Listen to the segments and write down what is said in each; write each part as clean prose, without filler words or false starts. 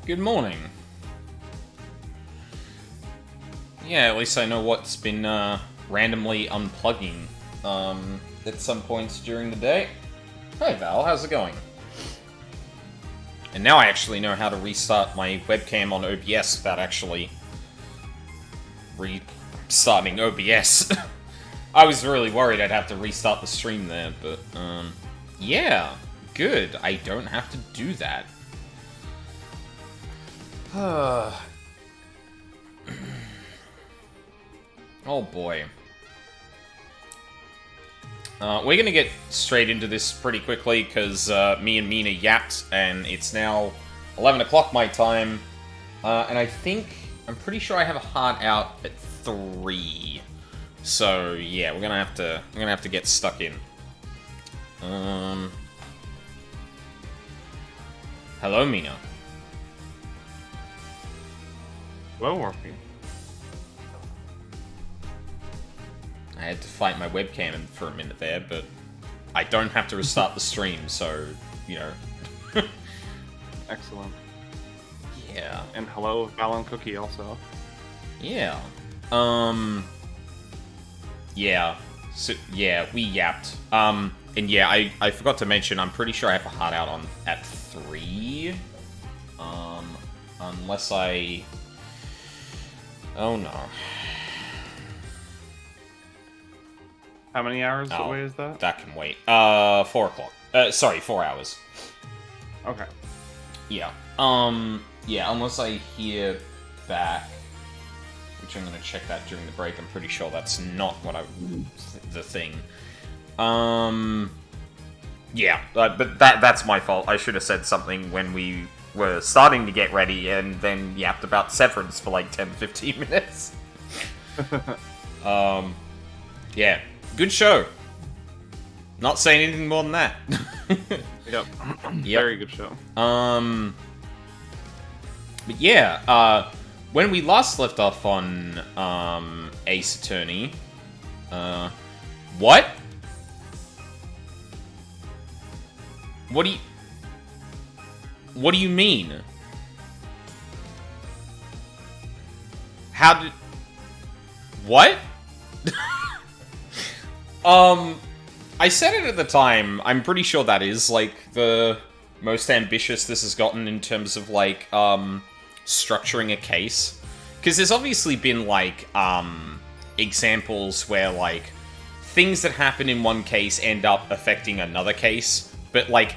Good morning. Yeah, at least I know what's been randomly unplugging at some points during the day. Hi Val, how's it going? And now I actually know how to restart my webcam on OBS without actually restarting OBS. I was really worried I'd have to restart the stream there, but yeah, good. I don't have to do that. Oh boy. We're gonna get straight into this pretty quickly, because me and Mina yapped, and it's now 11 o'clock my time, and I'm pretty sure I have a hard out at 3. So yeah, we're gonna have to get stuck in. Hello, Mina. Hello, Morphe. I had to fight my webcam for a minute there, but I don't have to restart the stream, so, you know. Excellent. Yeah. And hello, Val and Cookie also. Yeah. Yeah. So, yeah, we yapped. And yeah, I forgot to mention, I'm pretty sure I have a hard out at 3. Unless I... Oh no. How many hours away is that? That can wait. 4 o'clock. Sorry, 4 hours. Okay. Yeah. Yeah, unless I hear back, which I'm gonna check that during the break. I'm pretty sure that's not what the thing. Yeah, but that's my fault. I should have said something when we were starting to get ready, and then yapped about Severance for like 10-15 minutes. Yeah. Good show. Not saying anything more than that. Yep. Very good show. But yeah, when we last left off on Ace Attorney, what? What do you mean? How did... What? I said it at the time. I'm pretty sure that is, like, the most ambitious this has gotten in terms of, like, structuring a case. Because there's obviously been, like, examples where, like, things that happen in one case end up affecting another case. But, like,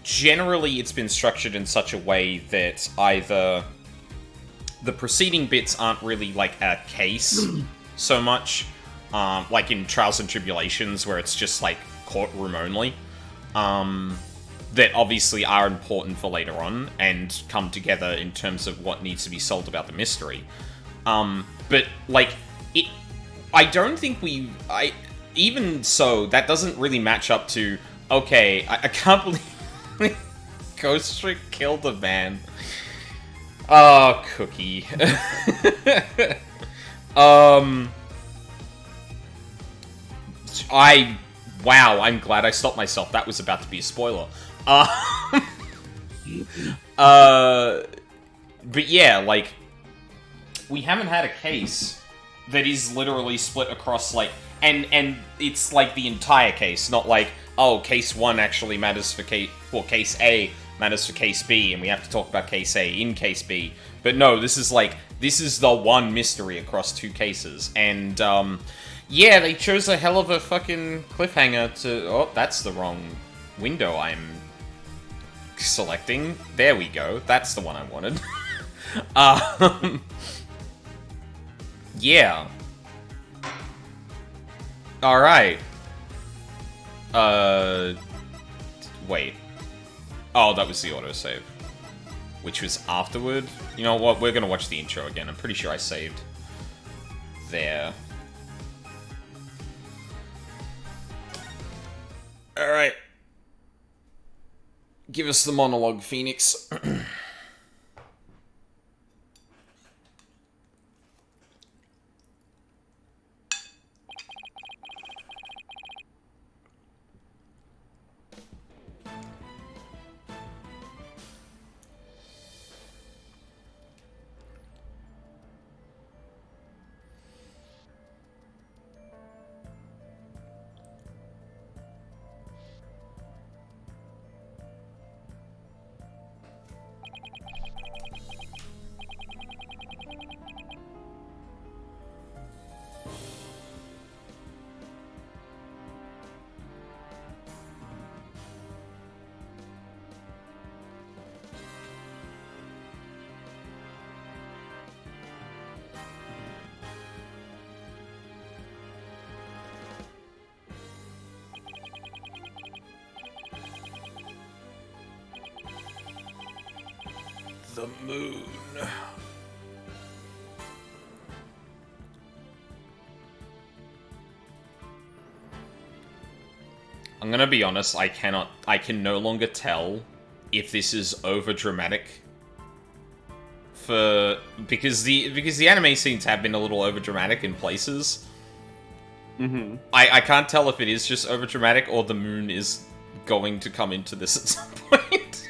generally it's been structured in such a way that either the preceding bits aren't really, like, a case so much... like in Trials and Tribulations, where it's just, like, courtroom only, that obviously are important for later on, and come together in terms of what needs to be solved about the mystery. But, like, I don't think even so, that doesn't really match up to, okay, I can't believe Ghost Trick killed a man. Oh, Cookie. Wow, I'm glad I stopped myself. That was about to be a spoiler. But yeah, like, we haven't had a case that is literally split across, like, and it's, like, the entire case, not like, oh, case 1 actually matters for case A matters for case B, and we have to talk about case A in case B. But no, this is, like, this is the one mystery across 2 cases, and, yeah, they chose a hell of a fucking cliffhanger to... Oh, that's the wrong window I'm selecting. There we go. That's the one I wanted. Yeah. Alright. Wait. Oh, that was the autosave. Which was afterward. You know what? We're gonna watch the intro again. I'm pretty sure I saved there. Alright. Give us the monologue, Phoenix. The moon. I'm gonna be honest, I can no longer tell if this is over dramatic. Because the anime scenes have been a little over dramatic in places. Mm-hmm. I can't tell if it is just over dramatic or the moon is going to come into this at some point.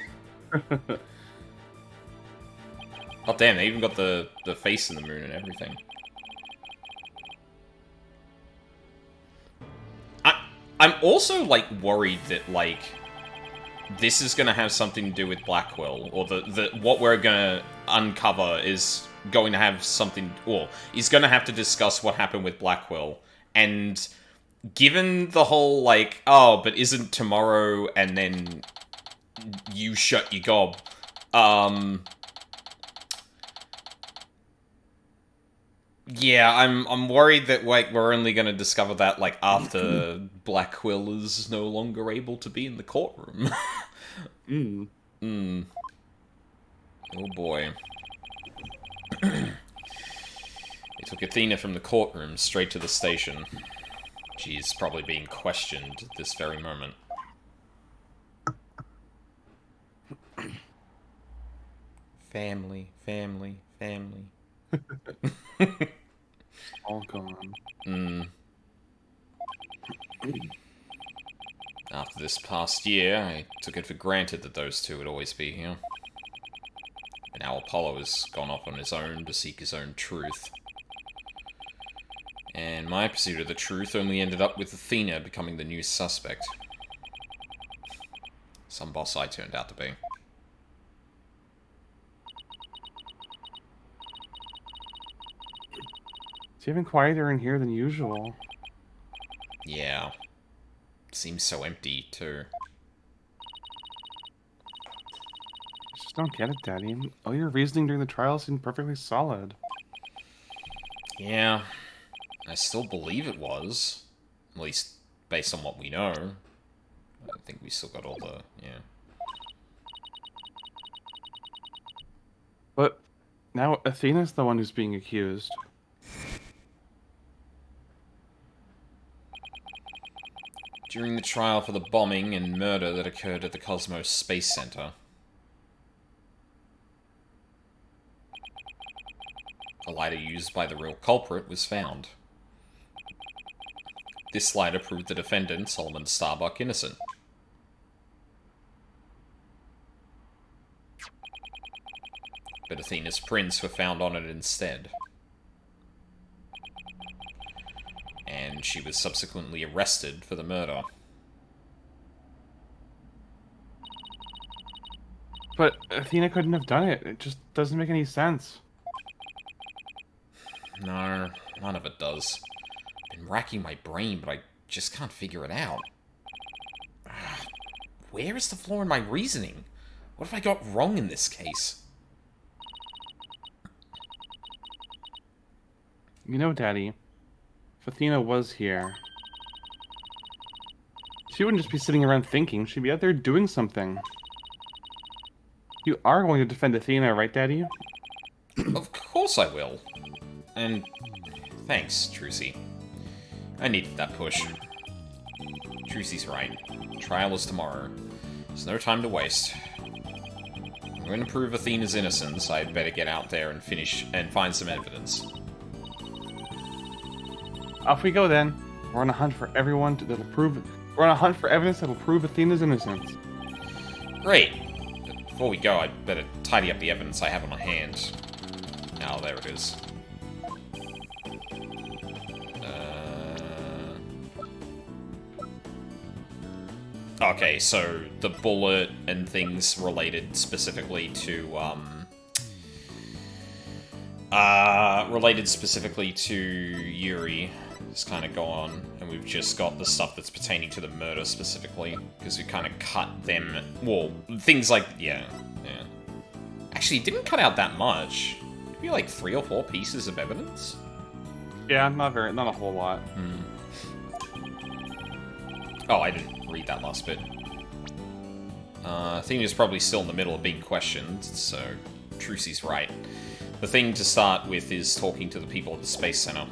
Oh damn, they even got the face in the moon and everything. I'm also, like, worried that, like, this is gonna have something to do with Blackwell, or what we're gonna uncover is going to have something, or is gonna have to discuss what happened with Blackwell, and given the whole, like, oh, but isn't tomorrow, and then you shut your gob, yeah, I'm worried that, like, we're only going to discover that, like, after Blackwell is no longer able to be in the courtroom. Oh boy. They took Athena from the courtroom straight to the station. She's probably being questioned at this very moment. Family, family, family. All gone. After this past year, I took it for granted that those two would always be here. And now Apollo has gone off on his own to seek his own truth. And my pursuit of the truth only ended up with Athena becoming the new suspect. Some boss I turned out to be. It's even quieter in here than usual. Yeah. Seems so empty, too. I just don't get it, Daddy. All your reasoning during the trial seemed perfectly solid. Yeah. I still believe it was. At least, based on what we know. I think we still got all the... yeah. But now Athena's the one who's being accused. During the trial for the bombing and murder that occurred at the Cosmos Space Center, a lighter used by the real culprit was found. This lighter proved the defendant, Solomon Starbuck, innocent. But Athena's prints were found on it instead. And she was subsequently arrested for the murder. But Athena couldn't have done it. It just doesn't make any sense. No, none of it does. I've been racking my brain, but I just can't figure it out. Where is the flaw in my reasoning? What have I got wrong in this case? You know, Daddy, if Athena was here, she wouldn't just be sitting around thinking. She'd be out there doing something. You are going to defend Athena, right, Daddy? Of course I will. And thanks, Trucy. I needed that push. Trucy's right. Trial is tomorrow. There's no time to waste. I'm going to prove Athena's innocence. I'd better get out there and find some evidence. Off we go then. We're on a hunt for everyone that'll prove. We're on a hunt for evidence that'll prove Athena's innocence. Great. But before we go, I'd better tidy up the evidence I have on hand. Oh, there it is. Okay, so the bullet and things related specifically to Yuri has kind of gone, and we've just got the stuff that's pertaining to the murder specifically, because we kind of cut them, well, things like, yeah. Actually, it didn't cut out that much. Maybe like 3 or 4 pieces of evidence? Yeah, not a whole lot. Oh, I didn't read that last bit. Athena's probably still in the middle of being questioned, so Trucy's right. The thing to start with is talking to the people at the Space Center.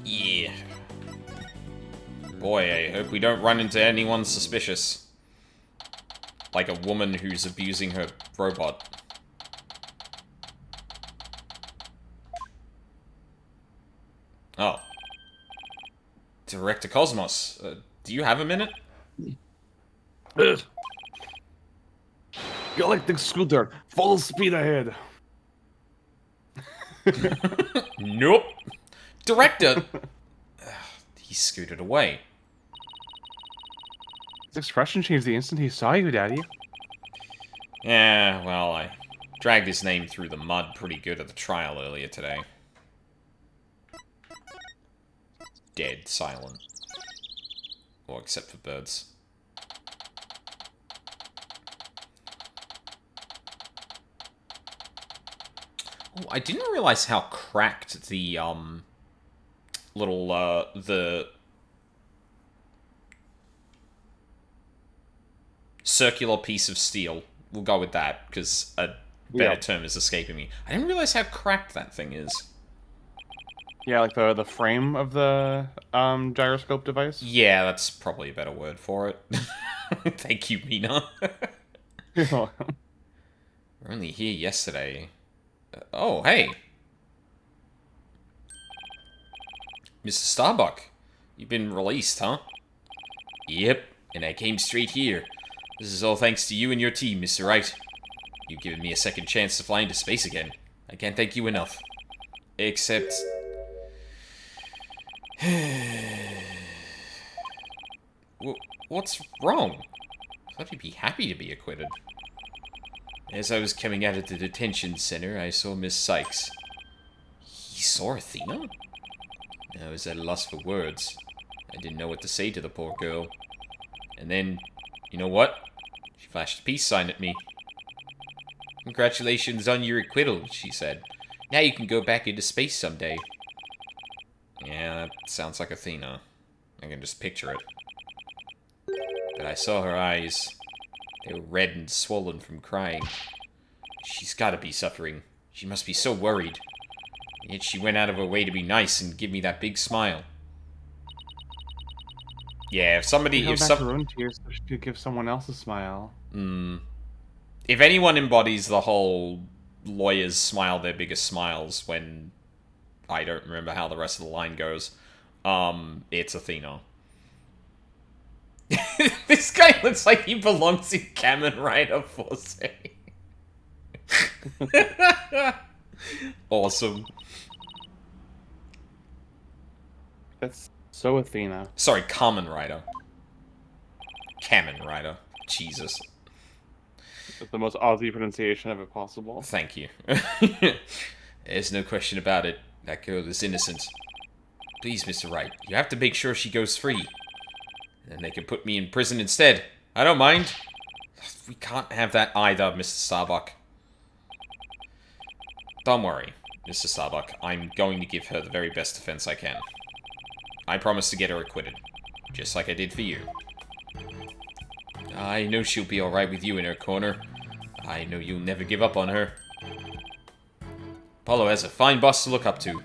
Yeah. Boy, I hope we don't run into anyone suspicious. Like a woman who's abusing her robot. Oh. Director Cosmos, do you have a minute? Galactic scooter, full speed ahead. Nope. Director! He scooted away. His expression changed the instant he saw you, Daddy. Yeah, well, I dragged his name through the mud pretty good at the trial earlier today. Dead silent. Well, except for birds. Oh, I didn't realize how cracked the, little, the circular piece of steel. We'll go with that, because a better term is escaping me. I didn't realize how cracked that thing is. Yeah, like the frame of the gyroscope device. Yeah, that's probably a better word for it. Thank you, Mina. You're welcome. We're only here yesterday. Oh, hey. Mr. Starbuck, you've been released, huh? Yep, and I came straight here. This is all thanks to you and your team, Mr. Wright. You've given me a second chance to fly into space again. I can't thank you enough. Except... What's wrong? I thought you'd be happy to be acquitted. As I was coming out of the detention center, I saw Miss Sykes. He saw Athena? I was at a loss for words. I didn't know what to say to the poor girl. And then, you know what? She flashed a peace sign at me. Congratulations on your acquittal, she said. Now you can go back into space someday. Yeah, that sounds like Athena. I can just picture it. But I saw her eyes. They were red and swollen from crying. She's gotta be suffering. She must be so worried. Yet she went out of her way to be nice and give me that big smile. Yeah, if somebody... She held back her own tears so she could give someone else a smile. If anyone embodies the whole lawyers smile their biggest smiles when... I don't remember how the rest of the line goes. It's Athena. This guy looks like he belongs in Kamen Rider Force. Awesome. That's so Athena. Sorry, Kamen Rider. Kamen Rider. Jesus. That's the most Aussie pronunciation of it possible. Thank you. There's no question about it. That girl is innocent. Please, Mr. Wright, you have to make sure she goes free. And they can put me in prison instead. I don't mind. We can't have that either, Mr. Starbuck. Don't worry, Mr. Starbuck. I'm going to give her the very best defense I can. I promise to get her acquitted. Just like I did for you. I know she'll be alright with you in her corner. I know you'll never give up on her. Apollo has a fine boss to look up to.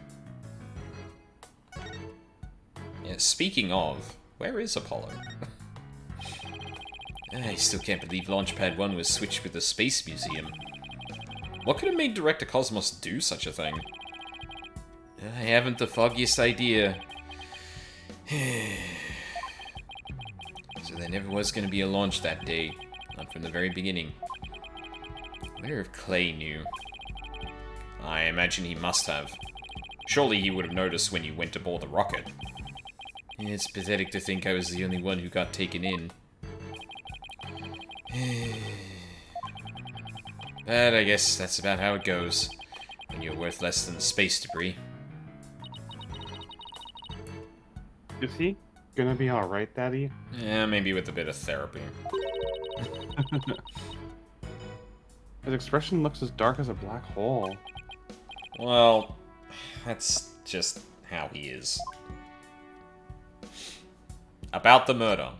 Yeah, speaking of, where is Apollo? I still can't believe Launchpad 1 was switched with the Space Museum. What could have made Director Cosmos do such a thing? I haven't the foggiest idea. So there never was going to be a launch that day. Not from the very beginning. I wonder if Clay knew. I imagine he must have. Surely he would have noticed when you went aboard the rocket. It's pathetic to think I was the only one who got taken in. But I guess that's about how it goes. When you're worth less than space debris. Is he gonna be alright, Daddy? Yeah, maybe with a bit of therapy. His expression looks as dark as a black hole. Well, that's just how he is. About the murder.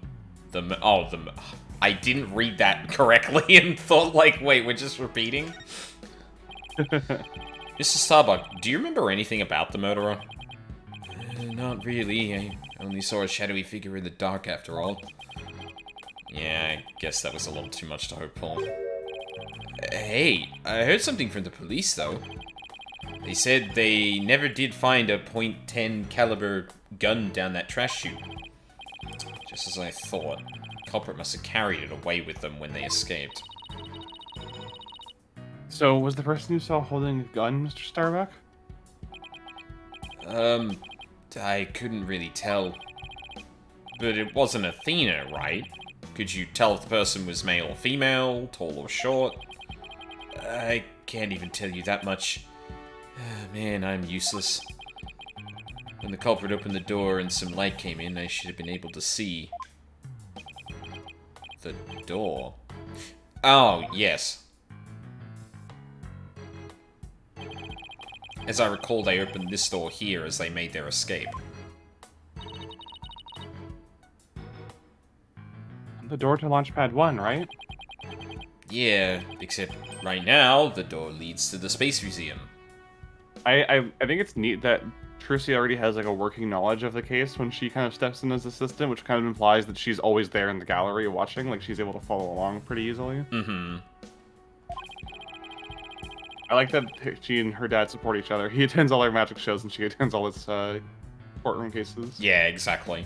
I didn't read that correctly and thought, like, wait, we're just repeating? Mr. Starbuck, do you remember anything about the murderer? Not really. I only saw a shadowy figure in the dark after all. Yeah, I guess that was a little too much to hope for. Hey, I heard something from the police, though. They said they never did find a .10 caliber gun down that trash chute. Just as I thought. The culprit must have carried it away with them when they escaped. So, was the person you saw holding a gun, Mr. Starbuck? I couldn't really tell. But it wasn't Athena, right? Could you tell if the person was male or female, tall or short? I can't even tell you that much. Man, I'm useless. When the culprit opened the door and some light came in, I should have been able to see the door. Oh, yes. As I recall, they opened this door here as they made their escape. The door to Launchpad 1, right? Yeah, except right now, the door leads to the Space Museum. I think it's neat that Trucy already has like a working knowledge of the case when she kind of steps in as assistant, which kind of implies that she's always there in the gallery watching, like she's able to follow along pretty easily. Mm-hmm. I like that she and her dad support each other. He attends all our magic shows and she attends all his courtroom cases. Yeah, exactly.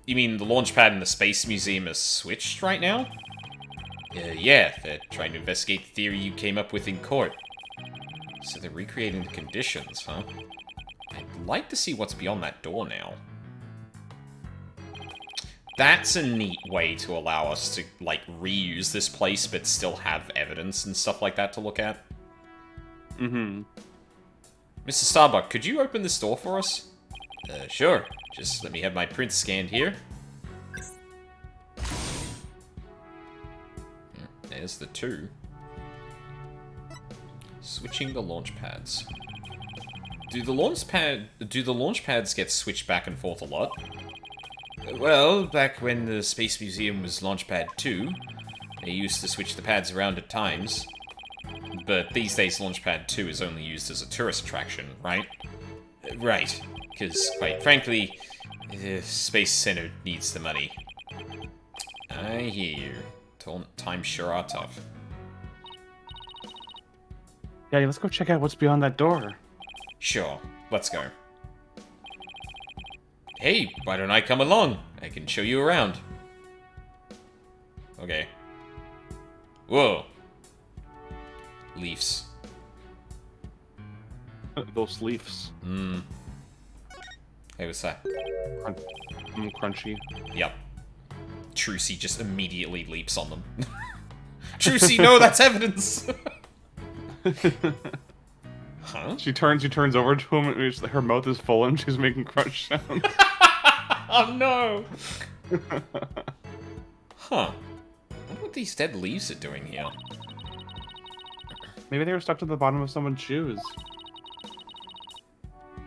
You mean the launch pad and the Space Museum are switched right now? Yeah, they're trying to investigate the theory you came up with in court. So they're recreating the conditions, huh? I'd like to see what's beyond that door now. That's a neat way to allow us to, like, reuse this place, but still have evidence and stuff like that to look at. Mm-hmm. Mr. Starbuck, could you open this door for us? Sure. Just let me have my print scanned here. There's the 2. Switching the launch pads. Do the launch pads get switched back and forth a lot? Well, back when the Space Museum was Launchpad 2, they used to switch the pads around at times. But these days, Launchpad 2 is only used as a tourist attraction, right? Right, because, quite frankly, the Space Center needs the money. I hear you. Times sure are tough. Yeah, let's go check out what's beyond that door. Sure, let's go. Hey, why don't I come along? I can show you around. Okay. Whoa. Leaves. Those leaves. Mmm. Hey, what's that? Crunchy. Yep. Trucy just immediately leaps on them. Trucy, no, that's evidence! Huh? She turns over to him, and her mouth is full, and she's making crunch sounds. Oh no! Huh. I wonder what these dead leaves are doing here. Maybe they were stuck to the bottom of someone's shoes.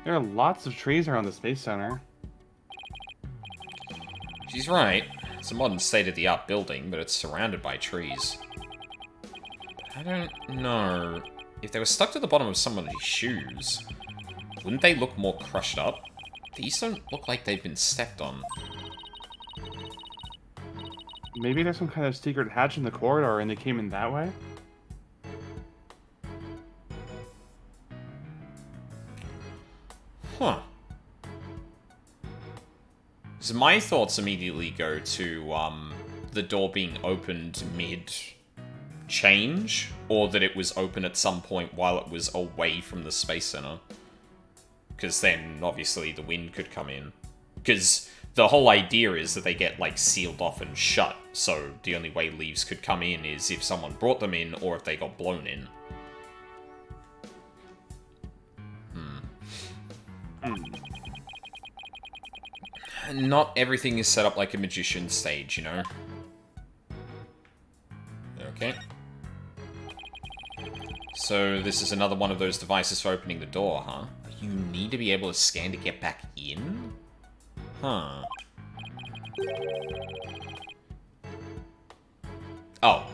There are lots of trees around the Space Center. She's right. It's a modern state-of-the-art building, but it's surrounded by trees. I don't know. If they were stuck to the bottom of somebody's shoes, wouldn't they look more crushed up? These don't look like they've been stepped on. Maybe there's some kind of secret hatch in the corridor and they came in that way? Huh. So my thoughts immediately go to, the door being opened mid-change, or that it was open at some point while it was away from the Space Center. Because then, obviously, the wind could come in. Because the whole idea is that they get, like, sealed off and shut, so the only way leaves could come in is if someone brought them in, or if they got blown in. Not everything is set up like a magician's stage, you know? Okay. So this is another one of those devices for opening the door, huh? You need to be able to scan to get back in? Huh. Oh.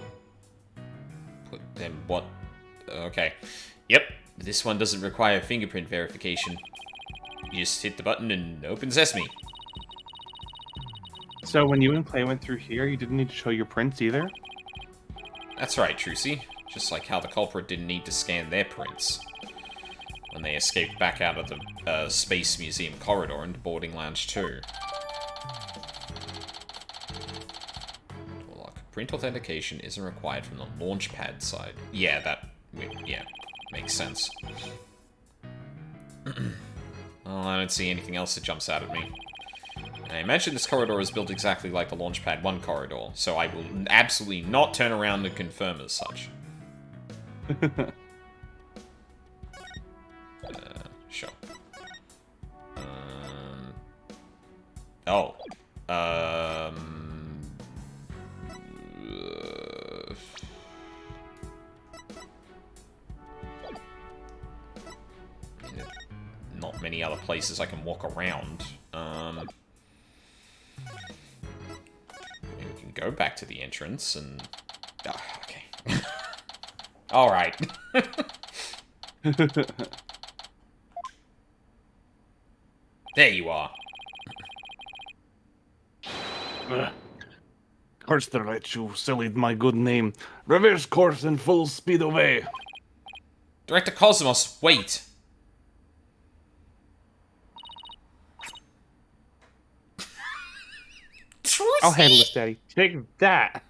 Then what? Okay. Yep. This one doesn't require fingerprint verification. You just hit the button and open sesame. So when you and Play went through here, you didn't need to show your prints either? That's right, Trucy. Just like how the culprit didn't need to scan their prints when they escaped back out of the Space Museum corridor into Boarding Lounge 2. Print authentication isn't required from the launch pad side. Yeah, yeah, makes sense. Well, I don't see anything else that jumps out at me. I imagine this corridor is built exactly like the Launchpad 1 corridor, so I will absolutely not turn around and confirm as such. Sure. Oh. Not many other places I can walk around. We can go back to the entrance and... Oh, okay. Alright. There you are. Curse the let you sullied my good name. Reverse course and full speed away. Director Cosmos, wait. I'll handle this, Daddy. Take that.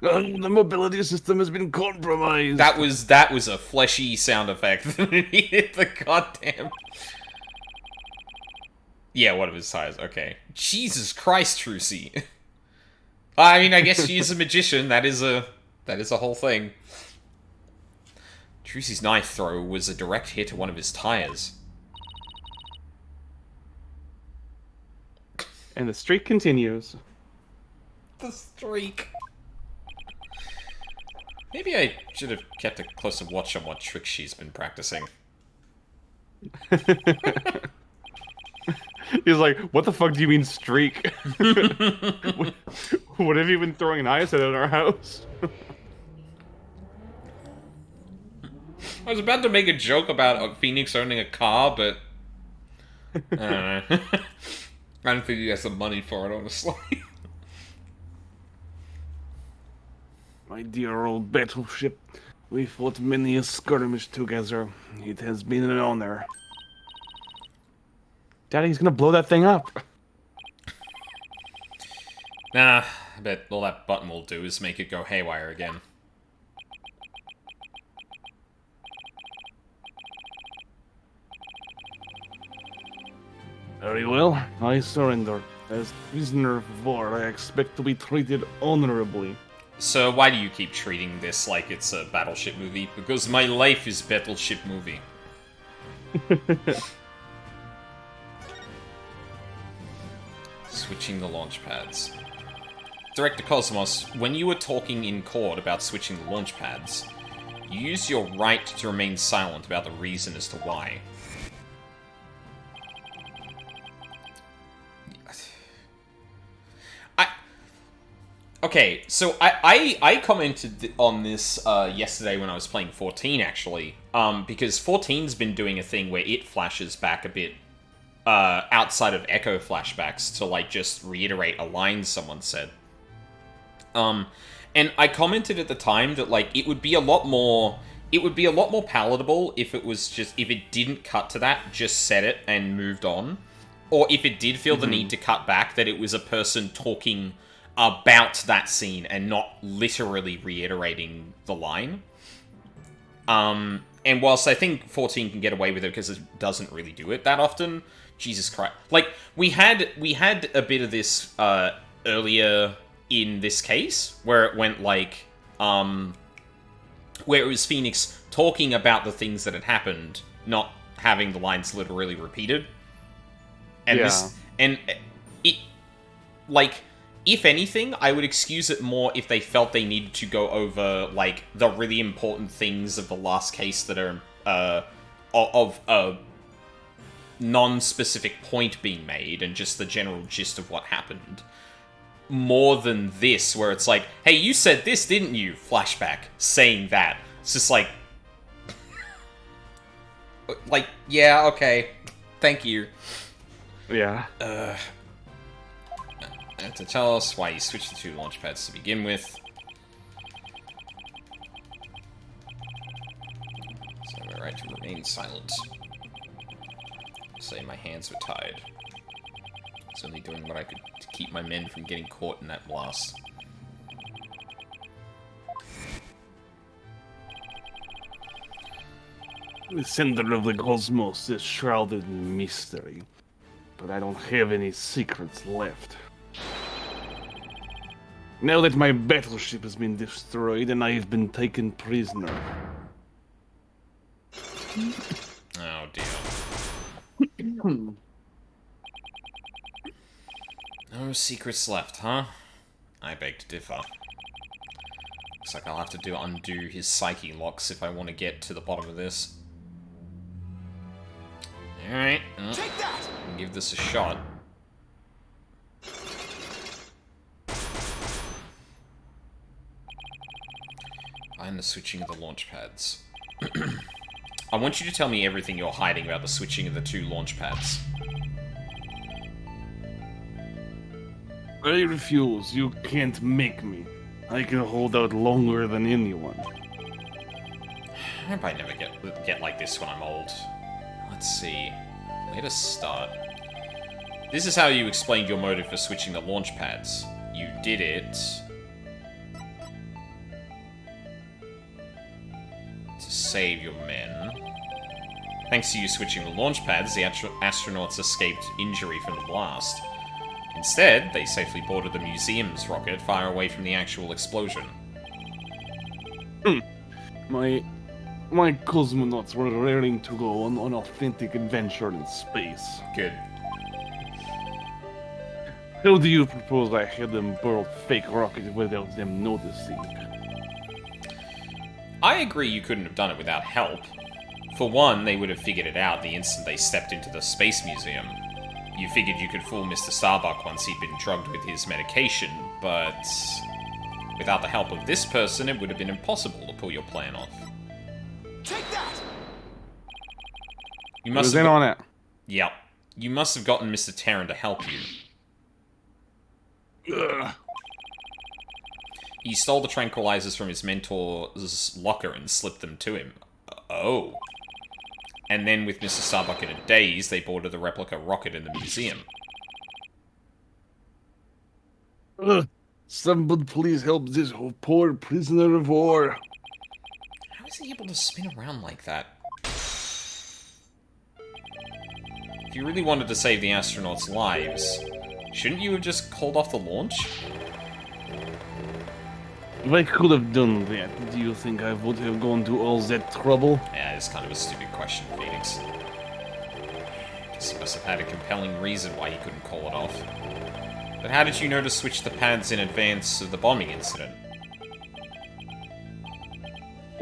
The mobility system has been compromised. That was a fleshy sound effect that needed the goddamn... Yeah, one of his tires. Okay. Jesus Christ, Trucy. I mean, I guess she is a magician. That is a whole thing. Trucy's knife throw was a direct hit to one of his tires. And the streak continues. The streak. Maybe I should have kept a closer watch on what tricks she's been practicing. He's like, what the fuck do you mean streak? What have you been throwing knives at in our house? I was about to make a joke about Phoenix owning a car, but... I don't know. I don't think he has the money for it, honestly. My dear old battleship, we fought many a skirmish together. It has been an honor. Daddy's gonna blow that thing up. Nah, I bet all that button will do is make it go haywire again. Very well, I surrender. As prisoner of war, I expect to be treated honorably. So why do you keep treating this like it's a Battleship movie? Because my life is Battleship movie. Switching the launch pads. Director Cosmos, when you were talking in court about switching the launch pads, you used your right to remain silent about the reason as to why. Okay, so I commented on this yesterday when I was playing 14, actually, because 14's been doing a thing where it flashes back a bit outside of Echo flashbacks to, like, just reiterate a line someone said. And I commented at the time that, like, it would be a lot more palatable if it was just, if it didn't cut to that, just said it and moved on. Or if it did feel the need to cut back, that it was a person talking about that scene and not literally reiterating the line. And whilst I think 14 can get away with it because it doesn't really do it that often, Jesus Christ. Like, we had a bit of this earlier in this case, where it went like, where it was Phoenix talking about the things that had happened, not having the lines literally repeated. And it, like, if anything, I would excuse it more if they felt they needed to go over, like, the really important things of the last case that are, non-specific point being made and just the general gist of what happened. More than this, where it's like, hey, you said this, didn't you? Flashback, saying that. It's just like... like, yeah, okay. Thank you. Yeah. To tell us why you switched the 2 launch pads to begin with. So we're right to remain silent. Say my hands were tied. I was only doing what I could to keep my men from getting caught in that blast. The center of the cosmos is shrouded in mystery, but I don't have any secrets left. Now that my battleship has been destroyed and I have been taken prisoner. Oh dear. No secrets left, huh? I beg to differ. Looks like I'll have to undo his psyche locks if I want to get to the bottom of this. Alright, Take that! give this a shot. Find the switching of the launch pads. I want you to tell me everything you're hiding about the switching of the 2 launch pads. I refuse. You can't make me. I can hold out longer than anyone. I hope I never get like this when I'm old. Let's see. Where to start? This is how you explained your motive for switching the launch pads. You did it... to save your men. Thanks to you switching the launch pads, the astronauts escaped injury from the blast. Instead, they safely boarded the museum's rocket far away from the actual explosion. My cosmonauts were raring to go on an authentic adventure in space. Good. How do you propose I had them build fake rockets without them noticing? I agree you couldn't have done it without help. For one, they would have figured it out the instant they stepped into the Space Museum. You figured you could fool Mr. Starbuck once he'd been drugged with his medication, but... without the help of this person, it would have been impossible to pull your plan off. Take that! You I must was have in on it. Yep. You must have gotten Mr. Terran to help you. Ugh. He stole the tranquilizers from his mentor's locker and slipped them to him. Oh. And then with Mr. Starbuck in a daze, they boarded the replica rocket in the museum. Somebody please help this poor prisoner of war. How is he able to spin around like that? If you really wanted to save the astronauts' lives, shouldn't you have just called off the launch? If I could have done that, do you think I would have gone to all that trouble? Yeah, it's kind of a stupid question, Phoenix. Guess he must have had a compelling reason why he couldn't call it off. But how did you know to switch the pads in advance of the bombing incident?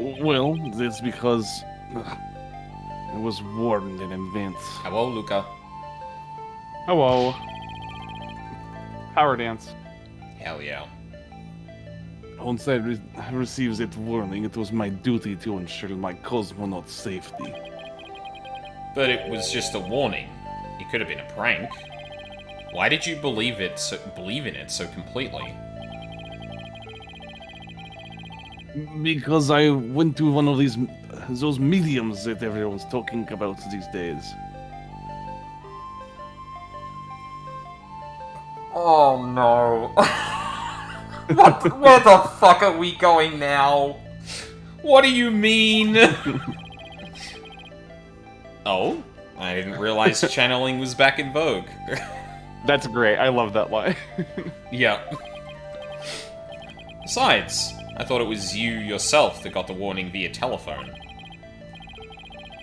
Well, that's because I was warned in advance. Hello, Luca. Hello. Power dance. Hell yeah. Once I received that warning, it was my duty to ensure my cosmonaut safety. But it was just a warning. It could have been a prank. Why did you believe in it so completely? Because I went to one of those mediums that everyone's talking about these days. Oh no. Where the fuck are we going now? What do you mean? Oh? I didn't realize channeling was back in vogue. That's great. I love that line. Yeah. Besides, I thought it was you yourself that got the warning via telephone.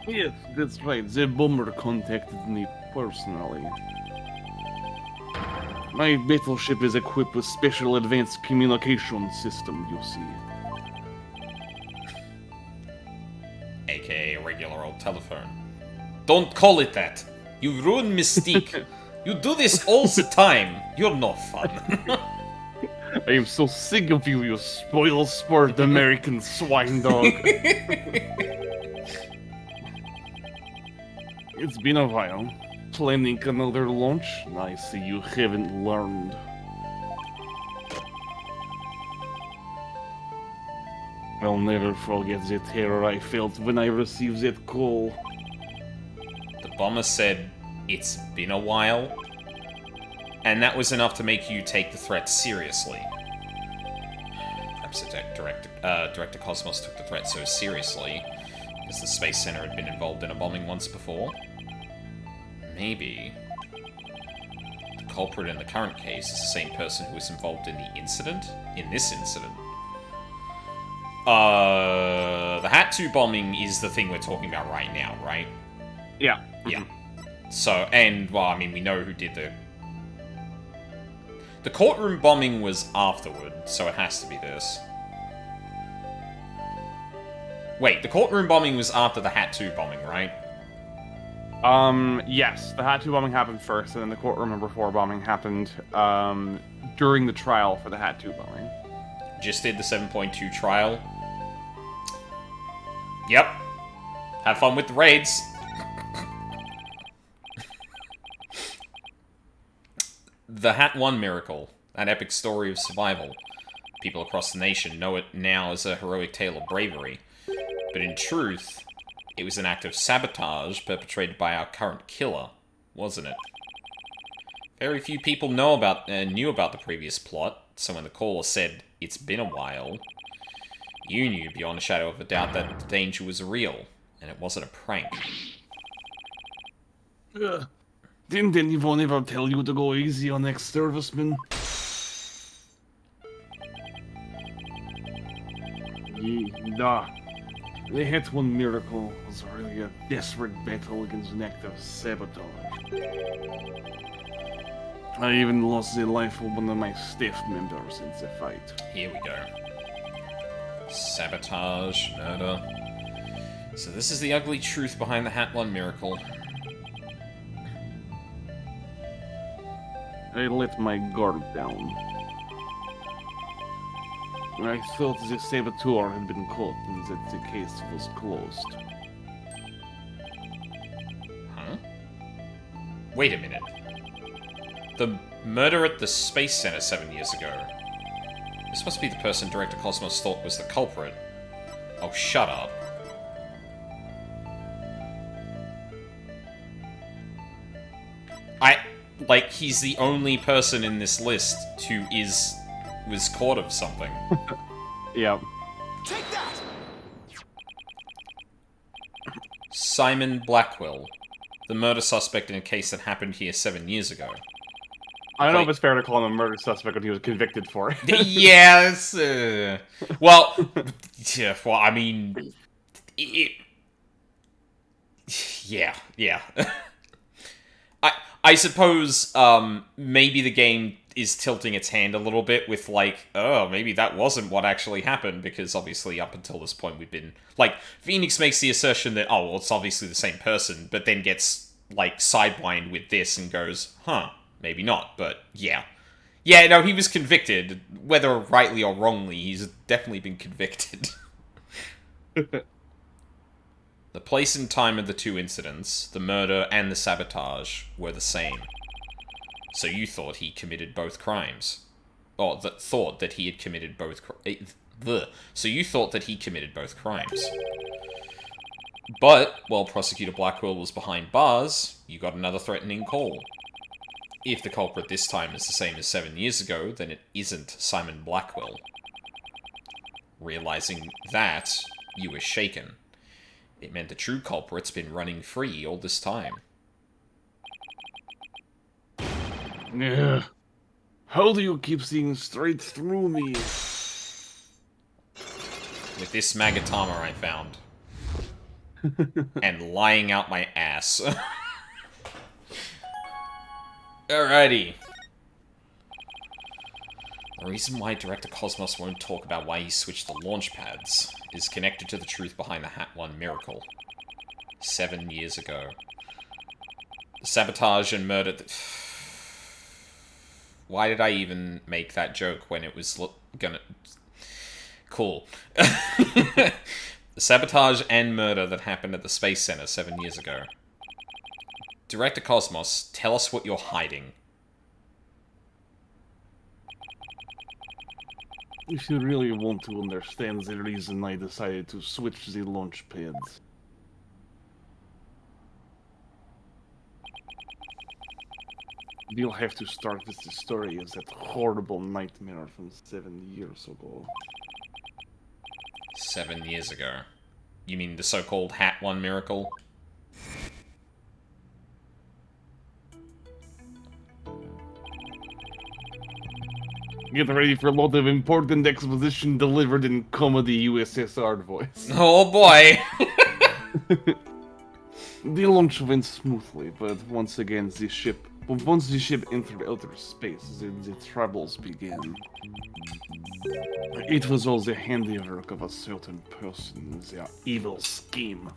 Yes, that's right. The bomber contacted me personally. My battleship is equipped with special advanced communication system, you see. AKA a regular old telephone. Don't call it that! You ruin Mystique. You do this all the time. You're no fun. I am so sick of you, you spoil sport American swine dog. It's been a while. Planning another launch? I see you haven't learned. I'll never forget the terror I felt when I received that call. The bomber said, "It's been a while." And that was enough to make you take the threat seriously. Perhaps the Director Cosmos took the threat so seriously because the Space Center had been involved in a bombing once before. Maybe the culprit in the current case is the same person who was involved in the incident? In this incident? The Hat 2 bombing is the thing we're talking about right now, right? Yeah. Yeah. So, and, well, I mean, we know who did the courtroom bombing was afterward, so it has to be this. Wait, the courtroom bombing was after the Hat 2 bombing, right? Yes, the Hat 2 bombing happened first, and then the courtroom number 4 bombing happened, during the trial for the Hat 2 bombing. Just did the 7.2 trial. Yep. Have fun with the raids. The Hat 1 miracle, an epic story of survival. People across the nation know it now as a heroic tale of bravery. But in truth, it was an act of sabotage perpetrated by our current killer, wasn't it? Very few people knew about the previous plot, so when the caller said, "It's been a while," you knew beyond a shadow of a doubt that the danger was real, and it wasn't a prank. Didn't anyone ever tell you to go easy on ex-servicemen? Nah. The Hat 1 miracle was really a desperate battle against an act of sabotage. I even lost the life of one of my staff members in the fight. Here we go. Sabotage, murder. So this is the ugly truth behind the Hat 1 miracle. I let my guard down. I thought the saboteur had been caught and that the case was closed. Huh? Wait a minute. The murder at the Space Center 7 years ago. This must be the person Director Cosmos thought was the culprit. Oh, shut up. Like, he's the only person in this list who was caught of something. Yeah. Take that! Simon Blackwell, the murder suspect in a case that happened here 7 years ago. I don't know Wait. if it's fair to call him a murder suspect when he was convicted for it. Yes. Well, yeah. Well, I mean, yeah. I suppose maybe the game is tilting its hand a little bit with like, oh, maybe that wasn't what actually happened, because obviously up until this point we've been like, Phoenix makes the assertion that, oh, well, it's obviously the same person, but then gets like sidelined with this and goes, huh, maybe not, but yeah. Yeah, no, he was convicted. Whether rightly or wrongly, he's definitely been convicted. The place and time of the two incidents, the murder and the sabotage, were the same. So you thought he committed both crimes. Or thought that he had committed both So you thought that he committed both crimes. But, while Prosecutor Blackwell was behind bars, you got another threatening call. If the culprit this time is the same as 7 years ago, then it isn't Simon Blackwell. Realizing that, you were shaken. It meant the true culprit's been running free all this time. Ugh. How do you keep seeing straight through me? With this Magatama I found. And lying out my ass. Alrighty. The reason why Director Cosmos won't talk about why he switched the launch pads is connected to the truth behind the Hat 1 miracle. 7 years ago. Sabotage and murder. Why did I even make that joke when it was gonna... Cool. Sabotage and murder that happened at the Space Center 7 years ago. Director Cosmos, tell us what you're hiding. If you really want to understand the reason I decided to switch the launch pads, you'll have to start with the story of that horrible nightmare from 7 years ago. 7 years ago. You mean the so-called Hat One miracle? Get ready for a lot of important exposition delivered in comedy USSR voice. Oh boy! The launch went smoothly, but once the ship entered outer space, the troubles began. It was all the handiwork of a certain person, their evil scheme.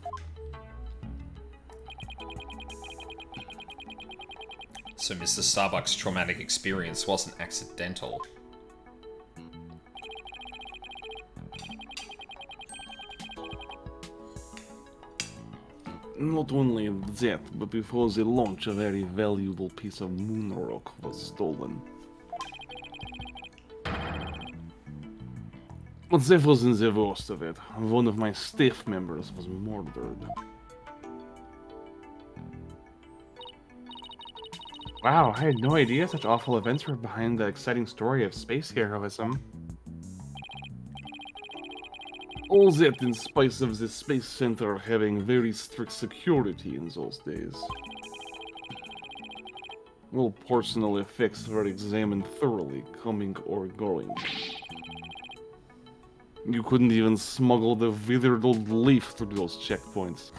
So Mr. Starbuck's traumatic experience wasn't accidental. Not only that, but before the launch, a very valuable piece of moon rock was stolen. But that wasn't the worst of it. One of my staff members was murdered. Wow, I had no idea such awful events were behind the exciting story of space heroism. All that in spite of the Space Center having very strict security in those days. All personal effects were examined thoroughly, coming or going. You couldn't even smuggle the withered old leaf through those checkpoints.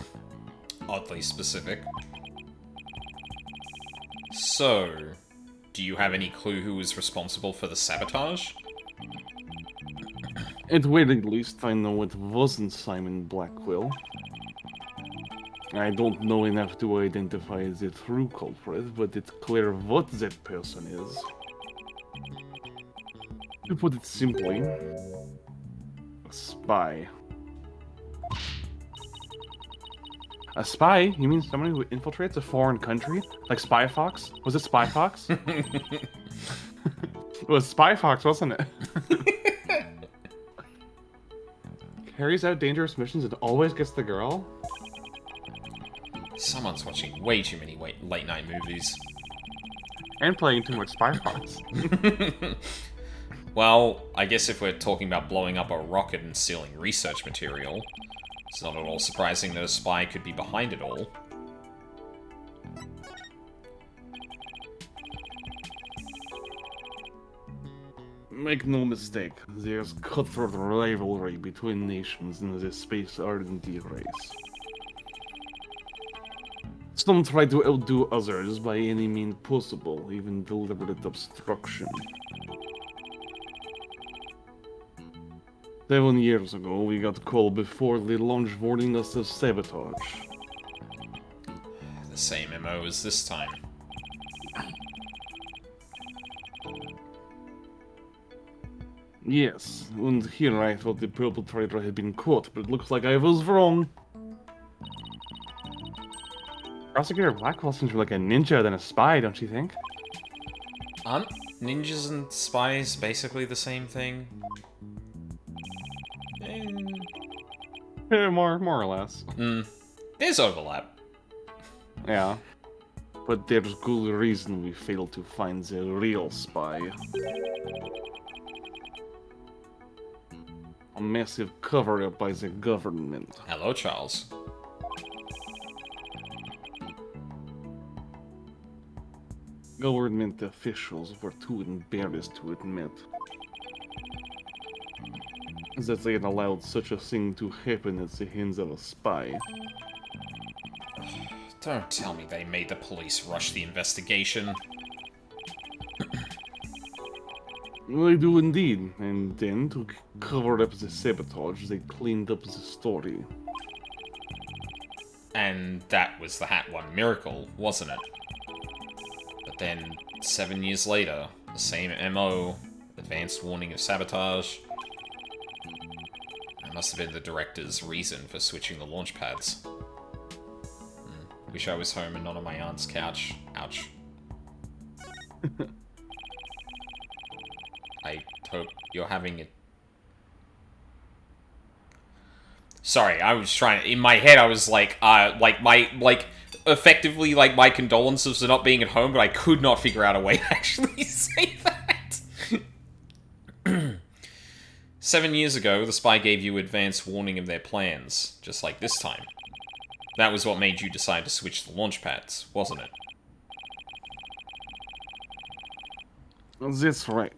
Oddly specific. So, do you have any clue who was responsible for the sabotage? At very least, I know it wasn't Simon Blackwell. I don't know enough to identify the true culprit, but it's clear what that person is. To put it simply, a spy. A spy? You mean someone who infiltrates a foreign country? Like Spy Fox? Was it Spy Fox? It was Spy Fox, wasn't it? Carries out dangerous missions and always gets the girl? Someone's watching way too many late-night movies. And playing too much Spy Fox. Well, I guess if we're talking about blowing up a rocket and stealing research material, it's not at all surprising that a spy could be behind it all. Make no mistake, there's cutthroat rivalry between nations in the space R&D race. Some try to outdo others by any means possible, even deliberate obstruction. 7 years ago, we got called before the launch warning us of sabotage. The same MO as this time. Yes, and here I thought the perpetrator had been caught, but it looks like I was wrong. Prosecutor Blackwell seems more like a ninja than a spy, don't you think? Aren't ninjas and spies basically the same thing? More or less. There's overlap. Yeah. But there's good reason we failed to find the real spy. A massive cover-up by the government. Hello, Charles. Government officials were too embarrassed to admit that they had allowed such a thing to happen at the hands of a spy. Don't tell me they made the police rush the investigation. They do indeed, and then, to cover up the sabotage, they cleaned up the story. And that was the Hat 1 miracle, wasn't it? But then, 7 years later, the same MO, advanced warning of sabotage. That must have been the director's reason for switching the launch pads. Wish I was home and not on my aunt's couch. Ouch. I hope you're having it. Sorry, I was trying. In my head, I was effectively, my condolences for not being at home, but I could not figure out a way to actually say that. 7 years ago, the spy gave you advance warning of their plans, just like this time. That was what made you decide to switch the launch pads, wasn't it? That's right.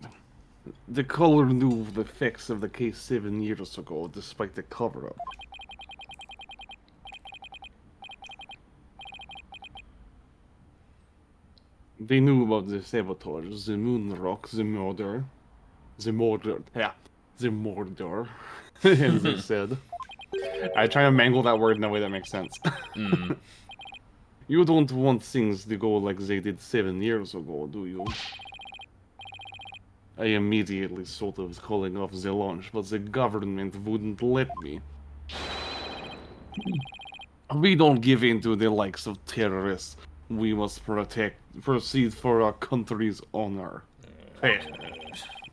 The caller knew of the effects of the case 7 years ago, despite the cover-up. They knew about the sabotage, the moon rock, the murder, as they said. I try to mangle that word in a way that makes sense. You don't want things to go like they did 7 years ago, do you? I immediately thought of calling off the launch, but the government wouldn't let me. We don't give in to the likes of terrorists. We must proceed for our country's honor. Hey,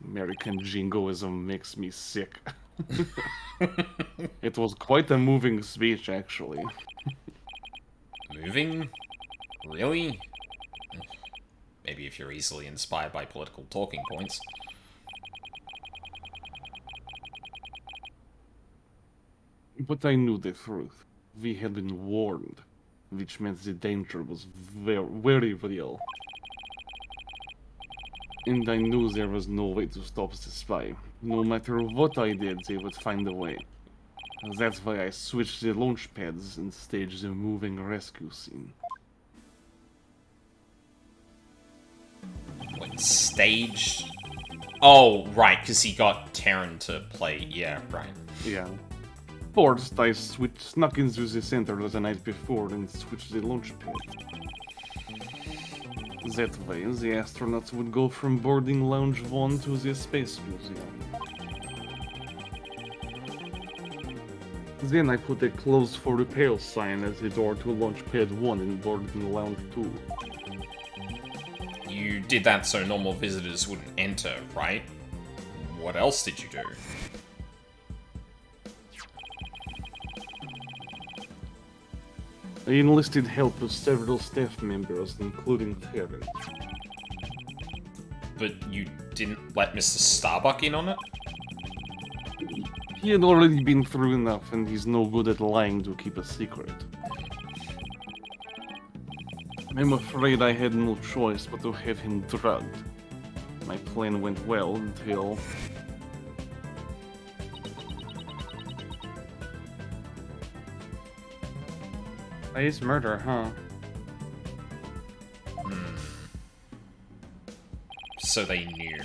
American jingoism makes me sick. It was quite a moving speech, actually. Moving? Really? Maybe if you're easily inspired by political talking points. But I knew the truth. We had been warned, which meant the danger was very, very real. And I knew there was no way to stop the spy. No matter what I did, they would find a way. That's why I switched the launch pads and staged the moving rescue scene. Wait, staged? Oh, right, because he got Terran to play. Yeah, right. Yeah. First, I snuck into the center the night before and switched the launch pad. That way, the astronauts would go from boarding lounge 1 to the space museum. Then I put a closed for repair sign at the door to launch pad 1 in boarding lounge 2. You did that so normal visitors wouldn't enter, right? What else did you do? I enlisted help of several staff members, including Terran. But you didn't let Mr. Starbuck in on it? He had already been through enough, and he's no good at lying to keep a secret. I'm afraid I had no choice but to have him drugged. My plan went well until... Space murder, huh? So they knew.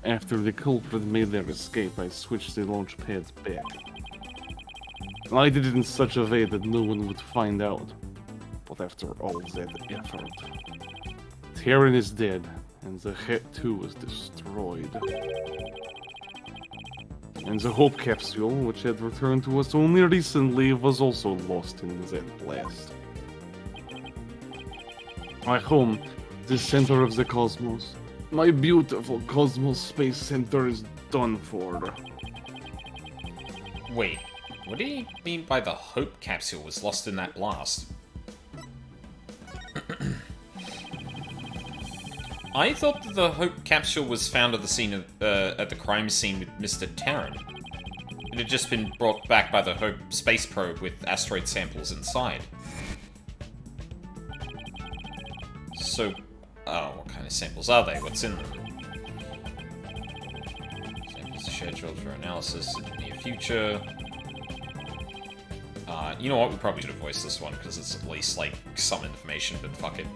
After the culprit made their escape, I switched the launch pads back. I did it in such a way that no one would find out. But after all that effort, Terran is dead, and the Hat 2 was destroyed. And the Hope capsule, which had returned to us only recently, was also lost in that blast. My home, the center of the cosmos. My beautiful Cosmos Space Center is done for. Wait, what do you mean by the Hope capsule was lost in that blast? I thought that the Hope capsule was found at the scene of, at the crime scene with Mr. Terran. It had just been brought back by the Hope space probe with asteroid samples inside. So, what kind of samples are they? What's in them? Samples scheduled for analysis in the near future. You know what? We probably should have voiced this one because it's at least like some information, but fuck it.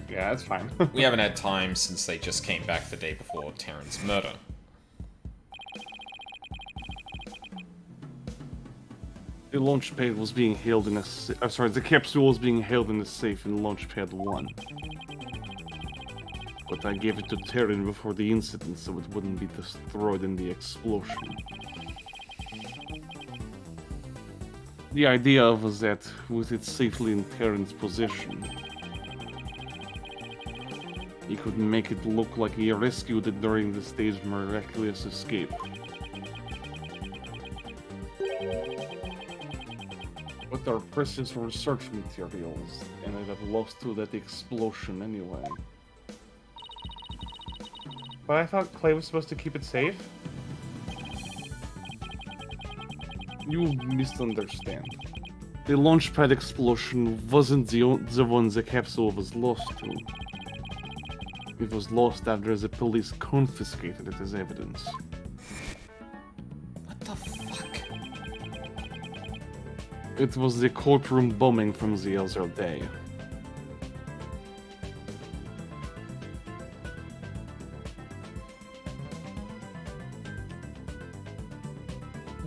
Yeah, that's fine. We haven't had time since they just came back the day before Terran's murder. The launch pad was being held in a... sorry, the capsule was being held in a safe in launch pad 1. But I gave it to Terran before the incident so it wouldn't be destroyed in the explosion. The idea was that, with it safely in Terran's possession, he could make it look like he rescued it during the stage miraculous escape. But our precious research materials, and I'd have lost to that explosion anyway. But I thought Clay was supposed to keep it safe. You misunderstand. The launchpad explosion wasn't the one the capsule was lost to. It was lost after the police confiscated it as evidence. What the fuck? It was the courtroom bombing from the other day.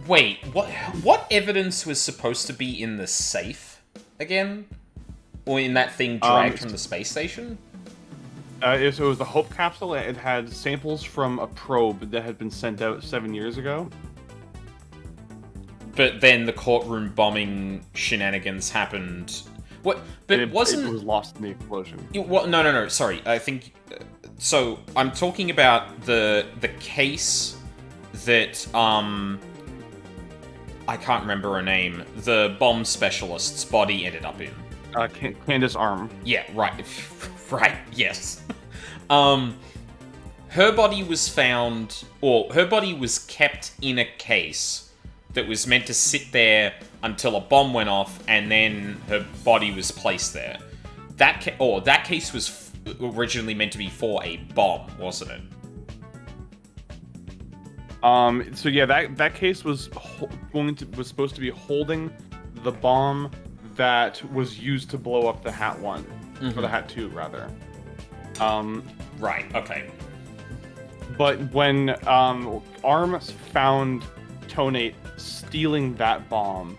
Wait, what evidence was supposed to be in the safe again? Or in that thing dragged from the space station? It was the Hope capsule. It had samples from a probe that had been sent out 7 years ago. But then the courtroom bombing shenanigans happened. What? But It was lost in the explosion. No. Sorry, I think. So I'm talking about the case that I can't remember her name. The bomb specialist's body ended up in. Candace Arm. Yeah, right. Right, yes. Her body was found, or her body was kept in a case that was meant to sit there until a bomb went off, and then her body was placed there. That case was originally meant to be for a bomb, wasn't it? So yeah, that case was supposed to be holding the bomb that was used to blow up the Hat 1, or the Hat 2 rather. Right. Okay. But when Arm found Tonate stealing that bomb,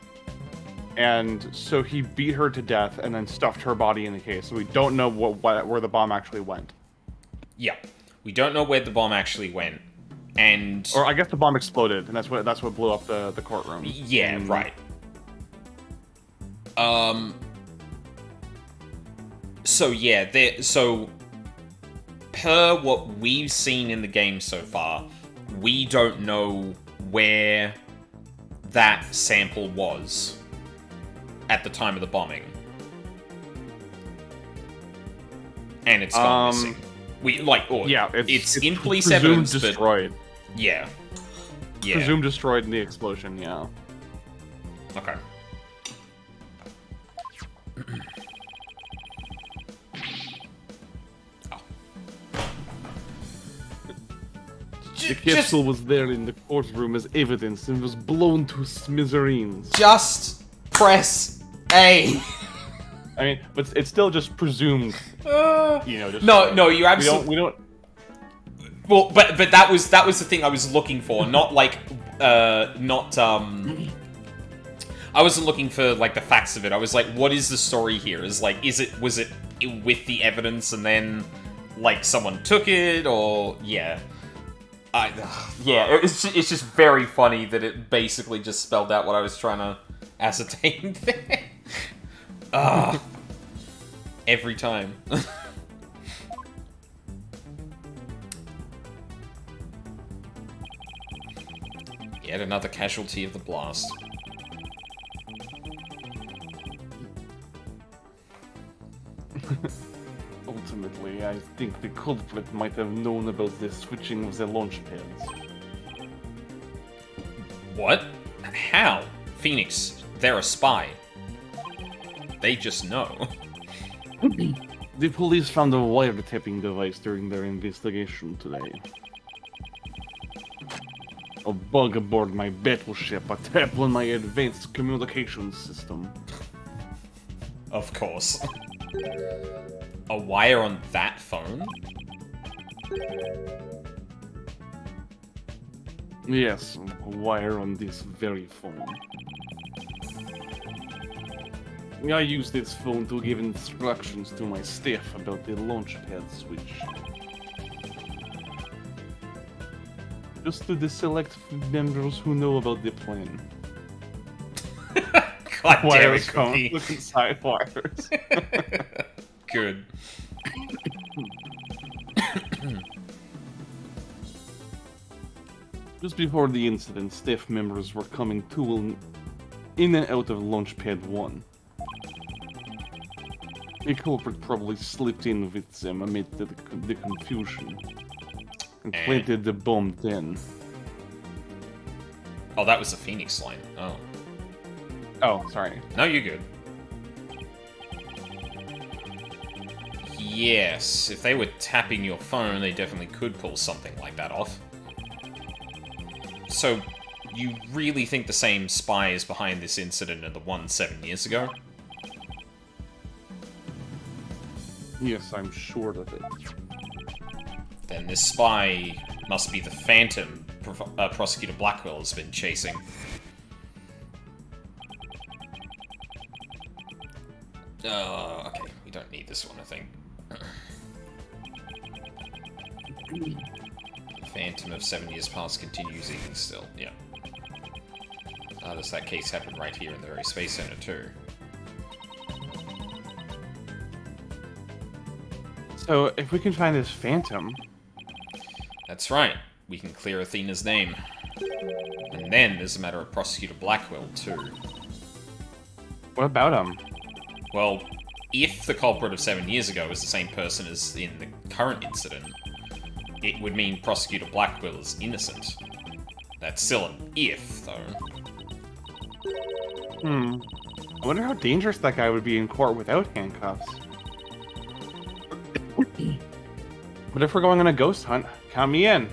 and so he beat her to death and then stuffed her body in the case. So we don't know where the bomb actually went. Yeah, we don't know where the bomb actually went. Or I guess the bomb exploded, and that's what blew up the courtroom. Yeah, right. So yeah, so per what we've seen in the game so far, we don't know where that sample was at the time of the bombing, and it's gone missing. It's in police presumed evidence, destroyed. but yeah. Presumed destroyed in the explosion. Yeah. Okay. The capsule was there in the courtroom as evidence and was blown to smithereens. Just press A. I mean, but it's still just presumed. Just No, you absolutely. We don't. Well, but that was the thing I was looking for, not like I wasn't looking for like the facts of it. I was like, what is the story here? Was it with the evidence and then like someone took it, or it's just very funny that it basically just spelled out what I was trying to ascertain there. Every time. Yet another casualty of the blast. Ultimately, I think the culprit might have known about the switching of the launch pads. What? How? Phoenix, they're a spy. They just know. The police found a wiretapping device during their investigation today. A bug aboard my battleship, a tap on my advanced communications system. Of course. A wire on that phone? Yes, a wire on this very phone. I use this phone to give instructions to my staff about the launchpad switch. Just to the select members who know about the plan. God damn it, Wireless phone Cookie. with inside wires. Good. Just before the incident, staff members were coming in and out of Launchpad 1. The culprit probably slipped in with them amid the confusion and planted the bomb then. Oh, that was the Phoenix line. Oh. Oh, sorry. No, you're good. Yes, if they were tapping your phone, they definitely could pull something like that off. So, you really think the same spy is behind this incident and the one 7 years ago? Yes, I'm sure of it. Then this spy must be the Phantom Prosecutor Blackwell has been chasing. Okay, we don't need this one, I think. Phantom of 7 years past continues even still, yeah. Does that case happen right here in the very Space Center, too? So, if we can find this Phantom... That's right. We can clear Athena's name. And then there's a matter of Prosecutor Blackwell, too. What about him? Well, if the culprit of 7 years ago is the same person as in the current incident, it would mean Prosecutor Blackwell is innocent. That's still an if, though. I wonder how dangerous that guy would be in court without handcuffs. But if we're going on a ghost hunt, count me in.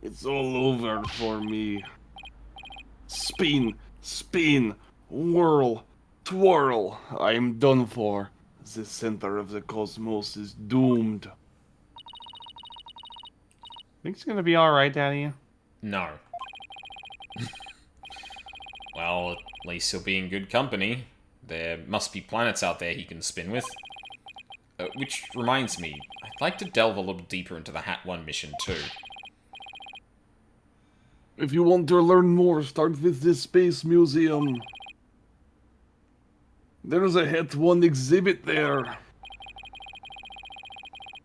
It's all over for me. Spin, spin, whirl, twirl. I am done for. The center of the cosmos is doomed. Think it's gonna be alright, Daddy? No. Well, at least he'll be in good company. There must be planets out there he can spin with. Which reminds me, I'd like to delve a little deeper into the Hat 1 mission, too. If you want to learn more, start with the Space Museum. There's a Het 1 exhibit there.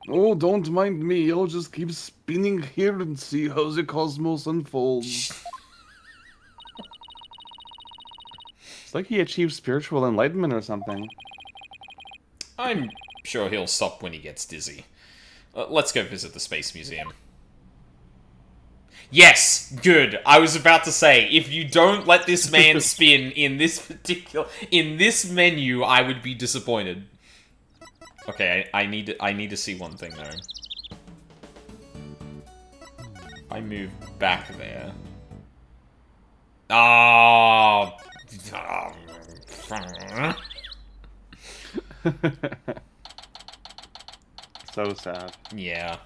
Oh, don't mind me. I'll just keep spinning here and see how the cosmos unfolds. It's like he achieved spiritual enlightenment or something. I'm sure he'll stop when he gets dizzy. Let's go visit the Space Museum. Yes! Good! I was about to say, if you don't let this man spin in this menu, I would be disappointed. Okay, I need to see one thing, though. I move back there. Oh. So sad. Yeah.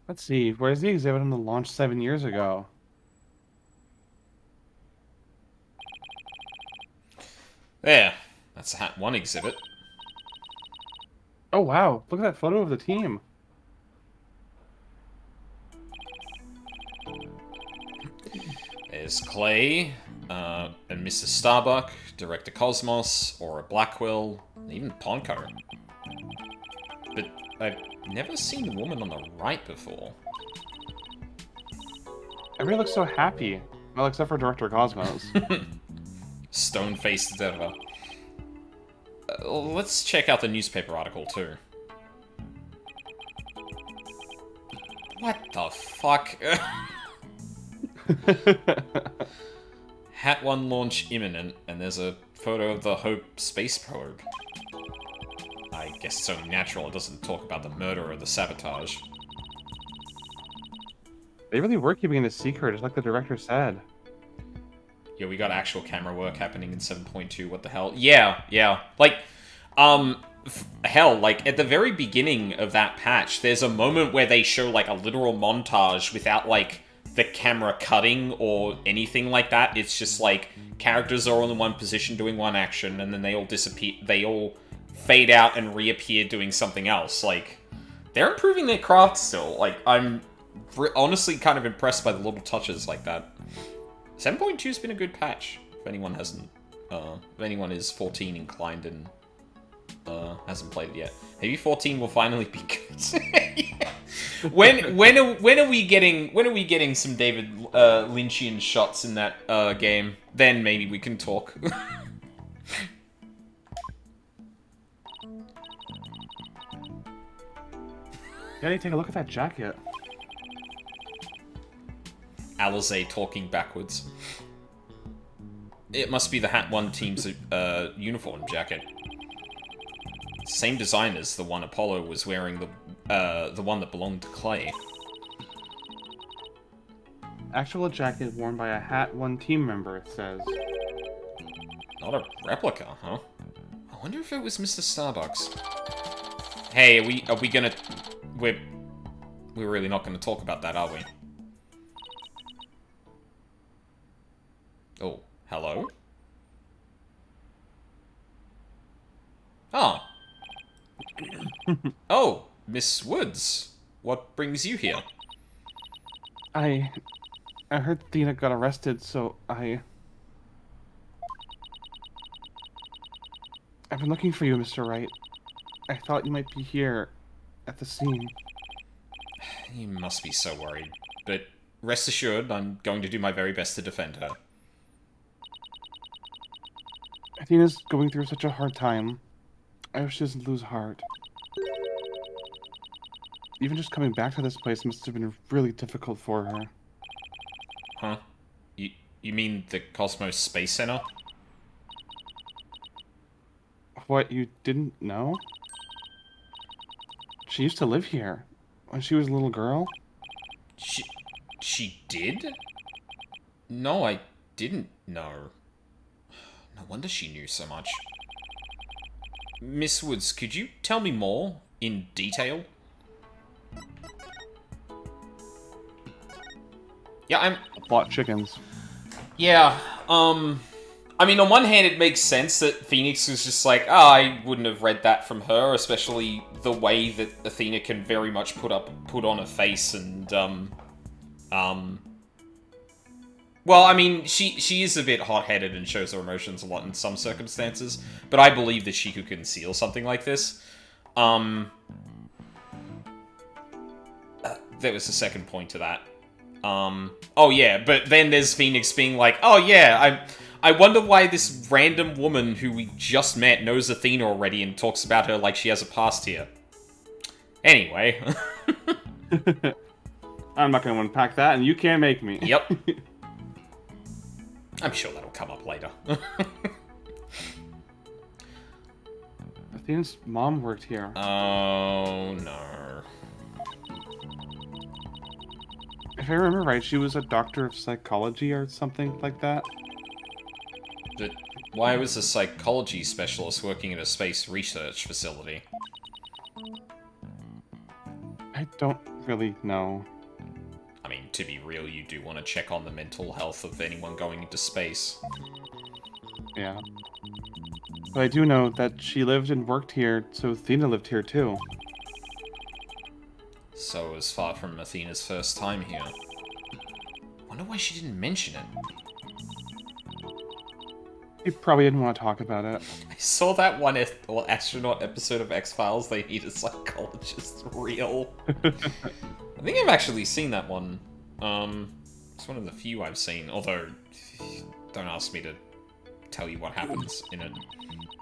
Let's see, where's the exhibit on the launch 7 years ago? There. That's the Hat 1 exhibit. Oh wow, look at that photo of the team. There's Clay, and Mr. Starbuck, Director Cosmos, Aura Blackwell, and even Ponko. But I've never seen the woman on the right before. Everybody looks so happy. Well, except for Director Cosmos. Stone-faced as ever. Let's check out the newspaper article, too. What the fuck? Hat 1 launch imminent, and there's a photo of the Hope space probe. I guess it's only natural it doesn't talk about the murder or the sabotage. They really were keeping it a secret, just like the director said. Yeah, we got actual camera work happening in 7.2, what the hell? Yeah, yeah. Like, Hell, like, at the very beginning of that patch, there's a moment where they show, like, a literal montage without, like, the camera cutting or anything like that. It's just, like, characters are all in one position doing one action, and then they all disappear, they all fade out and reappear doing something else. Like, they're improving their craft still. Like, I'm honestly kind of impressed by the little touches like that. 7.2's been a good patch, if anyone hasn't, if anyone is 14 inclined and hasn't played it yet. Maybe 14 will finally be good. Yeah. When are we getting some David Lynchian shots in that game? Then maybe we can talk. Danny, take a look at that jacket. Alize talking backwards. It must be the Hat 1 team's uniform jacket. Same design as the one Apollo was wearing, the one that belonged to Clay. Actual jacket worn by a Hat 1 team member, it says. Not a replica, huh? I wonder if it was Mr. Starbucks. Hey, are we gonna... We're really not gonna talk about that, are we? Oh, hello? Ah. Oh, Miss Woods. What brings you here? I heard Thena got arrested, so I've been looking for you, Mr. Wright. I thought you might be here at the scene. You must be so worried. But rest assured, I'm going to do my very best to defend her. Athena's going through such a hard time. I hope she doesn't lose heart. Even just coming back to this place must have been really difficult for her. Huh? You mean the Cosmos Space Center? What, you didn't know? She used to live here when she was a little girl. She did? No, I didn't know. No wonder she knew so much. Miss Woods, could you tell me more in detail? Yeah, I'm... Bought chickens. Yeah, I mean, on one hand, it makes sense that Phoenix was just like, oh, I wouldn't have read that from her, especially the way that Athena can very much put on a face and, well, I mean, she is a bit hot-headed and shows her emotions a lot in some circumstances, but I believe that she could conceal something like this. There was a second point to that. Oh yeah, but then there's Phoenix being like, oh yeah, I wonder why this random woman who we just met knows Athena already and talks about her like she has a past here. Anyway. I'm not going to unpack that, and you can't make me. Yep. I'm sure that'll come up later. Athena's mom worked here. Oh, no. If I remember right, she was a doctor of psychology or something like that. But why was a psychology specialist working at a space research facility? I don't really know. I mean, to be real, you do want to check on the mental health of anyone going into space. Yeah. But I do know that she lived and worked here, so Athena lived here too. So it was far from Athena's first time here. Wonder why she didn't mention it. She probably didn't want to talk about it. I saw that one astronaut episode of X-Files, they need a psychologist real. I think I've actually seen that one. It's one of the few I've seen, although don't ask me to tell you what happens in it.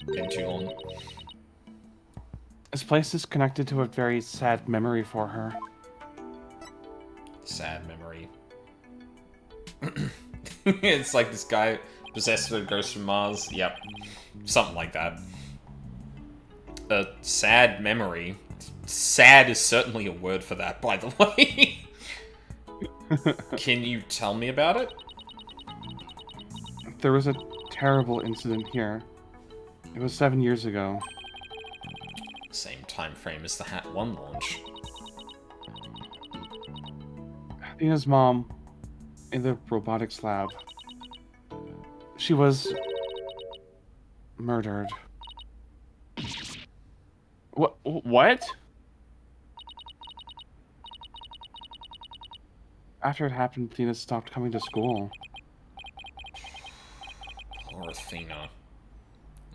It's been too long. This place is connected to a very sad memory for her. Sad memory. It's like this guy possessed with a ghost from Mars. Yep. Something like that. A sad memory. Sad is certainly a word for that, by the way. Can you tell me about it? There was a terrible incident here. It was 7 years ago. Same time frame as the Hat 1 launch. Athena's mom in the robotics lab. She was murdered. What? After it happened, Athena stopped coming to school. Poor Athena.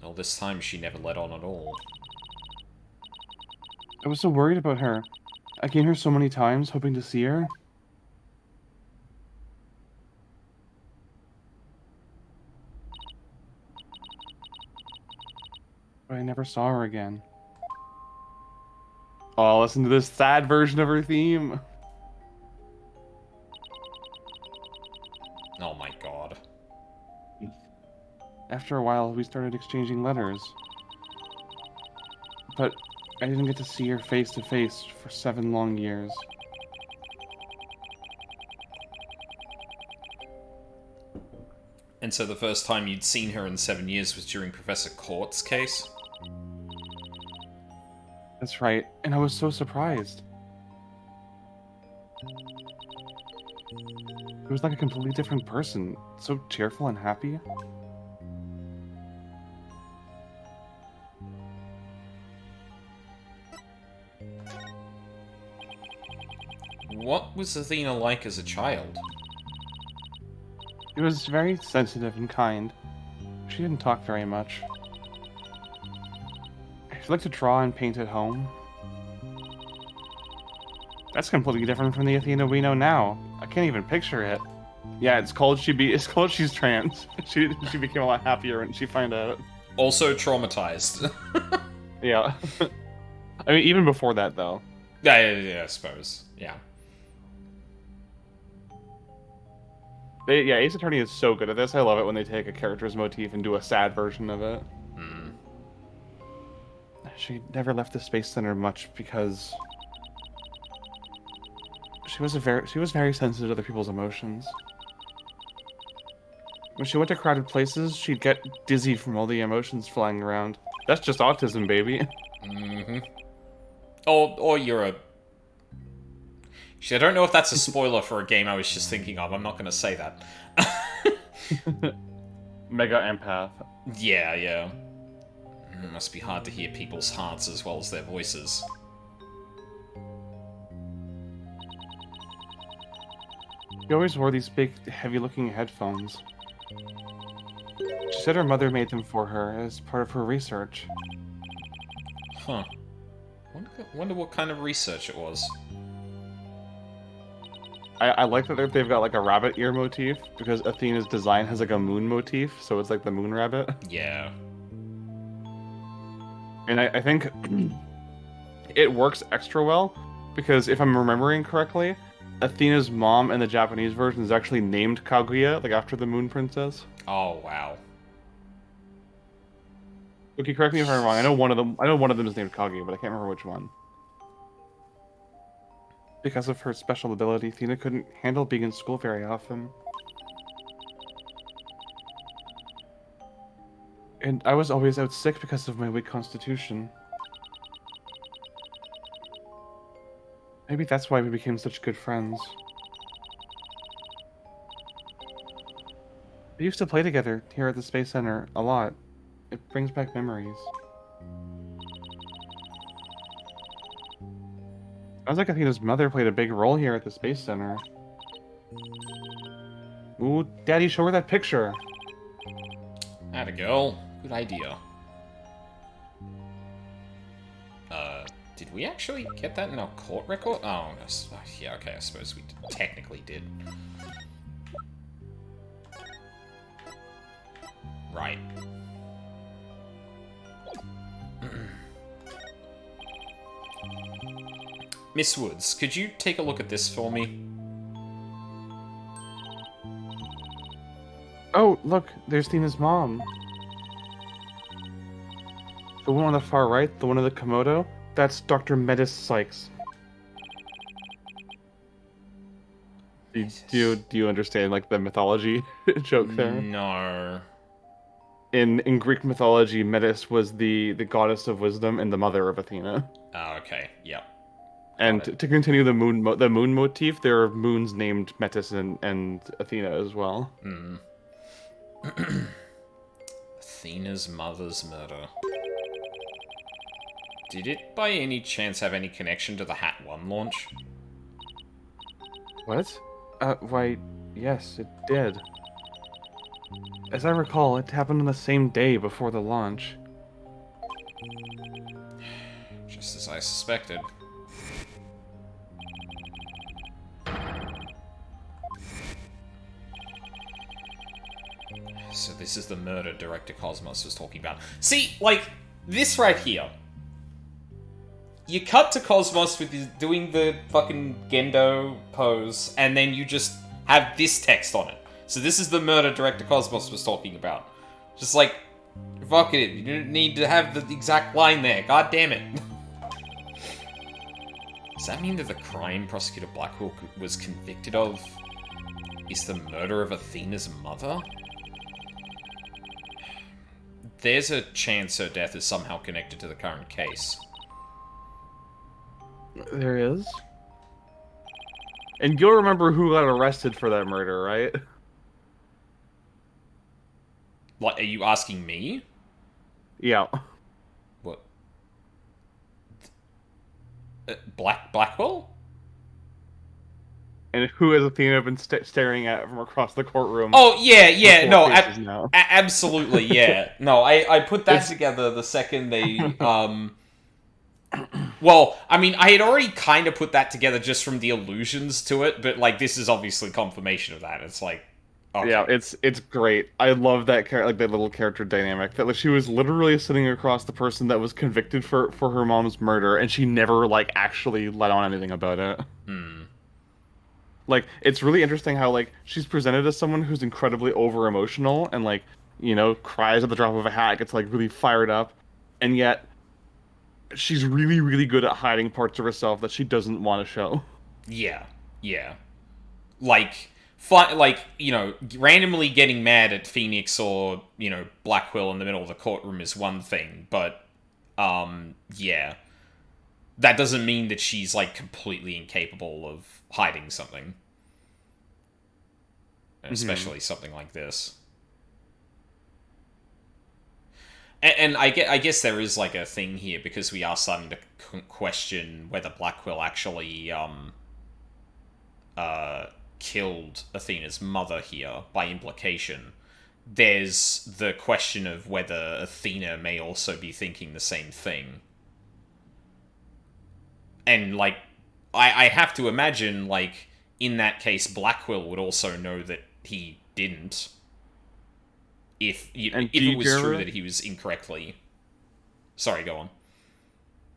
All this time she never let on at all. I was so worried about her. I came here so many times, hoping to see her. But I never saw her again. Oh, listen to this sad version of her theme. Oh my god. After a while, we started exchanging letters. But I didn't get to see her face to face for 7 long years. And so the first time you'd seen her in 7 years was during Professor Court's case? That's right, and I was so surprised. It was like a completely different person, so cheerful and happy. What was Athena like as a child? She was very sensitive and kind. She didn't talk very much. She liked to draw and paint at home. That's completely different from the Athena we know now. I can't even picture it. Yeah, it's called she's trans. She became a lot happier when she found out. Also traumatized. Yeah. I mean, even before that, though. Yeah, I suppose. Yeah. Yeah, Ace Attorney is so good at this. I love it when they take a character's motif and do a sad version of it. Hmm. She never left the Space Center much because she was very sensitive to other people's emotions. When she went to crowded places, she'd get dizzy from all the emotions flying around. That's just autism, baby. Mm-hmm. Or you're a... Actually, I don't know if that's a spoiler for a game I was just thinking of. I'm not going to say that. Mega empath. Yeah. It must be hard to hear people's hearts as well as their voices. She always wore these big, heavy-looking headphones. She said her mother made them for her as part of her research. Huh. Wonder what kind of research it was. I like that they've got like a rabbit ear motif because Athena's design has like a moon motif, so it's like the moon rabbit. Yeah. And I think it works extra well because if I'm remembering correctly, Athena's mom in the Japanese version is actually named Kaguya, like after the Moon Princess. Oh, wow. Okay, correct me if I'm wrong. I know one of them is named Kaguya, but I can't remember which one. Because of her special ability, Athena couldn't handle being in school very often. And I was always out sick because of my weak constitution. Maybe that's why we became such good friends. We used to play together here at the Space Center a lot. It brings back memories. Sounds like Athena's mother played a big role here at the Space Center. Ooh, Daddy, show her that picture. Atta girl. Good idea. Did we actually get that in our court record? Oh, no. Yeah, okay, I suppose we technically did. Right. Miss Woods, could you take a look at this for me? Oh, look, there's Tina's mom. The one on the far right, the one in the Komodo, that's Dr. Metis Sykes. Do you understand, like, the mythology joke there? No. in Greek mythology, Metis was the goddess of wisdom and the mother of Athena. Oh, okay. Yep. And to continue the moon motif, there are moons named Metis and Athena as well. Athena's mother's murder. Did it by any chance have any connection to the Hat 1 launch? What? Why, yes, it did. As I recall, it happened on the same day before the launch. Just as I suspected. So this is the murder Director Cosmos was talking about. See, like, this right here. You cut to Cosmos with his, doing the fucking Gendo pose, and then you just have this text on it. So this is the murder Director Cosmos was talking about. Just like, fuck it, you didn't need to have the exact line there. God damn it. Does that mean that the crime Prosecutor Blackwell was convicted of is the murder of Athena's mother? There's a chance her death is somehow connected to the current case. There is. And you'll remember who got arrested for that murder, right? Like, are you asking me? Yeah. What? Blackwell? And who has Athena been staring at from across the courtroom? Oh, yeah, no, now? absolutely, yeah. No, I put that together the second they, well, I mean, I had already kind of put that together just from the allusions to it, but, like, this is obviously confirmation of that. It's like, okay. Yeah, it's great. I love that like that little character dynamic. That like she was literally sitting across the person that was convicted for her mom's murder, and she never like actually let on anything about it. Like, it's really interesting how like she's presented as someone who's incredibly over emotional and like, you know, cries at the drop of a hat, gets like really fired up, and yet she's really, really good at hiding parts of herself that she doesn't want to show. Yeah. Like, you know, randomly getting mad at Phoenix or, you know, Blackwell in the middle of the courtroom is one thing, but, yeah. That doesn't mean that she's, like, completely incapable of hiding something. Especially something like this. And I guess there is, like, a thing here, because we are starting to question whether Blackwell actually, killed Athena's mother here, by implication. There's the question of whether Athena may also be thinking the same thing. And, like, I have to imagine, like, in that case, Blackwell would also know that he didn't. If it was true that he was incorrectly... Sorry, go on.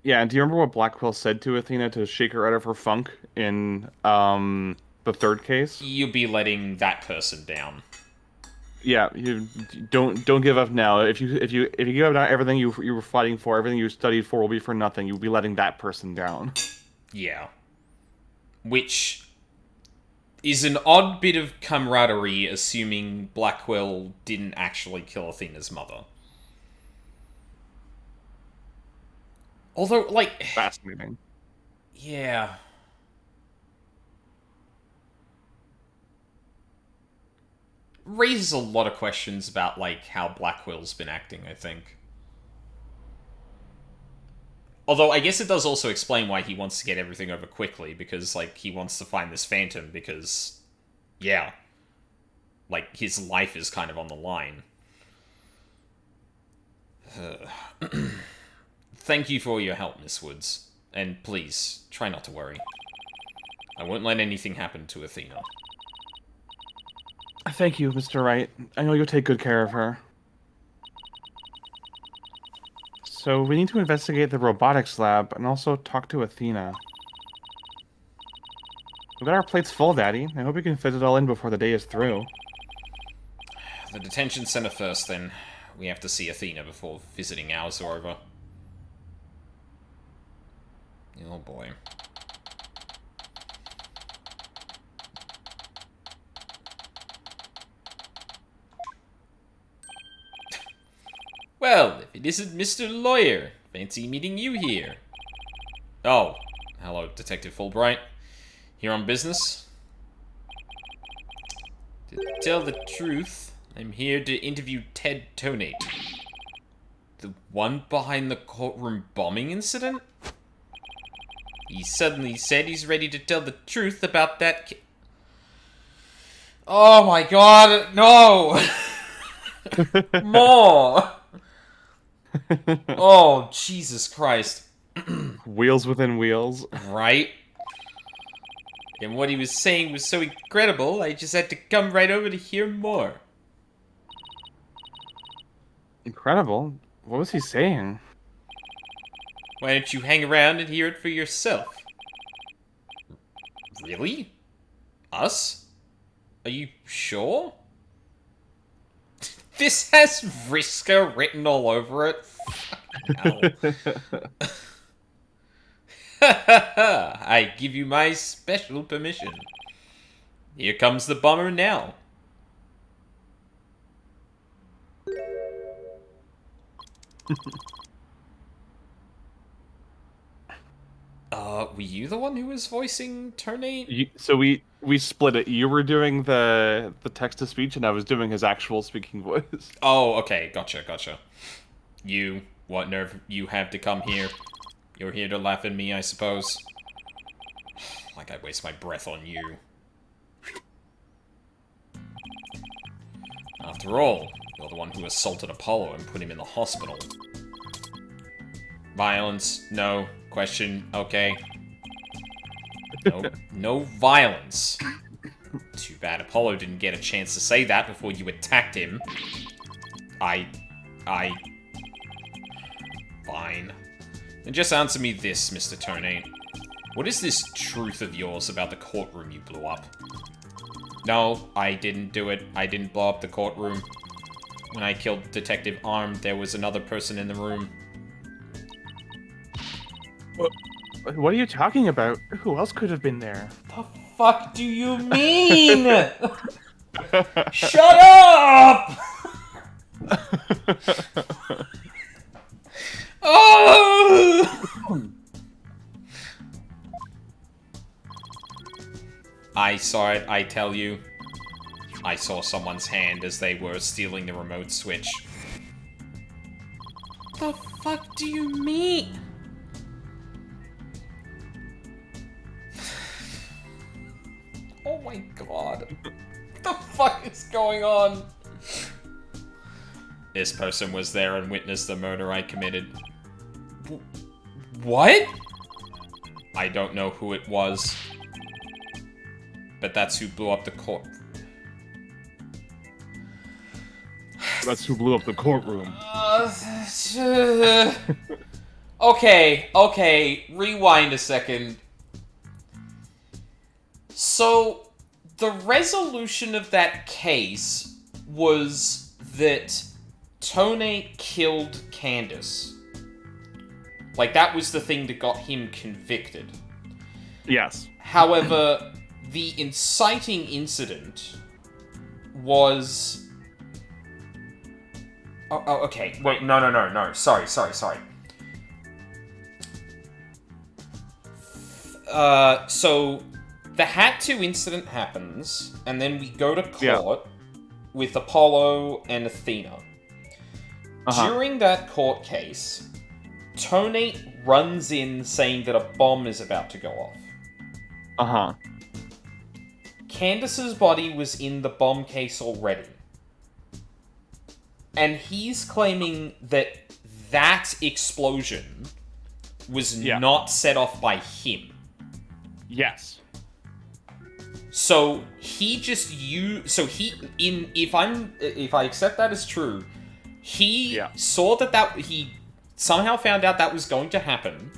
Yeah, and do you remember what Blackwell said to Athena to shake her out of her funk in the third case? You'll be letting that person down. Yeah, you don't give up now. If you give up now, everything you were fighting for, everything you studied for will be for nothing. You'll be letting that person down. Yeah. Which is an odd bit of camaraderie, assuming Blackwell didn't actually kill Athena's mother. Although, like... Fascinating. Yeah. Raises a lot of questions about, like, how Blackwell's been acting, I think. Although, I guess it does also explain why he wants to get everything over quickly, because, like, he wants to find this Phantom, because, yeah. Like, his life is kind of on the line. Thank you for all your help, Miss Woods. And please, try not to worry. I won't let anything happen to Athena. Thank you, Mr. Wright. I know you'll take good care of her. So we need to investigate the robotics lab and also talk to Athena. We've got our plates full, Daddy. I hope we can fit it all in before the day is through. The detention center first, then. We have to see Athena before visiting hours are over. Oh boy. Well, if it isn't Mr. Lawyer, fancy meeting you here. Oh, hello, Detective Fulbright. Here on business? To tell the truth, I'm here to interview Ted Tonate. The one behind the courtroom bombing incident? He suddenly said he's ready to tell the truth about that Oh my god, no! More! Oh, Jesus Christ. Wheels within wheels. Right? And what he was saying was so incredible, I just had to come right over to hear more. Incredible. What was he saying? Why don't you hang around and hear it for yourself? Really? Us? Are you sure? This has Vriska written all over it? Fucking hell. I give you my special permission. Here comes the bomber now. Were you the one who was voicing Tonate? So we split it. You were doing the text-to-speech, and I was doing his actual speaking voice. Oh, okay, gotcha. You, what nerve you have to come here? You're here to laugh at me, I suppose. Like I waste my breath on you. After all, you're the one who assaulted Apollo and put him in the hospital. Violence? No. Question? Okay. No violence. Too bad Apollo didn't get a chance to say that before you attacked him. Fine. And just answer me this, Mr. Tonate. What is this truth of yours about the courtroom you blew up? No, I didn't do it. I didn't blow up the courtroom. When I killed Detective Arm, there was another person in the room. What are you talking about? Who else could have been there? The fuck do you mean? Shut up! Oh! I saw it, I tell you. I saw someone's hand as they were stealing the remote switch. The fuck do you mean? Oh my god. What the fuck is going on? This person was there and witnessed the murder I committed. What? I don't know who it was. But that's who blew up the court. That's who blew up the courtroom. Okay, rewind a second. So, the resolution of that case was that Tonate killed Candace. Like, that was the thing that got him convicted. Yes. However, the inciting incident was... Oh, okay. Wait, no. Sorry. So... The Hat 2 incident happens, and then we go to court with Apollo and Athena. During that court case, Tonate runs in saying that a bomb is about to go off. Candace's body was in the bomb case already. And he's claiming that that explosion was not set off by him. Yes. So he just if I accept that as true, he saw that he somehow found out that was going to happen.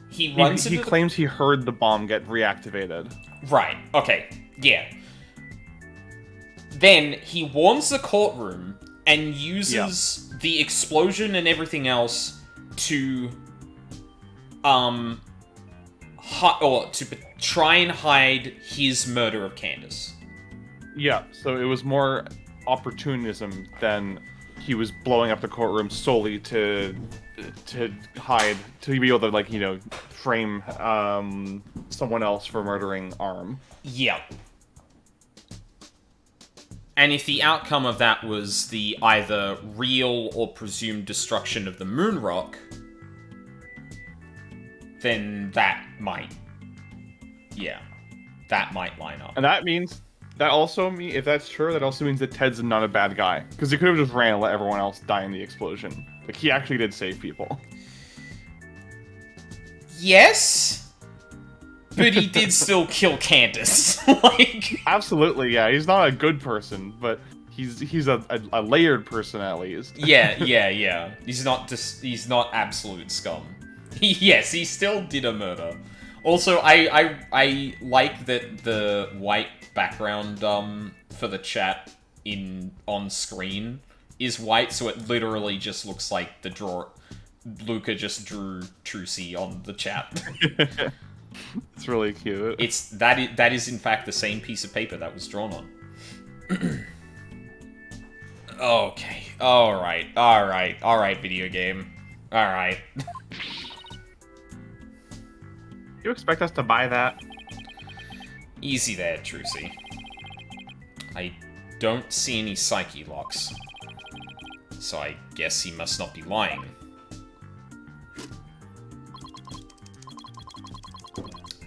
He claims he heard the bomb get reactivated. Right. Okay. Yeah. Then he warns the courtroom and uses the explosion and everything else to try and hide his murder of Candace. Yeah, so it was more opportunism than he was blowing up the courtroom solely to hide, to be able to, like, frame someone else for murdering Arm. Yep. And if the outcome of that was the either real or presumed destruction of the moon rock, then that might line up. And that means, if that's true, that also means that Ted's not a bad guy. Because he could have just ran and let everyone else die in the explosion. Like, he actually did save people. Yes, but he did still kill Candace. Like, Absolutely, yeah. He's not a good person, but he's a layered person at least. yeah. He's not absolute scum. Yes, he still did a murder. Also, I like that the white background for the chat on screen is white, so it literally just looks like Luca just drew Trucy on the chat. It's really cute. That is in fact the same piece of paper that was drawn on. Okay. Alright, video game. Alright. You expect us to buy that? Easy there, Trucy. I don't see any psyche locks. So I guess he must not be lying.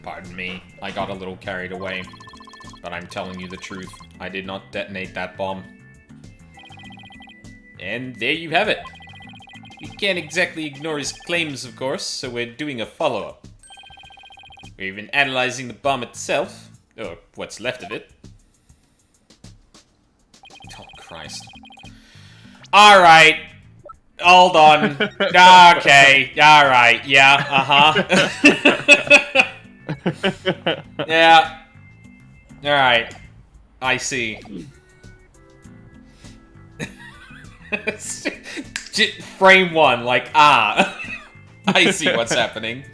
Pardon me, I got a little carried away. But I'm telling you the truth, I did not detonate that bomb. And there you have it. We can't exactly ignore his claims, of course, so we're doing a follow-up. We're even analyzing the bomb itself, or what's left of it. Oh, Christ. Alright. Hold on. Okay. Alright. Yeah. Uh-huh. Yeah. Alright. I see. Frame one, like, I see what's happening.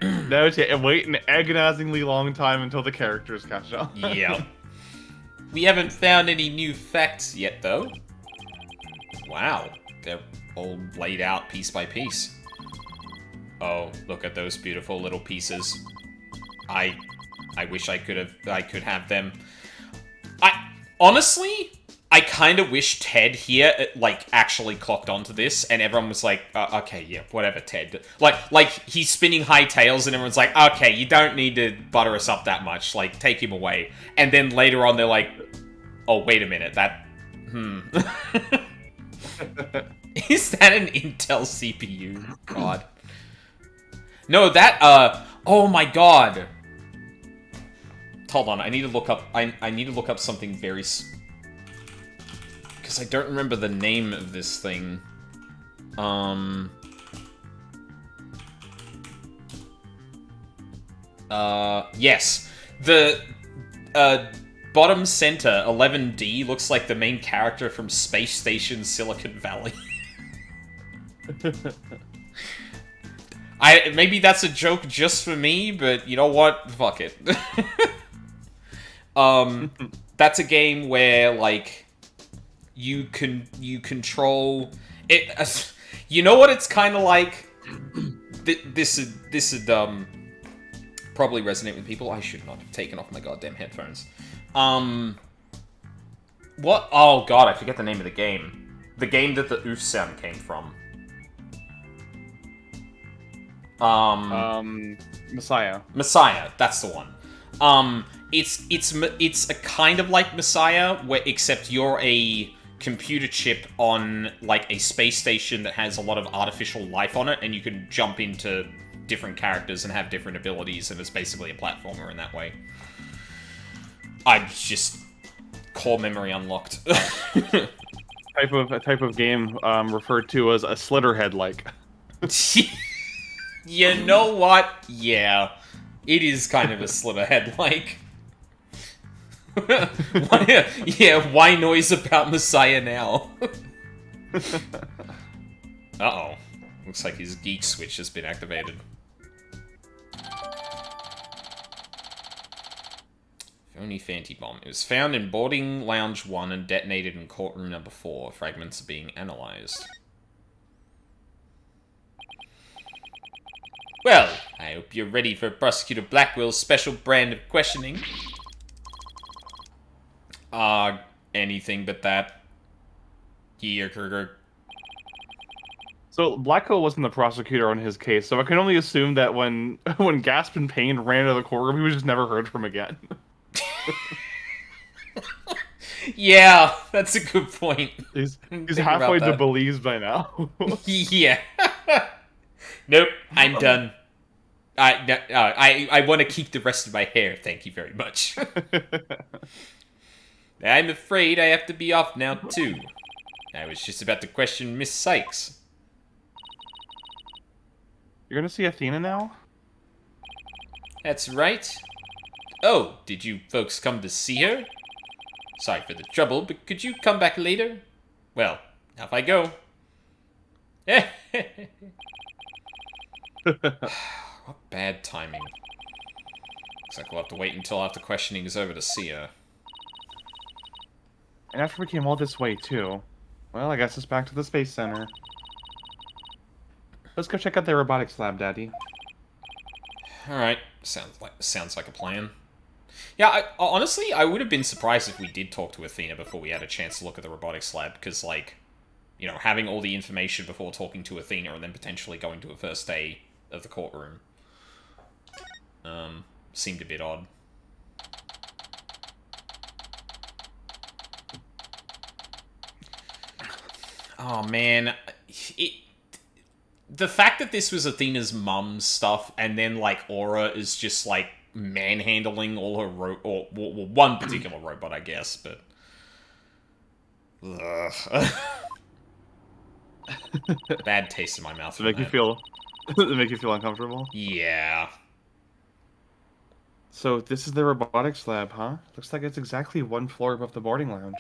No, and wait an agonizingly long time until the characters catch up. Yep. We haven't found any new facts yet, though. Wow, they're all laid out piece by piece. Oh, look at those beautiful little pieces. I wish I could have them. Honestly, I kind of wish Ted here, like, actually clocked onto this, and everyone was like, okay, yeah, whatever, Ted. Like, he's spinning high tails, and everyone's like, okay, you don't need to butter us up that much, like, take him away. And then later on, they're like, oh, wait a minute, Is that an Intel CPU? God. No, oh my god. Hold on, I need to look up, I need to look up something very... Because I don't remember the name of this thing. Yes. The, bottom center, 11D, looks like the main character from Space Station Silicon Valley. Maybe that's a joke just for me, but you know what? Fuck it. That's a game where, like, you control it. You know what it's kind of like? This would probably resonate with people. I should not have taken off my goddamn headphones. What? Oh god, I forget the name of the game. The game that the oof sound came from. Messiah. Messiah, that's the one. It's a kind of like Messiah, where except you're a computer chip on, like, a space station that has a lot of artificial life on it, and you can jump into different characters and have different abilities, and it's basically a platformer in that way. I just... core memory unlocked. A type of game referred to as a slitterhead-like. You know what? Yeah. It is kind of a slitterhead-like. Why noise about Messiah now? Uh-oh. Looks like his geek switch has been activated. Phony Fanti bomb. It was found in boarding lounge 1 and detonated in courtroom number 4. Fragments are being analyzed. Well, I hope you're ready for Prosecutor Blackwell's special brand of questioning. Anything but that. So Blackwell wasn't the prosecutor on his case, so I can only assume that when Gasp in pain ran out of the courtroom, he was just never heard from again. Yeah, that's a good point. He's halfway to Belize by now. Yeah. Nope, I'm done. I want to keep the rest of my hair, thank you very much. I'm afraid I have to be off now, too. I was just about to question Miss Sykes. You're gonna see Athena now? That's right. Oh, did you folks come to see her? Sorry for the trouble, but could you come back later? Well, off I go. What bad timing. Looks like we'll have to wait until after questioning is over to see her. And after we came all this way, too. Well, I guess it's back to the Space Center. Let's go check out the robotics lab, Daddy. Alright, sounds like a plan. Yeah, honestly, I would have been surprised if we did talk to Athena before we had a chance to look at the robotics lab, because, like, you know, having all the information before talking to Athena and then potentially going to a first day of the courtroom seemed a bit odd. Oh, man. The fact that this was Athena's mum's stuff, and then, like, Aura is just, like, manhandling all her or one particular robot, I guess, but... Ugh. Bad taste in my mouth. Does it make you feel uncomfortable? Yeah. So this is the robotics lab, huh? Looks like it's exactly one floor above the boarding lounge.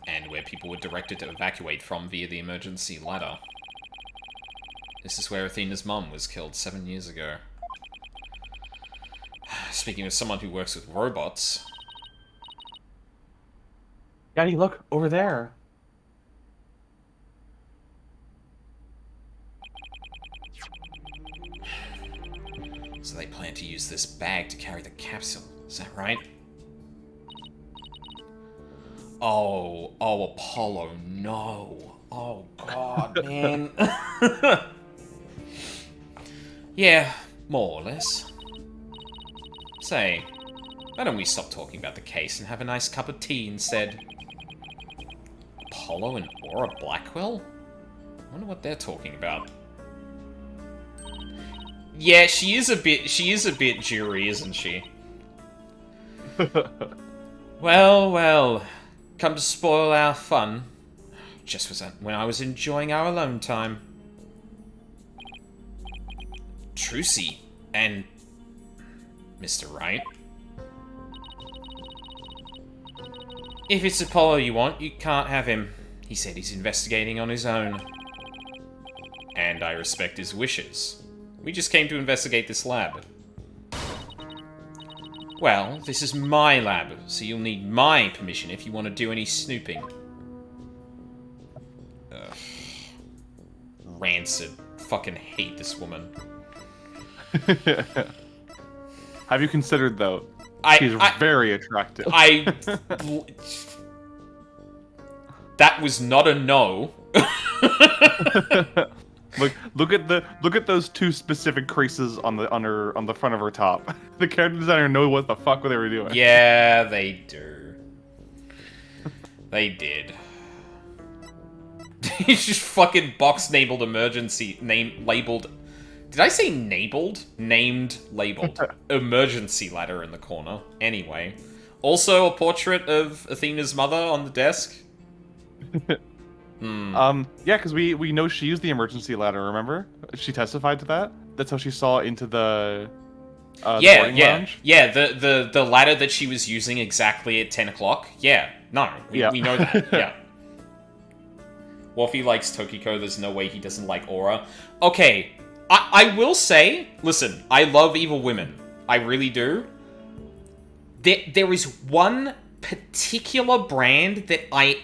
And where people were directed to evacuate from via the emergency ladder. This is where Athena's mum was killed 7 years ago. Speaking of someone who works with robots... Daddy, look! Over there! So they plan to use this bag to carry the capsule, is that right? Oh, Apollo, no. Oh, God, man. Yeah, more or less. Say, why don't we stop talking about the case and have a nice cup of tea instead? Apollo and Aura Blackwell? I wonder what they're talking about. Yeah, she is a bit jury, isn't she? Well, come to spoil our fun. Just was when I was enjoying our alone time. Trucy and Mr. Wright. If it's Apollo you want, you can't have him. He said he's investigating on his own. And I respect his wishes. We just came to investigate this lab. Well, this is my lab, so you'll need my permission if you want to do any snooping. Ugh. Rancid. Fucking hate this woman. Have you considered, though? She's very attractive. That was not a no. Look at those two specific creases on the front of her top. The character designer knew what the fuck they were doing. Yeah, they do. They did. He's just fucking box labeled emergency labeled. Did I say nabled? Named labeled. Emergency ladder in the corner. Anyway. Also a portrait of Athena's mother on the desk. Yeah, because we know she used the emergency ladder, remember? She testified to that? That's how she saw into the boarding lounge? Yeah, the ladder that she was using exactly at 10 o'clock. Yeah, no, we know that, yeah. Well, if he likes Tokiko, there's no way he doesn't like Aura. Okay, I will say, listen, I love evil women. I really do. there is one particular brand that I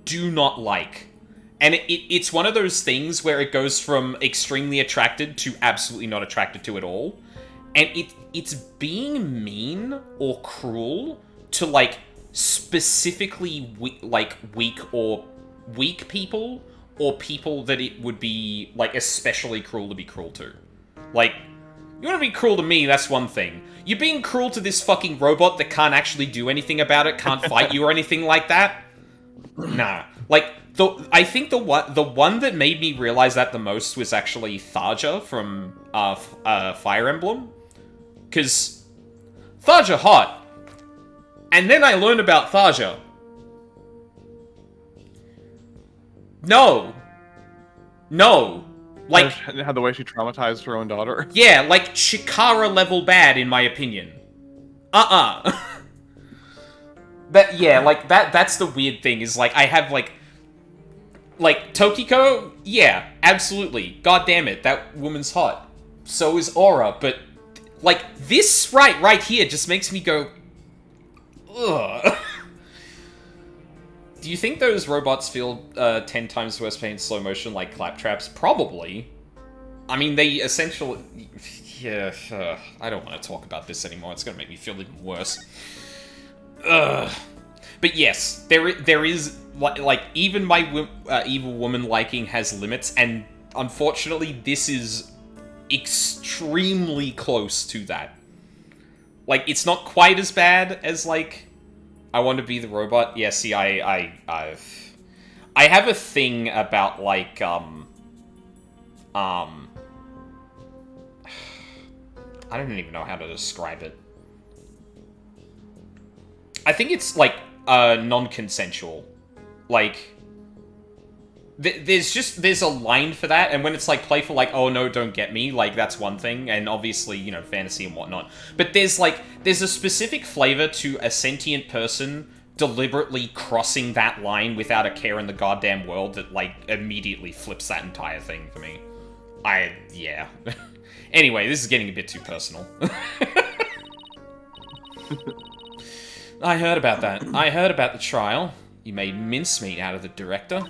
do not like. And it's one of those things where it goes from extremely attracted to absolutely not attracted to at all. And it's being mean or cruel to, like, specifically, weak people, or people that it would be, like, especially cruel to be cruel to. Like, you want to be cruel to me, that's one thing. You're being cruel to this fucking robot that can't actually do anything about it, can't fight you or anything like that? Nah. Like, I think the one that made me realize that the most was actually Tharja from Fire Emblem. Because Tharja hot. And then I learned about Tharja. No. Like, how the way she traumatized her own daughter. Yeah, like Chikara level bad, in my opinion. But yeah, like, that's the weird thing, is, like, I have, like, Tokiko, yeah, absolutely. God damn it, that woman's hot. So is Aura, but, like, this right here just makes me go, ugh. Do you think those robots feel 10 times worse pain in slow motion like claptraps? Probably. I mean, they essentially... Yeah, I don't want to talk about this anymore. It's going to make me feel even worse. Ugh. But yes, there is... Like, even my evil woman liking has limits, and unfortunately, this is extremely close to that. Like, it's not quite as bad as, like... I want to be the robot. Yeah, see, I have a thing about, like, I don't even know how to describe it. I think it's, like, non-consensual. Like, there's a line for that, and when it's, like, playful, like, oh no, don't get me, like, that's one thing, and obviously, you know, fantasy and whatnot. But there's a specific flavor to a sentient person deliberately crossing that line without a care in the goddamn world that, like, immediately flips that entire thing for me. Yeah. Anyway, this is getting a bit too personal. I heard about that. I heard about the trial. You made mincemeat out of the director.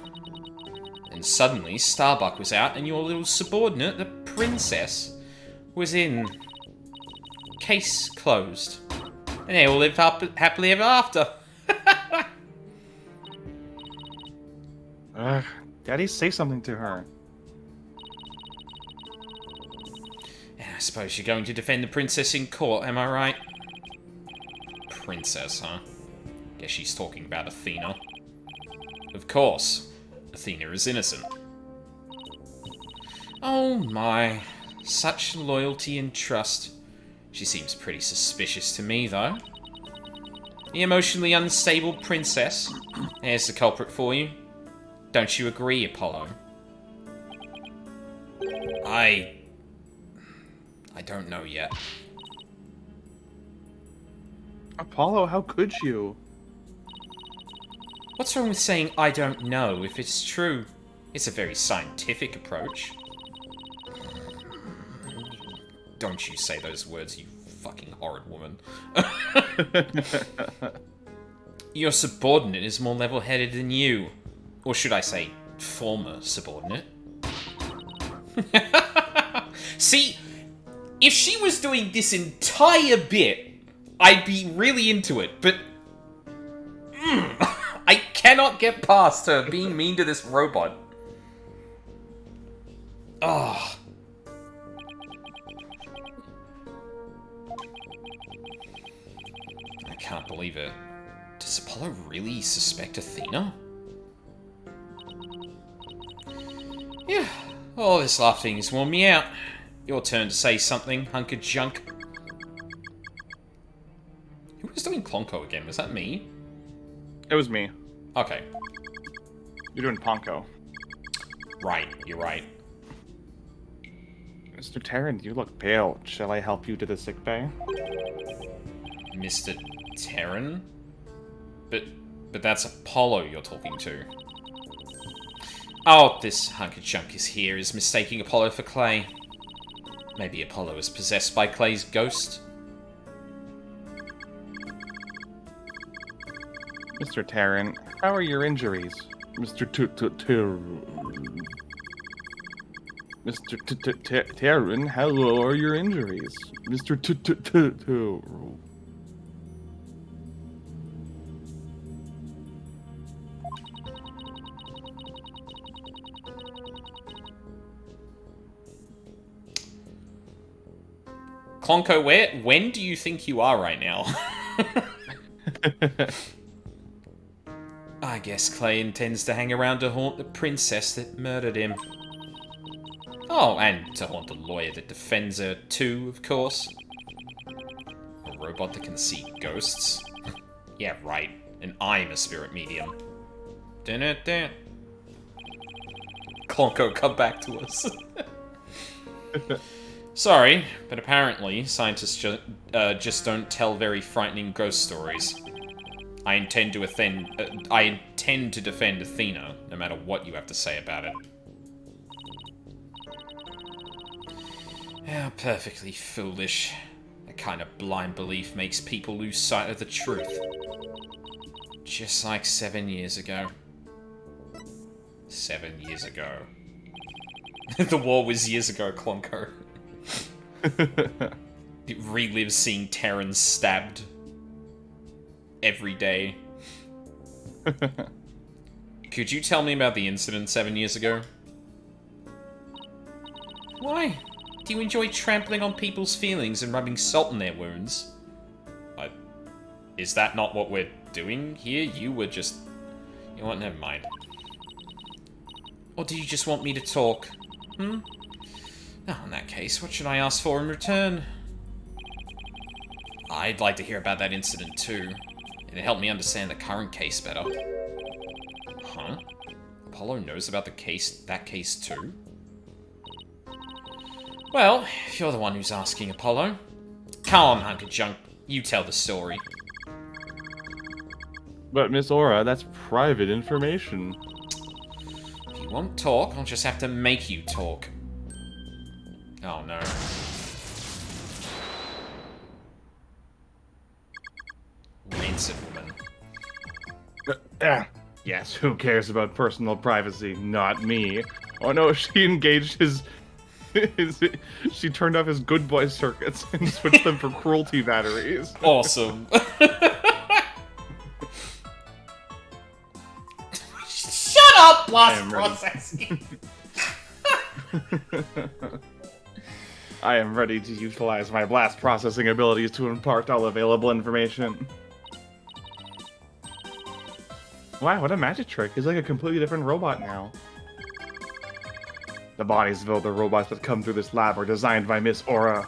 And suddenly, Starbuck was out, and your little subordinate, the princess, was in. Case closed. And they all lived happily ever after. Daddy, say something to her. And I suppose you're going to defend the princess in court, am I right? Princess, huh? Guess she's talking about Athena. Of course. Athena is innocent. Oh my. Such loyalty and trust. She seems pretty suspicious to me, though. The emotionally unstable princess. There's the culprit for you. Don't you agree, Apollo? I don't know yet. Apollo, how could you? What's wrong with saying I don't know if it's true? It's a very scientific approach. Don't you say those words, you fucking horrid woman. Your subordinate is more level-headed than you. Or should I say, former subordinate. See, if she was doing this entire bit, I'd be really into it, but... I cannot get past her being mean to this robot. Ugh. I can't believe it. Does Apollo really suspect Athena? Yeah, all this laughing has worn me out. Your turn to say something, hunk of junk. Who was doing Clonko again? Was that me? It was me. Okay. You're doing Ponko. Right, you're right. Mr. Terran, you look pale. Shall I help you to the sickbay? Mr. Terran? But that's Apollo you're talking to. Oh, this hunk of junk is mistaking Apollo for Clay. Maybe Apollo is possessed by Clay's ghost? Mr. Terran, how are your injuries? Mr. Terran, how are your injuries? Mr. Clonko, when do you think you are right now? I guess Clay intends to hang around to haunt the princess that murdered him. Oh, and to haunt the lawyer that defends her too, of course. A robot that can see ghosts? Yeah, right. And I'm a spirit medium. Dun-dun-dun. Clonko, come back to us. Sorry, but apparently scientists just don't tell very frightening ghost stories. I intend to defend Athena, no matter what you have to say about it. How perfectly foolish. That kind of blind belief makes people lose sight of the truth. Just like 7 years ago. 7 years ago. The war was years ago, Clonko. It relives seeing Terran stabbed every day. Could you tell me about the incident 7 years ago? Why? Do you enjoy trampling on people's feelings and rubbing salt in their wounds? Is that not what we're doing here? You were just... You know what, never mind. Or do you just want me to talk? Hmm? Now, in that case, what should I ask for in return? I'd like to hear about that incident too. It'd help me understand the current case better. Huh? Apollo knows about that case too? Well, if you're the one who's asking, Apollo. Come on, hunk of junk. You tell the story. But Miss Aura, that's private information. If you won't talk, I'll just have to make you talk. Oh no. Rancid woman. Yes, who cares about personal privacy? Not me. Oh no, she engaged his... She turned off his good boy circuits and switched them for cruelty batteries. Awesome. Shut up, blast processing! I am ready to utilize my blast processing abilities to impart all available information. Wow, what a magic trick. He's like a completely different robot now. The bodies of all the robots that come through this lab were designed by Miss Aura.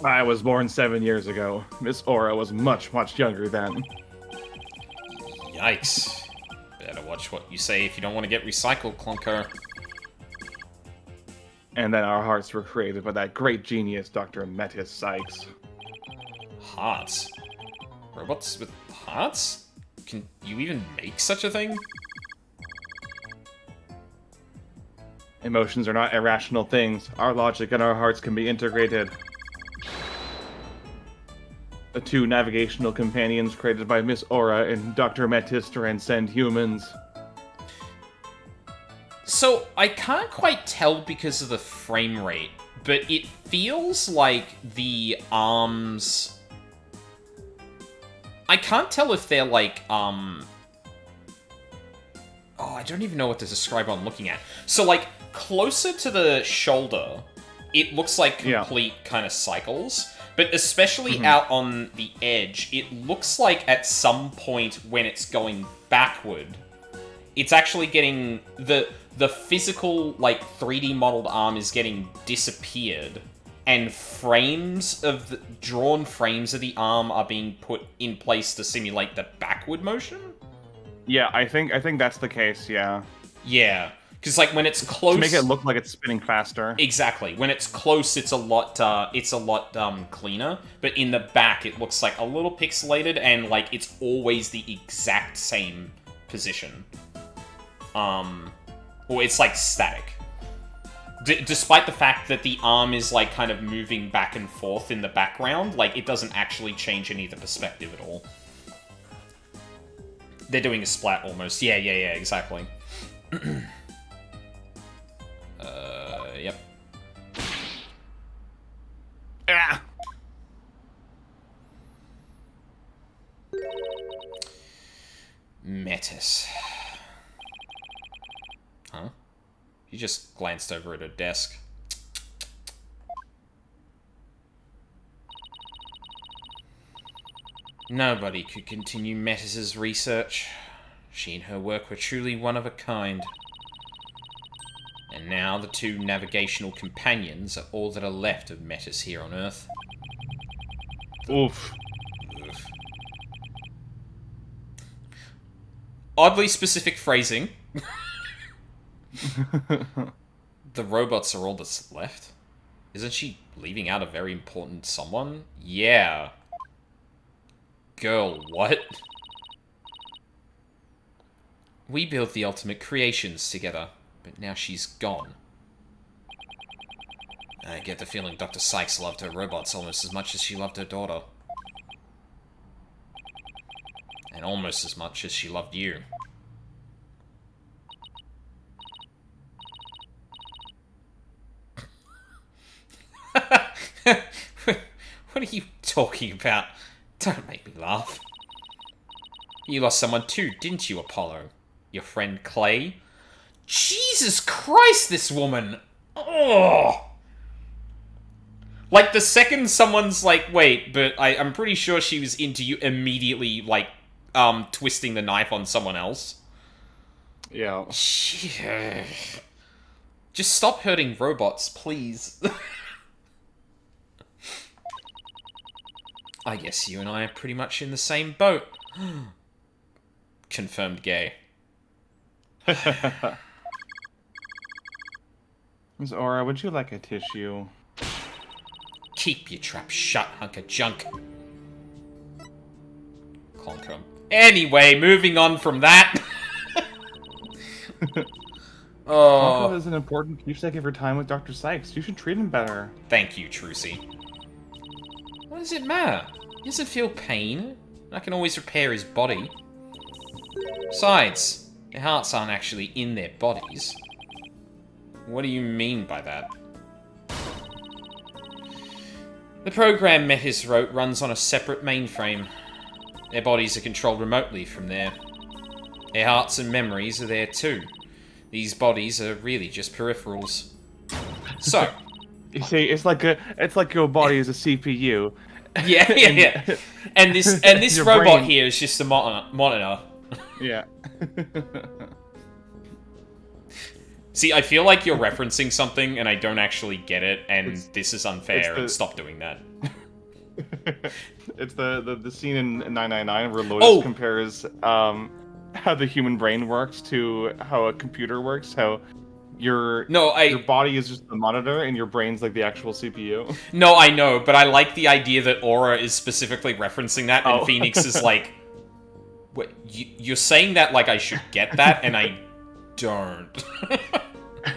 I was born 7 years ago. Miss Aura was much, much younger then. Yikes. Better watch what you say if you don't want to get recycled, Clonker. And then our hearts were created by that great genius, Dr. Metis Sykes. Hearts? Robots with hearts? Can you even make such a thing? Emotions are not irrational things. Our logic and our hearts can be integrated. The two navigational companions created by Miss Aura and Dr. Metis transcend humans. So, I can't quite tell because of the frame rate, but it feels like the arms... I can't tell if they're like, Oh, I don't even know what to describe what I'm looking at. So, like, closer to the shoulder, it looks like complete kind of cycles. But especially out on the edge, it looks like at some point when it's going backward, it's actually getting... The physical, like, 3D modeled arm is getting disappeared, and drawn frames of the arm are being put in place to simulate the backward motion? Yeah, I think that's the case, yeah. Yeah, because, like, when it's close... To make it look like it's spinning faster. Exactly. When it's close, it's a lot cleaner, but in the back, it looks, like, a little pixelated, and, like, it's always the exact same position. Or it's, like, static. Despite the fact that the arm is, like, kind of moving back and forth in the background, like, it doesn't actually change any of the perspective at all. They're doing a splat almost. Yeah, exactly. Yep. Ah! Metis. Huh? He just glanced over at her desk. Nobody could continue Metis's research. She and her work were truly one of a kind. And now the two navigational companions are all that are left of Metis here on Earth. Oof. Oof. Oddly specific phrasing. The robots are all that's left? Isn't she leaving out a very important someone? Yeah. Girl, what? We built the ultimate creations together, but now she's gone. I get the feeling Dr. Sykes loved her robots almost as much as she loved her daughter. And almost as much as she loved you. What are you talking about? Don't make me laugh. You lost someone too, didn't you, Apollo? Your friend Clay? Jesus Christ, this woman! Oh! Like, the second someone's like, wait, but I'm pretty sure she was into you, immediately, like, twisting the knife on someone else. Yeah. Just stop hurting robots, please. I guess you and I are pretty much in the same boat. Confirmed gay. Miss Aura, would you like a tissue? Keep your trap shut, hunk of junk. Clonker. Anyway, moving on from that. Blanco Oh, is an important keepsake of your time with Dr. Sykes. You should treat him better. thank you, Trucy. What does it matter? He doesn't feel pain. I can always repair his body. Besides, their hearts aren't actually in their bodies. What do you mean by that? The program Metis wrote runs on a separate mainframe. Their bodies are controlled remotely from there. Their hearts and memories are there too. These bodies are really just peripherals. So, You see, it's like your body is a CPU. yeah. And this Your robot brain. here is just a monitor. Yeah. See, I feel like you're referencing something and I don't actually get it, and this is unfair, it's the- and stop doing that. It's the scene in 999 where Lotus compares how the human brain works to how a computer works. How your body is just the monitor and your brain's like the actual CPU. No, I know, but I like the idea that Aura is specifically referencing that, and Oh. Phoenix is like, "What? You're saying that like I should get that, and I don't."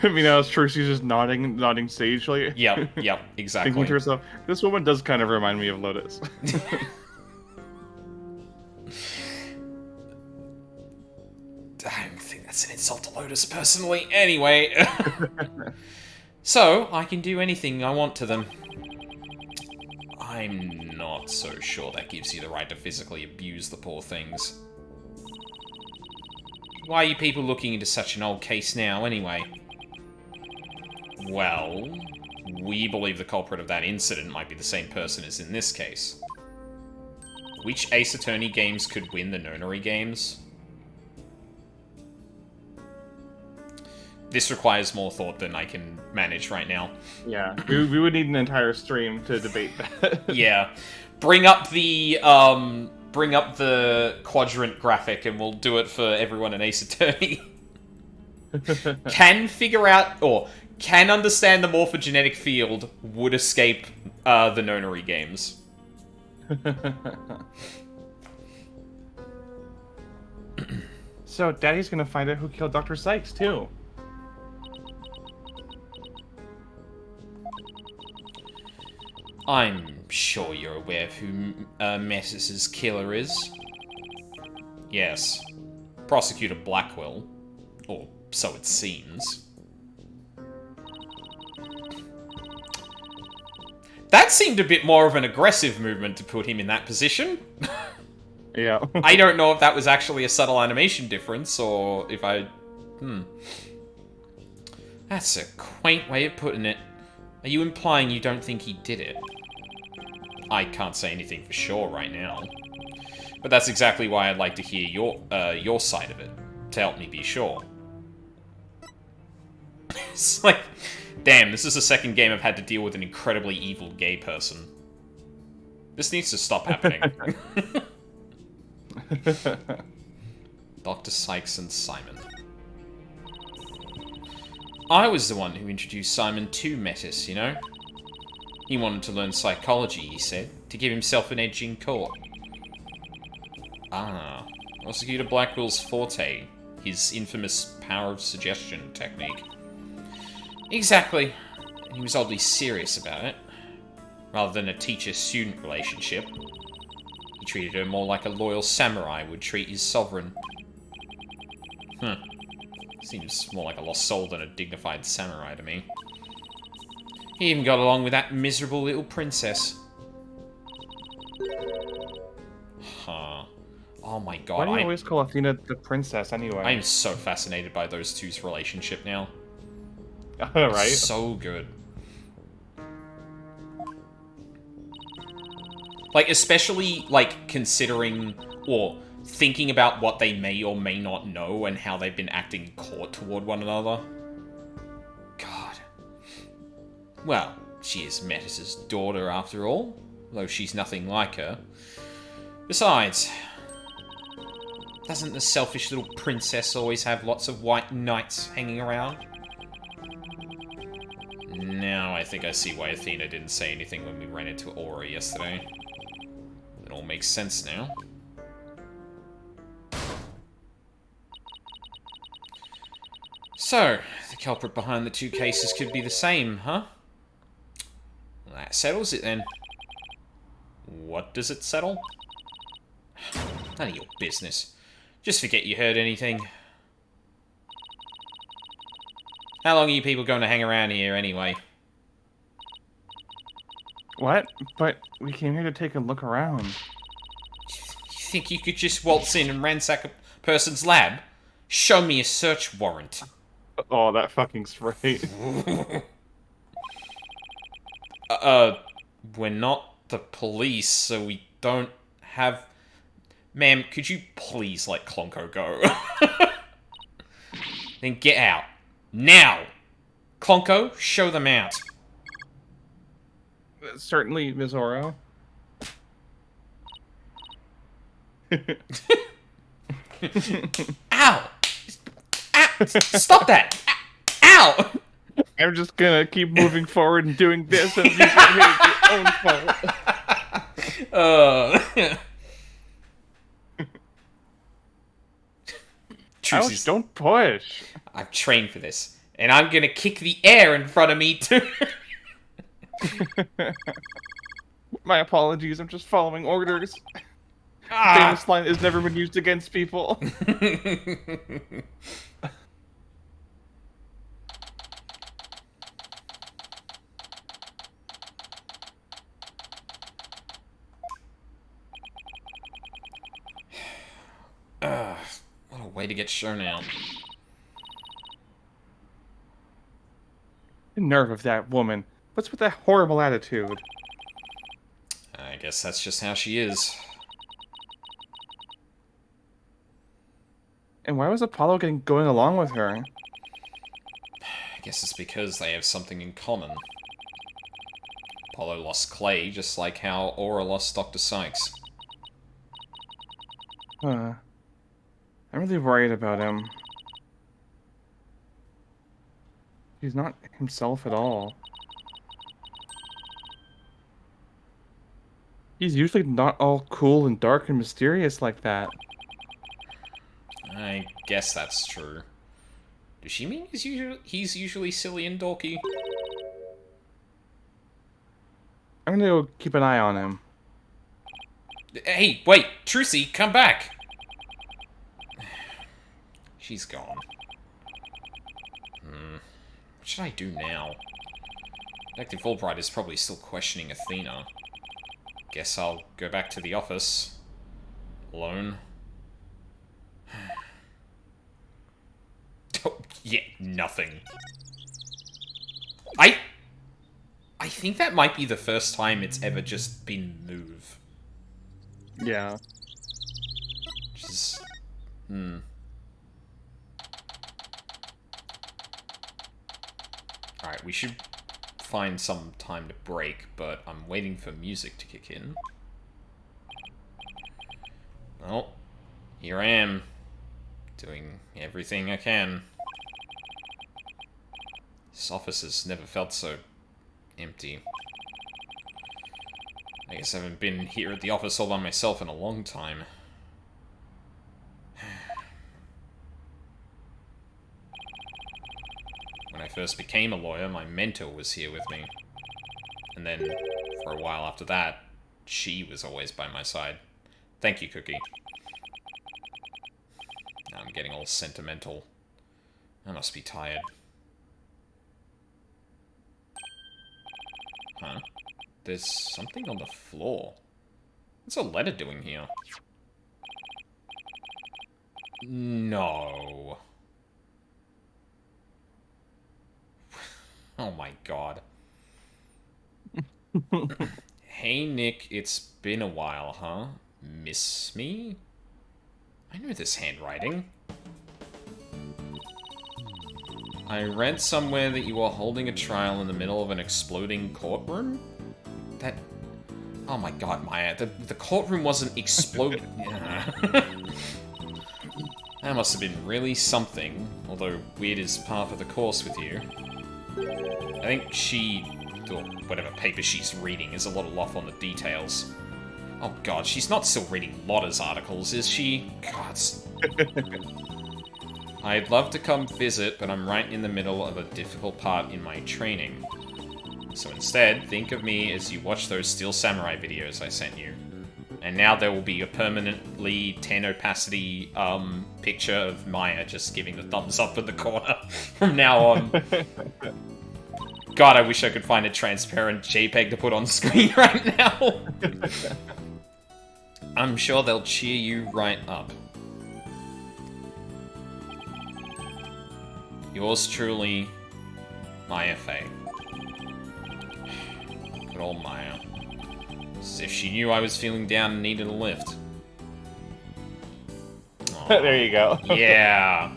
I mean, it's true. She's just nodding sagely. Yep, exactly. Thinking to herself, this woman does kind of remind me of Lotus. I don't think that's an insult to Lotus, personally. Anyway. So, I can do anything I want to them. I'm not so sure that gives you the right to physically abuse the poor things. Why are you people looking into such an old case now, anyway? Well, we believe the culprit of that incident might be the same person as in this case. Which Ace Attorney games could win the Nonary games? This requires more thought than I can manage right now. Yeah, we would need an entire stream to debate that. Yeah. Bring up the quadrant graphic and we'll do it for everyone in Ace Attorney. Can figure out, or can understand the morphogenetic field would escape the Nonary games. So, Daddy's gonna find out who killed Dr. Sykes, too. I'm sure you're aware of who Metis's killer is. Yes. Prosecutor Blackwell. Or so it seems. That seemed a bit more of an aggressive movement to put him in that position. Yeah. I don't know if that was actually a subtle animation difference, or if I... That's a quaint way of putting it. Are you implying you don't think he did it? I can't say anything for sure right now. But that's exactly why I'd like to hear your side of it, to help me be sure. It's like, damn, this is the second game I've had to deal with an incredibly evil gay person. This needs to stop happening. Dr. Sykes and Simon. I was the one who introduced Simon to Metis, you know? He wanted to learn psychology, he said, to give himself an edge in court. Ah, Prosecutor Blackwell's forte, his infamous power of suggestion technique. Exactly. And he was oddly serious about it, rather than a teacher-student relationship. He treated her more like a loyal samurai would treat his sovereign. Seems more like a lost soul than a dignified samurai to me. He even got along with that miserable little princess. Huh. Oh my god, Why do you always call Athena the princess anyway? I am so fascinated by those two's relationship now. Right? So good. Like, especially, like, considering, or thinking about what they may or may not know and how they've been acting in court toward one another. God. Well, she is Metis' daughter after all, though she's nothing like her. Besides, doesn't the selfish little princess always have lots of white knights hanging around? Now I think I see why Athena didn't say anything when we ran into Aura yesterday. It all makes sense now. So, the culprit behind the two cases could be the same, huh? Well, that settles it then. What does it settle? None of your business. Just forget you heard anything. How long are you people going to hang around here anyway? What? But we came here to take a look around. You think you could just waltz in and ransack a person's lab? Show me a search warrant. Oh, that fucking sprite. We're not the police, so we don't have... Ma'am, could you please let Clonko go? Then get out. Now! Clonko, show them out. Certainly, Ms. Oro. Ow! Ow! Stop that! Ow! I'm just gonna keep moving forward and doing this, and you can make your own fault. Ouch, don't push. I've trained for this, and I'm gonna kick the air in front of me too. My apologies, I'm just following orders. Ah. Famous line has never been used against people. What a way to get shown out. The nerve of that woman. What's with that horrible attitude? I guess that's just how she is. And why was Apollo going along with her? I guess it's because they have something in common. Apollo lost Clay, just like how Aura lost Dr. Sykes. I'm really worried about him. He's not himself at all. He's usually not all cool and dark and mysterious like that. I guess that's true. Does she mean he's usually silly and dorky? I'm gonna go keep an eye on him. Hey, wait! Trucy, come back! She's gone. What should I do now? Detective Fulbright is probably still questioning Athena. Guess I'll go back to the office. Alone. Oh, yeah, nothing. I think that might be the first time it's ever just been move. Yeah. Which is... Alright, we should find some time to break, but I'm waiting for music to kick in. Well, here I am. Doing everything I can. This office has never felt so empty. I guess I haven't been here at the office all by myself in a long time. When I first became a lawyer, my mentor was here with me. And then, for a while after that, she was always by my side. Thank you, Cookie. Now I'm getting all sentimental. I must be tired. Huh? There's something on the floor. What's a letter doing here? No. Oh my god. Hey Nick, it's been a while, huh? Miss me? I know this handwriting. I read somewhere that you were holding a trial in the middle of an exploding courtroom? That... Oh my god, Maya, the courtroom wasn't exploding. That must have been really something, although weird is par for the course with you. I think she, or whatever paper she's reading, is a little off on the details. Oh god, she's not still reading Lotta's articles, is she? God. I'd love to come visit, but I'm right in the middle of a difficult part in my training. So instead, think of me as you watch those Steel Samurai videos I sent you. And now there will be a permanently 10 opacity picture of Maya just giving the thumbs up in the corner from now on. God, I wish I could find a transparent JPEG to put on screen right now. I'm sure they'll cheer you right up. Yours truly, Maya Fey. Good old Maya. As if she knew I was feeling down and needed a lift. There you go. Yeah.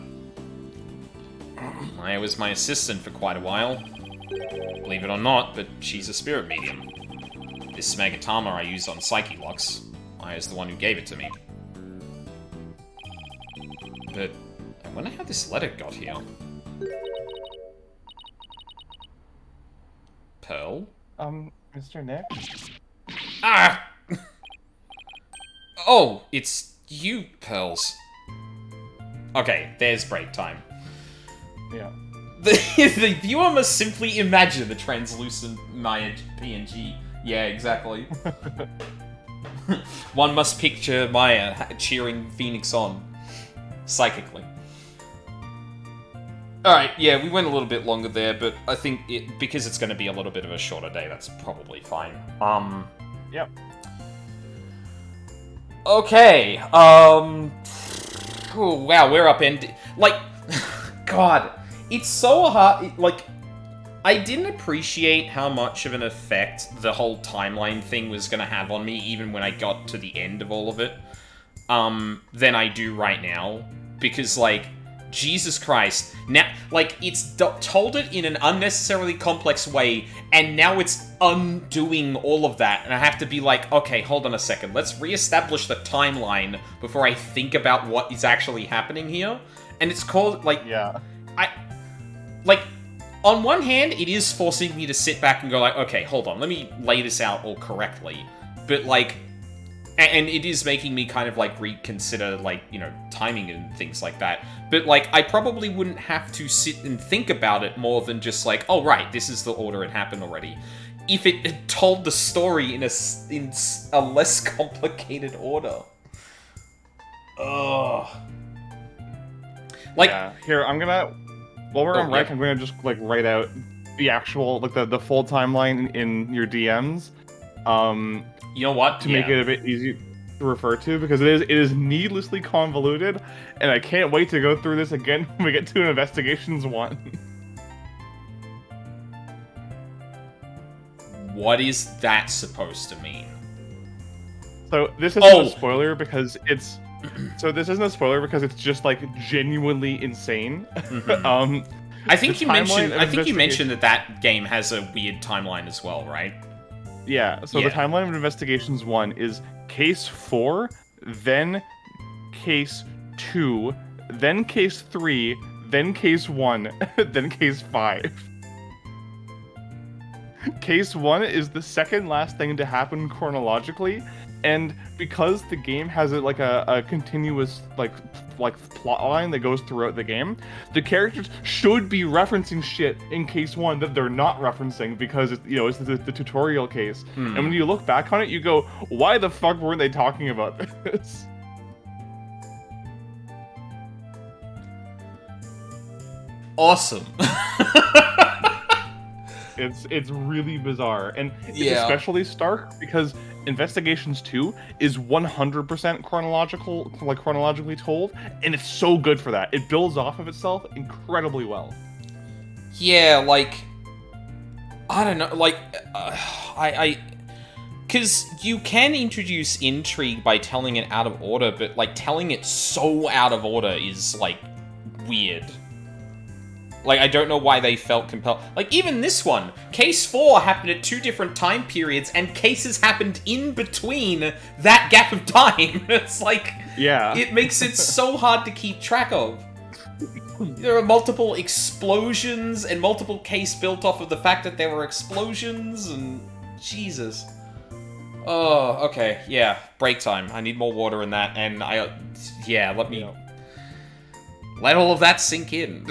Maya was my assistant for quite a while. Believe it or not, but she's a spirit medium. This Magatama I used on Psyche Locks, Maya's the one who gave it to me. But I wonder how this letter got here. Pearl? Mr. Nick? Ah! Oh, it's you, Pearls. Okay, there's break time. Yeah. The viewer must simply imagine the translucent Maya PNG. Yeah, exactly. One must picture Maya cheering Phoenix on. Psychically. Alright, yeah, we went a little bit longer there, but I think because it's going to be a little bit of a shorter day, that's probably fine. Yep. Okay, oh, wow, we're upended. Like, God, it's so hard, like, I didn't appreciate how much of an effect the whole timeline thing was going to have on me, even when I got to the end of all of it, than I do right now, because, like, Jesus Christ, now, like, it's told it in an unnecessarily complex way, and now it's undoing all of that, and I have to be like, okay, hold on a second, let's reestablish the timeline before I think about what is actually happening here, and it's called, like, Yeah. Like, on one hand, it is forcing me to sit back and go like, okay, hold on, let me lay this out all correctly, but, like, and it is making me kind of, like, reconsider, like, you know, timing and things like that. But, like, I probably wouldn't have to sit and think about it more than just, like, oh, right, this is the order it happened already. If it had told the story in a less complicated order. Ugh. Like, Yeah. Here, I'm gonna. While we're Oh, on rec, yeah. I'm gonna just like write out the actual like the full timeline in your DMs, you know what? to make it a bit easy to refer to, because it is needlessly convoluted, and I can't wait to go through this again when we get to Investigations 1. What is that supposed to mean? So this isn't Oh. a spoiler because it's. So this isn't a spoiler because it's just like genuinely insane. Mhm. I think the you timeline mentioned. of I think you investigation- mentioned that game has a weird timeline as well, right? Yeah, so Yeah. the timeline of Investigations 1 is Case 4, then Case 2, then Case 3, then Case 1, then Case 5. Case 1 is the second last thing to happen chronologically, and because the game has a continuous like plot line that goes throughout the game, the characters should be referencing shit in Case 1 that they're not referencing because it's the tutorial case. And when you look back on it, you go, why the fuck weren't they talking about this? Awesome. It's really bizarre, and it's Yeah. especially stark because Investigations 2 is 100% chronologically told, and it's so good for that. It builds off of itself incredibly well. Yeah, like, I don't know, like, because you can introduce intrigue by telling it out of order, but, like, telling it so out of order is, like, weird. Like, I don't know why they felt compelled. Like, even this one, Case 4 happened at 2 different time periods, and cases happened in between that gap of time. It's like, Yeah. it makes it so hard to keep track of. There are multiple explosions, and multiple case built off of the fact that there were explosions, and Jesus. Oh, okay, yeah, break time. I need more water in that, and yeah, let me... Let all of that sink in.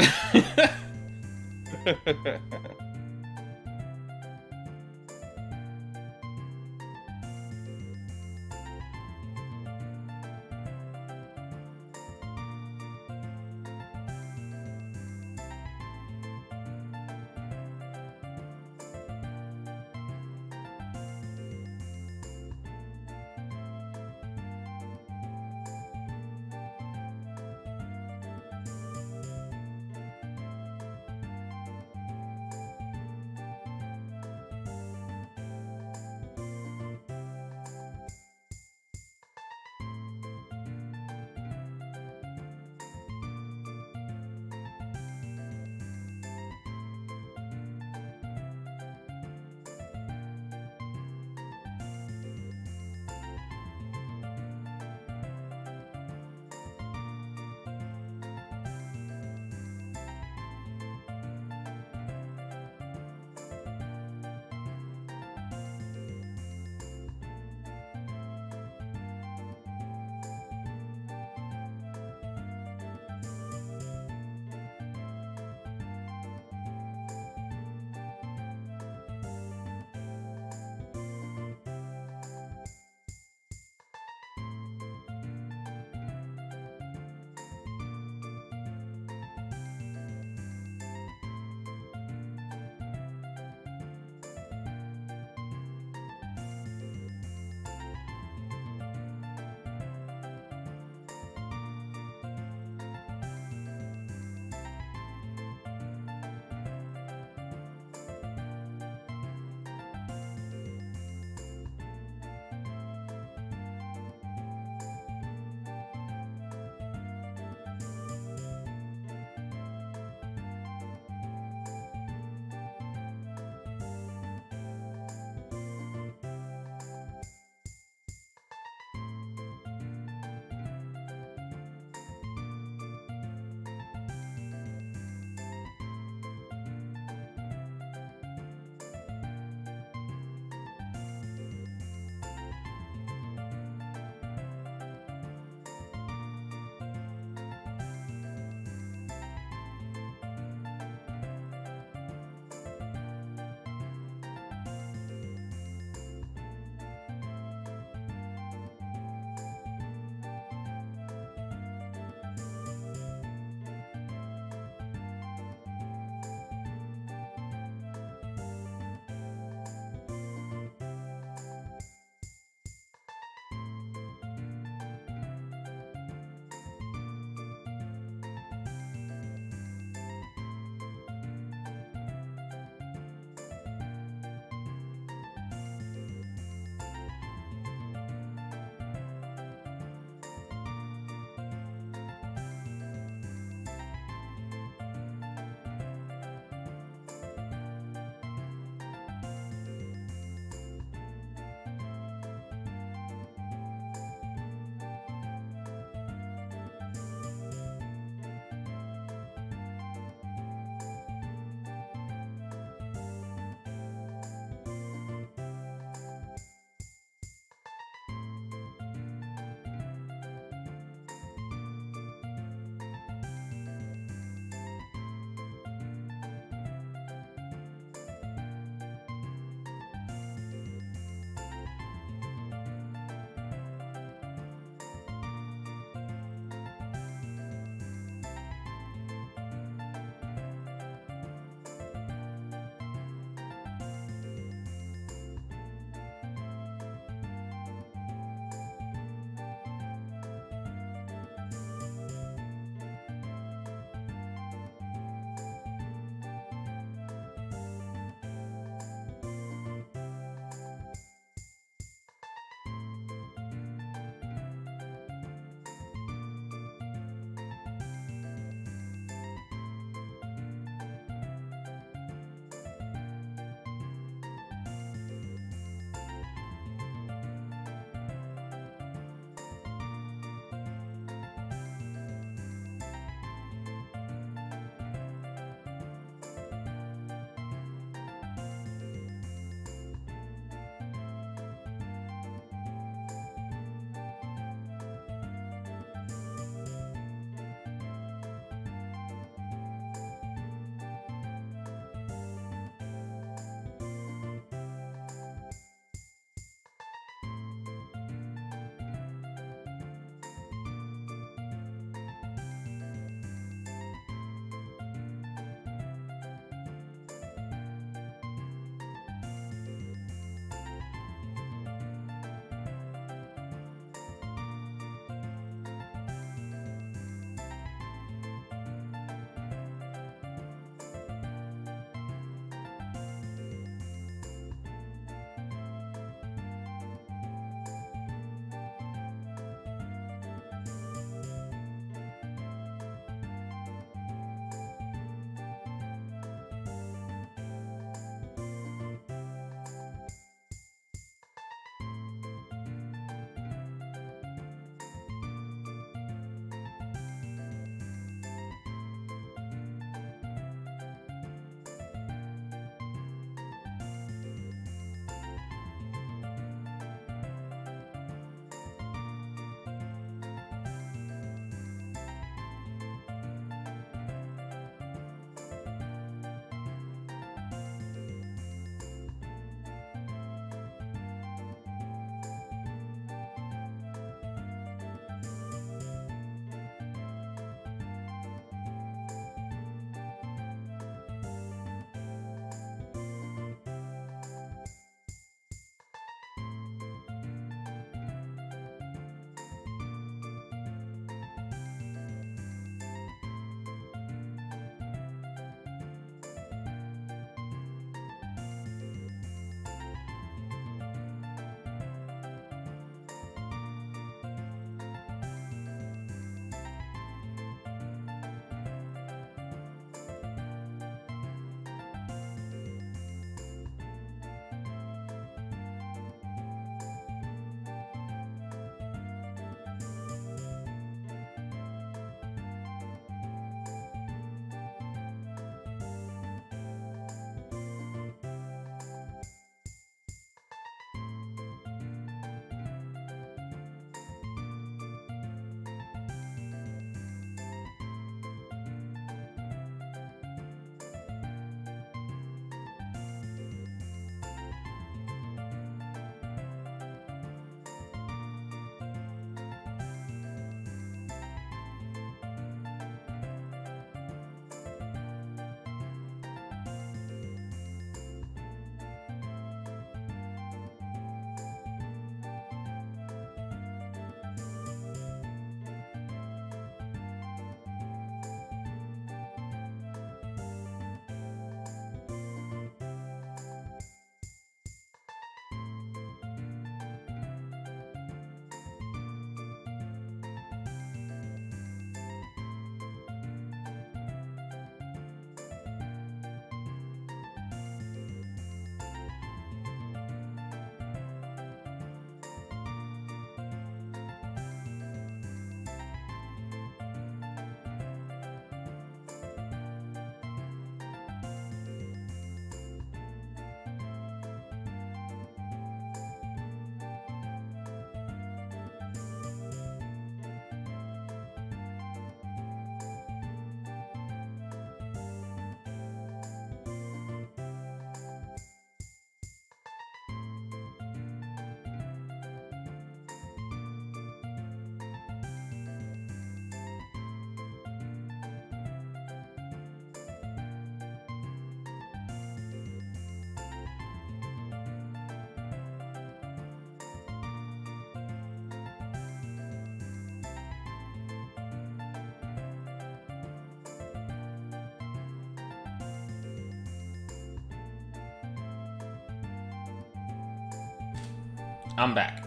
I'm back.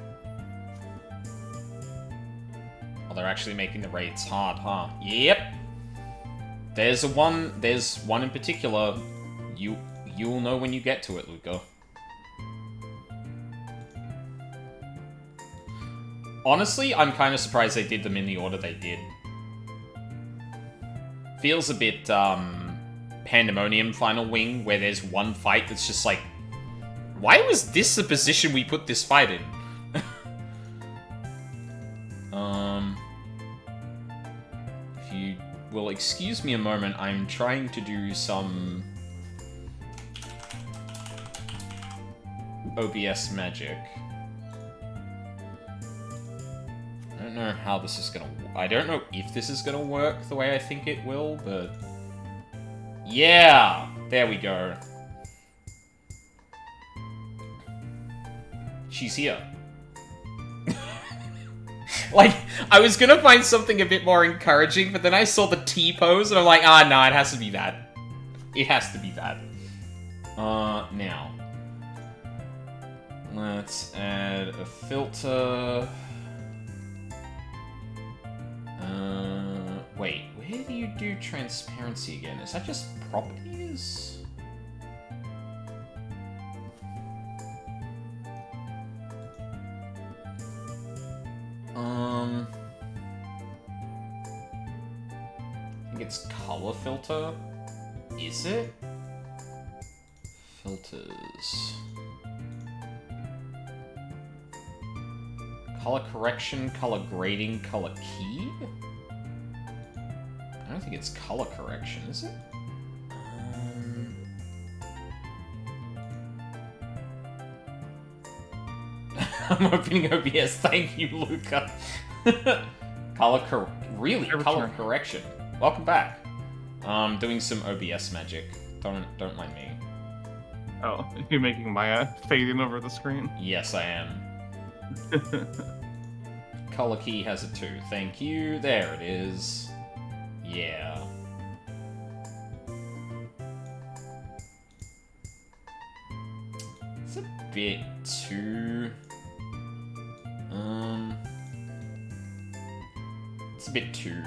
Oh, they're actually making the raids hard, huh? Yep. There's one in particular. You'll know when you get to it, Luca. Honestly, I'm kind of surprised they did them in the order they did. Feels a bit, Pandemonium Final Wing, where there's one fight that's just like, why was this the position we put this fight in? If you will excuse me a moment, I'm trying to do some OBS magic. I don't know how this is gonna... I don't know if this is gonna work the way I think it will, but... Yeah! There we go. She's here. Like, I was gonna find something a bit more encouraging, but then I saw the T-pose, and I'm like, ah, no, it has to be that. It has to be that. Now. Let's add a filter... Wait, where do you do transparency again? Is that just properties? I think it's color filter. Is it? Filters. Color correction, color grading, color key? I don't think it's color correction, is it? I'm opening OBS. Thank you, Luca. Really? Color correction. Welcome back. Doing some OBS magic. Don't mind me. Oh, you're making Maya fading over the screen? Yes, I am. Color key has it too. Thank you. There it is. Yeah. It's a bit too... It's a bit too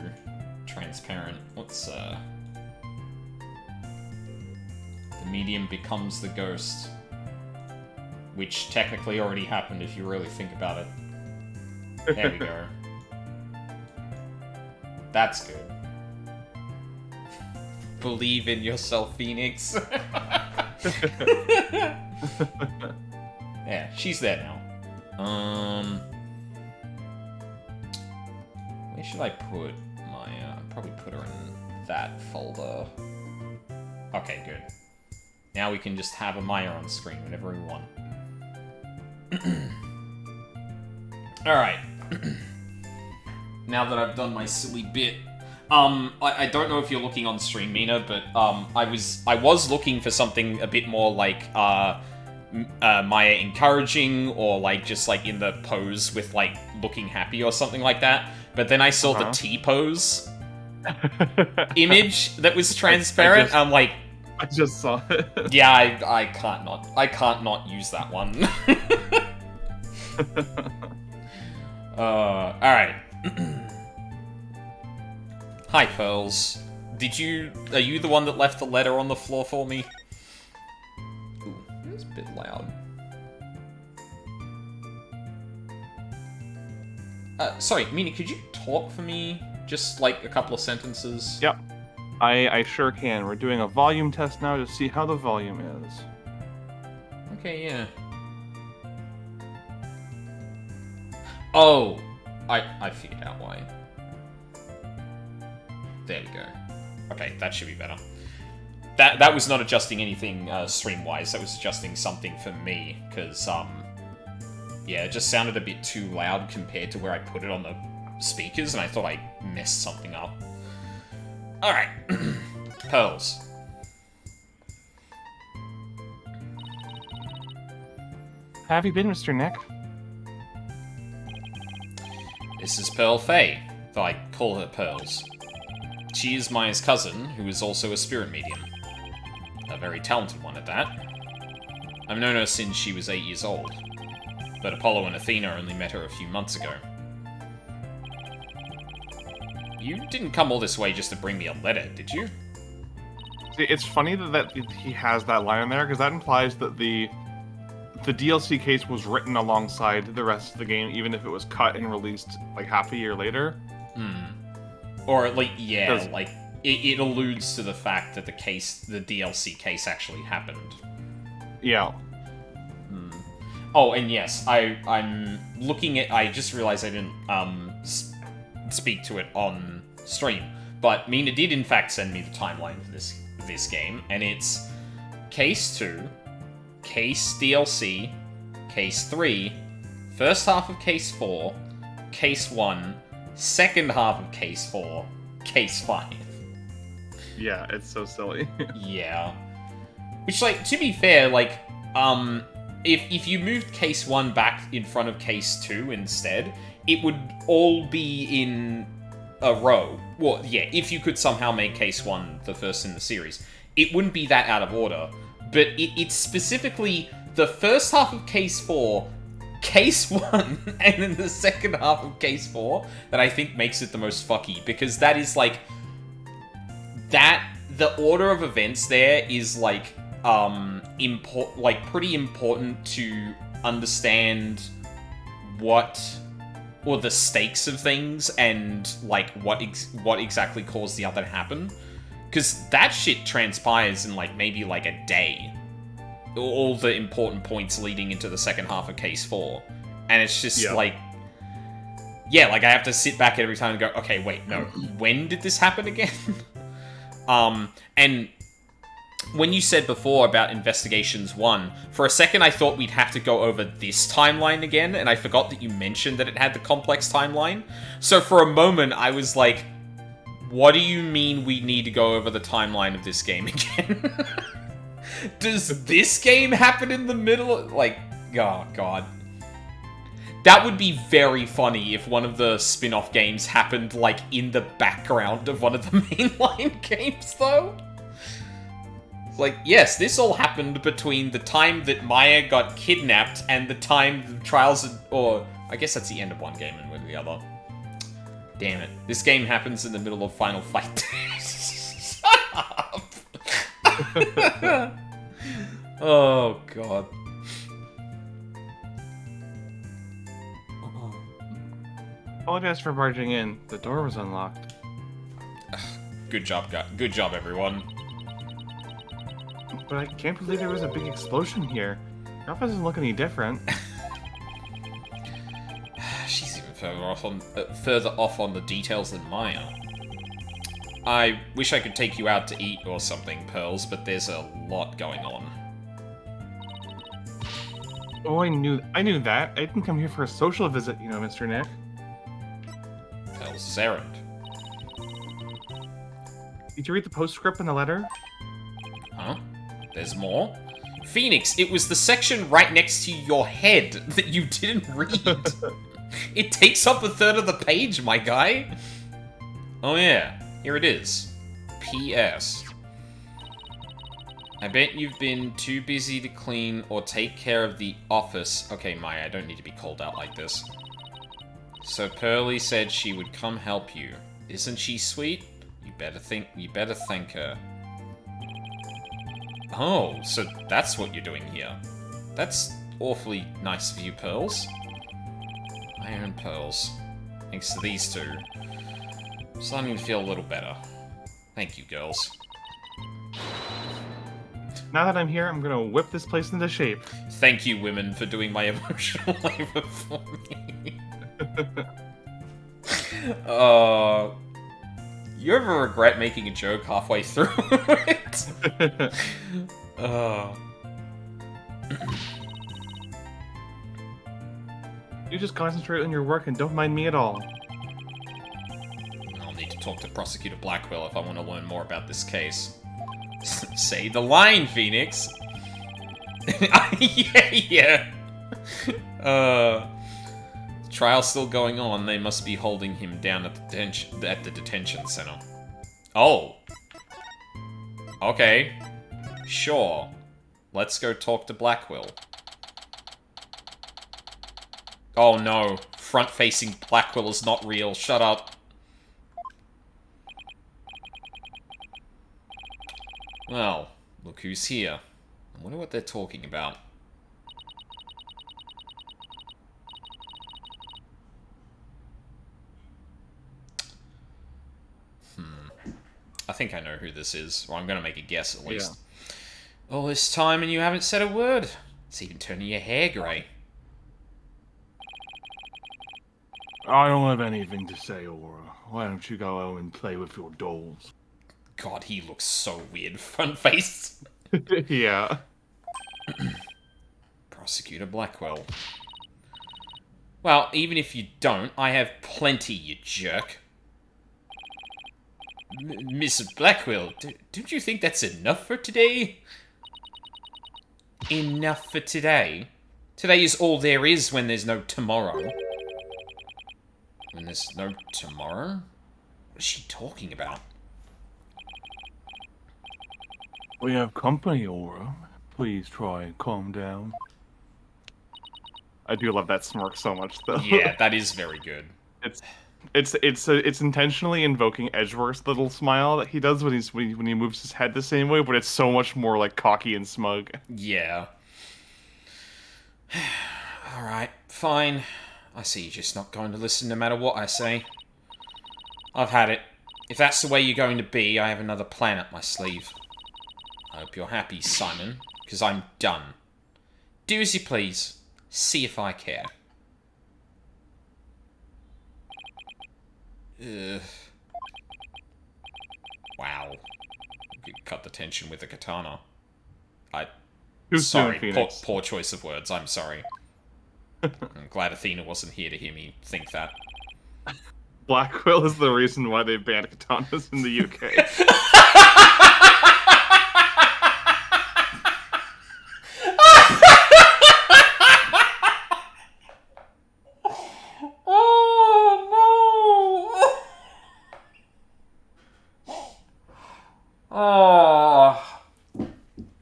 transparent. Let's, The medium becomes the ghost. Which technically already happened if you really think about it. There we go. That's good. Believe in yourself, Phoenix. Yeah, she's there now. Where should I put my, probably put her in that folder. Okay, good. Now we can just have a Maya on screen whenever we want. Alright. Now that I've done my silly bit, I don't know if you're looking on stream, Mina, but I was looking for something a bit more like Maya encouraging, or like just like in the pose with like looking happy or something like that. But then I saw the T-pose image that was transparent. I'm like, I just saw it. Yeah, I can't not use that one. Alright. Hi, Pearls. Are you the one that left the letter on the floor for me? Ooh, it's a bit loud. Sorry, Mina, could you talk for me? Just, like, a couple of sentences? Yep. I sure can. We're doing a volume test now to see how the volume is. Okay, yeah. Oh! I figured out why. There we go. Okay, that should be better. That was not adjusting anything stream-wise, that was adjusting something for me, because, yeah, it just sounded a bit too loud compared to where I put it on the speakers, and I thought I messed something up. Alright. Pearls. How have you been, Mr. Nick? This is Pearl Faye, though I call her Pearls. She is Maya's cousin, who is also a spirit medium. A very talented one at that. I've known her since she was 8 years old. but Apollo and Athena only met her a few months ago. You didn't come all this way just to bring me a letter, did you? See, it's funny that he has that line in there, because that implies that the DLC case was written alongside the rest of the game, even if it was cut and released like half a year later. Or, like, yeah, like, it alludes to the fact that the DLC case actually happened. Yeah. Oh, and yes, I'm looking at... I just realized I didn't speak to it on stream, but Mina did in fact send me the timeline for this game, and it's Case 2, Case DLC, Case 3, first half of Case 4, Case 1, second half of Case 4, Case 5. Yeah, it's so silly. Yeah. Which, like, to be fair, like, if you moved Case 1 back in front of Case 2 instead, it would all be in a row. Well, yeah, if you could somehow make Case 1 the first in the series. It wouldn't be that out of order, but it's specifically the first half of Case 4, Case 1, and then the second half of Case 4 that I think makes it the most fucky, because that is, like, the order of events there is, like, pretty important to understand the stakes of things and, like, what exactly caused the other to happen. Because that shit transpires in, like, maybe, like, a day. All the important points leading into the second half of Case 4. And it's just, like... Yeah, like, I have to sit back every time and go, okay, wait, no, when did this happen again? And when you said before about Investigations 1, for a second I thought we'd have to go over this timeline again, and I forgot that you mentioned that it had the complex timeline. So for a moment, I was like, what do you mean we need to go over the timeline of this game again? Does this game happen in the middle? Like, oh god. That would be very funny if one of the spin-off games happened, like, in the background of one of the mainline games, though. Like, yes, this all happened between the time that Maya got kidnapped and the time the trials... Or, I guess that's the end of one game and with the other. Damn it. This game happens in the middle of Final Fight. Shut up! Oh, God. Apologize for barging in. The door was unlocked. Good job, guys. Good job, everyone. But I can't believe there was a big explosion here. Your office doesn't look any different. She's even further off on the details than Maya. I wish I could take you out to eat or something, Pearls, but there's a lot going on. Oh, I knew that. I didn't come here for a social visit, you know, Mr. Nick. Pearls' errand. Did you read the postscript in the letter? Huh? There's more? Phoenix, it was the section right next to your head that you didn't read. It takes up a third of the page, my guy. Oh yeah, here it is. P.S. I bet you've been too busy to clean or take care of the office. Okay, Maya, I don't need to be called out like this. So Pearly said she would come help you. Isn't she sweet? You better thank her. Oh, so that's what you're doing here. That's awfully nice of you, Pearls. I earn Pearls. Thanks to these two. I'm starting to feel a little better. Thank you, girls. Now that I'm here, I'm gonna whip this place into shape. Thank you, women, for doing my emotional labor for me. You ever regret making a joke halfway through it? You just concentrate on your work and don't mind me at all. I'll need to talk to Prosecutor Blackwell if I want to learn more about this case. Say the line, Phoenix! yeah. The trial's still going on. They must be holding him down at the detention center. Oh. Okay. Sure. Let's go talk to Blackwell. Oh no, front-facing Blackwell is not real. Shut up. Well, look who's here. I wonder what they're talking about. I think I know who this is, or I'm gonna make a guess at least. Yeah. All this time and you haven't said a word. It's even turning your hair grey. I don't have anything to say, Aura. Why don't you go home and play with your dolls? God, he looks so weird, front face. Yeah. Prosecutor Blackwell. Well, even if you don't, I have plenty, you jerk. Miss Blackwell, don't you think that's enough for today? Enough for today? Today is all there is when there's no tomorrow. When there's no tomorrow? What is she talking about? We have company, Aura. Please try and calm down. I do love that smirk so much, though. Yeah, that is very good. It's intentionally invoking Edgeworth's little smile that he does when he moves his head the same way, but it's so much more like cocky and smug. Yeah. Alright, fine. I see you're just not going to listen no matter what I say. I've had it. If that's the way you're going to be, I have another plan up my sleeve. I hope you're happy, Simon, because I'm done. Do as you please. See if I care. Ugh. Wow. You could cut the tension with a katana. Sorry, poor choice of words. I'm sorry. I'm glad Athena wasn't here to hear me think that. Blackwell is the reason why they banned katanas in the UK.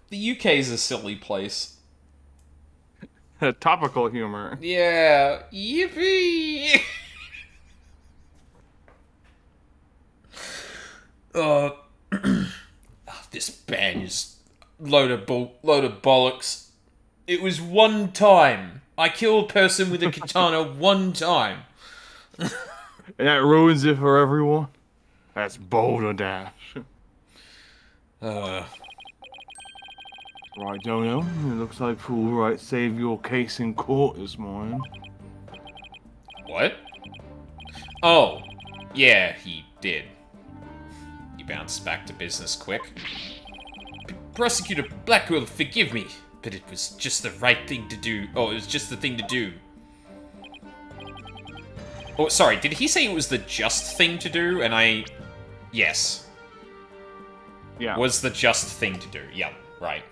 The UK is a silly place. Topical humor. Yeah. Yippee! This ban is load of bollocks. It was one time. I killed a person with a katana one time. And that ruins it for everyone? That's boulder dash. Right, Dono. It looks like Fulbright saved your case in court this morning. What? Oh, yeah, he did. He bounced back to business quick. Prosecutor Blackwell, forgive me, but it was just the right thing to do. Oh, it was just the thing to do. Oh, sorry, did he say it was the just thing to do? And I... Yes. Yeah. Was the just thing to do. Yeah, right.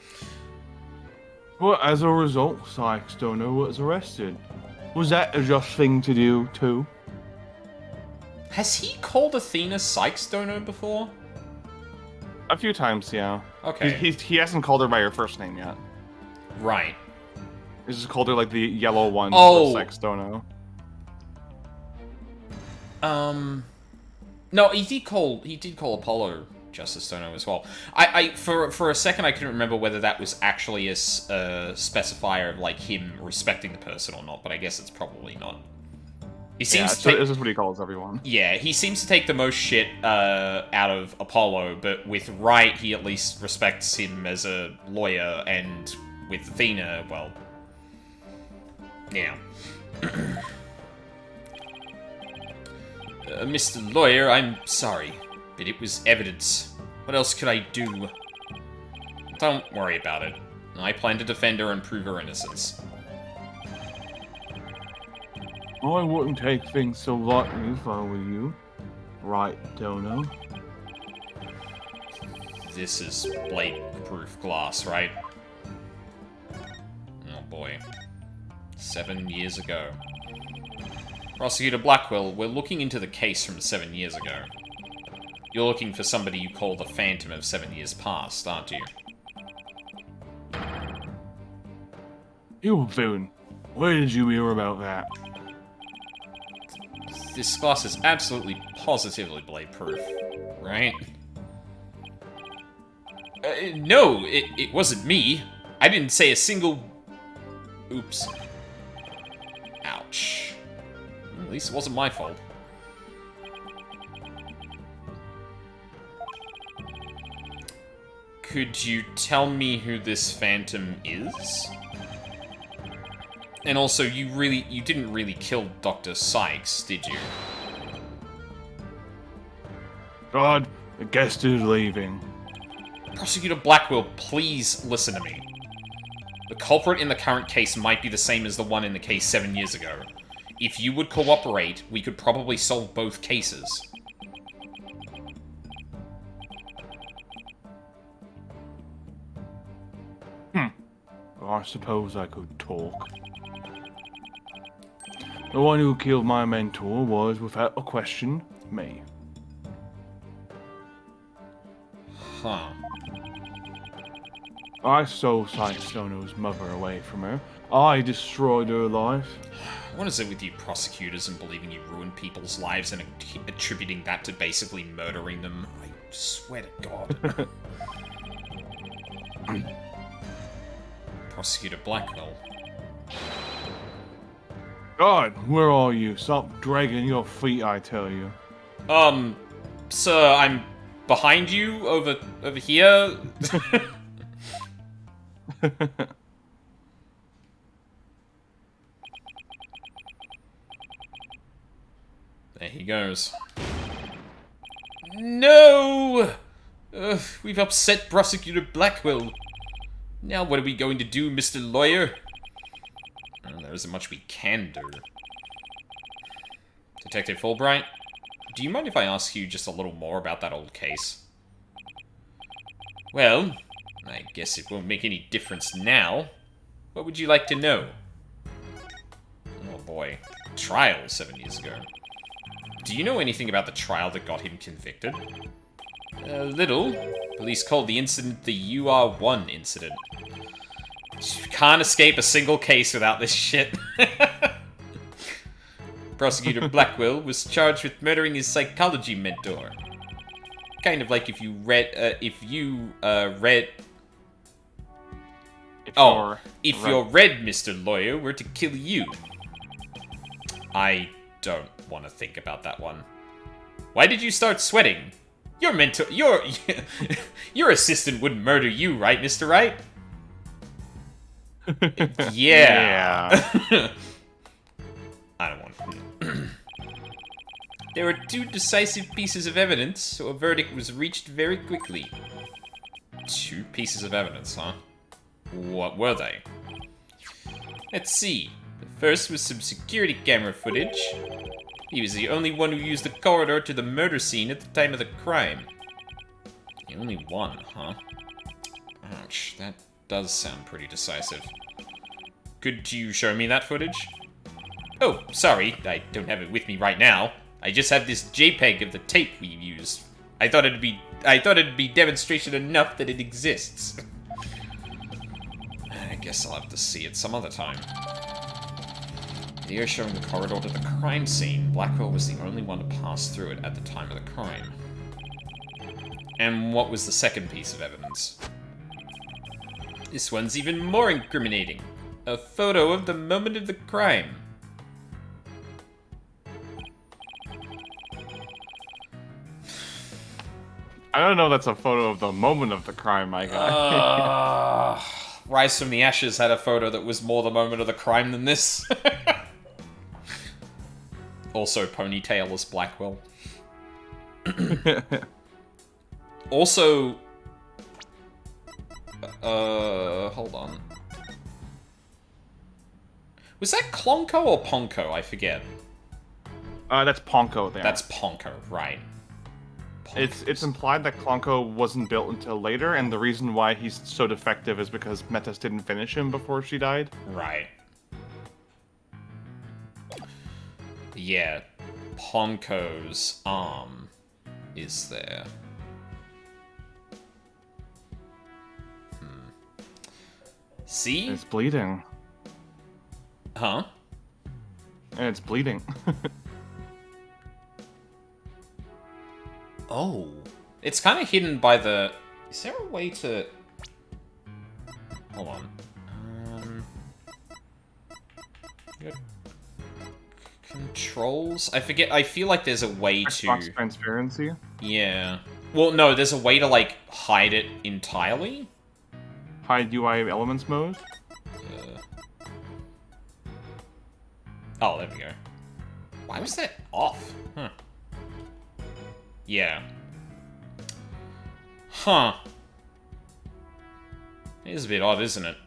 Well, as a result, Sykes Dono was arrested. Was that a just thing to do, too? Has he called Athena Sykes Dono before? A few times, yeah. Okay. He hasn't called her by her first name yet. Right. He's just called her like the yellow one Oh. for Sykes Dono. No, he did call Apollo Justice Dono as well. For a second I couldn't remember whether that was actually a specifier of like him respecting the person or not, but I guess it's probably not. He seems to take, this is what he calls everyone. yeah, he seems to take the most shit out of Apollo, but with Wright he at least respects him as a lawyer, and with Athena, well, yeah. Mr. Lawyer, I'm sorry, but it was evidence. What else could I do? Don't worry about it. I plan to defend her and prove her innocence. I wouldn't take things so lightly if I were you. Right, Dono? This is blade-proof glass, right? Oh boy. 7 years ago. Prosecutor Blackwell, we're looking into the case from 7 years ago. You're looking for somebody you call the Phantom of 7 years past, aren't you? You, Boone. Where did you hear about that? This glass is absolutely, positively blade-proof, right? No, it wasn't me. I didn't say a single... Oops. Ouch. At least it wasn't my fault. Could you tell me who this phantom is? And also, you didn't really kill Dr. Sykes, did you? God, the guest is leaving. Prosecutor Blackwell, please listen to me. The culprit in the current case might be the same as the one in the case 7 years ago. If you would cooperate, we could probably solve both cases. I suppose I could talk. The one who killed my mentor was, without a question, me. Huh. I stole Stono's mother away from her. I destroyed her life. What is it with you prosecutors and believing you ruined people's lives and attributing that to basically murdering them? I swear to God. Prosecutor Blackwell. God, where are you? Stop dragging your feet, I tell you. Sir, I'm behind you, over here. There he goes. No! We've upset Prosecutor Blackwell. Now what are we going to do, Mr. Lawyer? Well, there isn't much we can do. Detective Fulbright, do you mind if I ask you just a little more about that old case? Well, I guess it won't make any difference now. What would you like to know? Oh boy. Trial 7 years ago. Do you know anything about the trial that got him convicted? A little. Police called the incident the UR1 incident. You can't escape a single case without this shit. Prosecutor Blackwell was charged with murdering his psychology mentor. Kind of like if you read, if your red Mr. Lawyer were to kill you. I don't want to think about that one. Why did you start sweating? Your mentor, your assistant wouldn't murder you, right, Mr. Wright? Yeah. I don't want to. There were two decisive pieces of evidence, so a verdict was reached very quickly. 2 pieces of evidence, huh? What were they? Let's see. The first was some security camera footage. He was the only one who used the corridor to the murder scene at the time of the crime. The only one, huh? Ouch, that does sound pretty decisive. Could you show me that footage? Oh, sorry, I don't have it with me right now. I just have this JPEG of the tape we used. I thought it'd be demonstration enough that it exists. I guess I'll have to see it some other time. Video showing the corridor to the crime scene. Blackwell was the only one to pass through it at the time of the crime. And what was the second piece of evidence? This one's even more incriminating. A photo of the moment of the crime. I don't know that's a photo of the moment of the crime, my guy. Rise from the Ashes had a photo that was more the moment of the crime than this. Also, ponytailless Blackwell. Also... hold on. Was that Clonko or Ponko? I forget. That's Ponko there. That's Ponko, right. It's implied that Clonko wasn't built until later, and the reason why he's so defective is because Metis didn't finish him before she died. Right. Yeah, Ponko's arm is there. See? It's bleeding. Huh? And it's bleeding. Oh. It's kind of hidden by the... Is there a way to... Hold on. Yep. Controls? I forget. I feel like there's a way Xbox to... transparency. Yeah. Well, no, there's a way to, like, hide it entirely. Hide UI elements mode. Oh, there we go. Why was that off? Huh. Yeah. Huh. It is a bit odd, isn't it?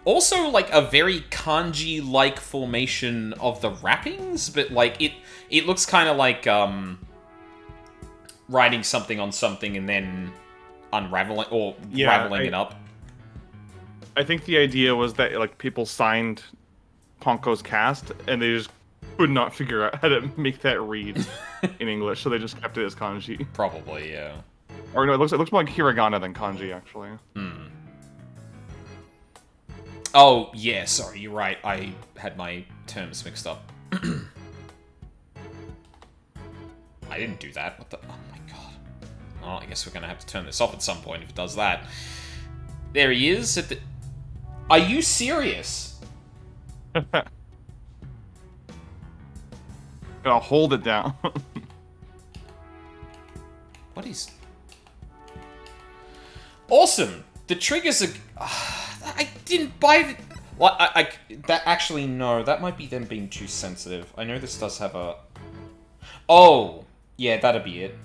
Also, like, a very kanji-like formation of the wrappings, but, like, it looks kind of like, writing something on something and then unraveling, or raveling it up. I think the idea was that, like, people signed Ponko's cast, and they just could not figure out how to make that read in English, so they just kept it as kanji. Probably, yeah. Or no, it looks more like hiragana than kanji, actually. Oh, yeah, sorry, you're right. I had my terms mixed up. I didn't do that. What the... Oh my god. Oh, I guess we're gonna have to turn this off at some point if it does that. There he is at the... Are you serious? I'll hold it down. What is... Awesome! The triggers are... I didn't buy the... Well, that actually, no. That might be them being too sensitive. I know this does have a... Oh! Yeah, that'd be it.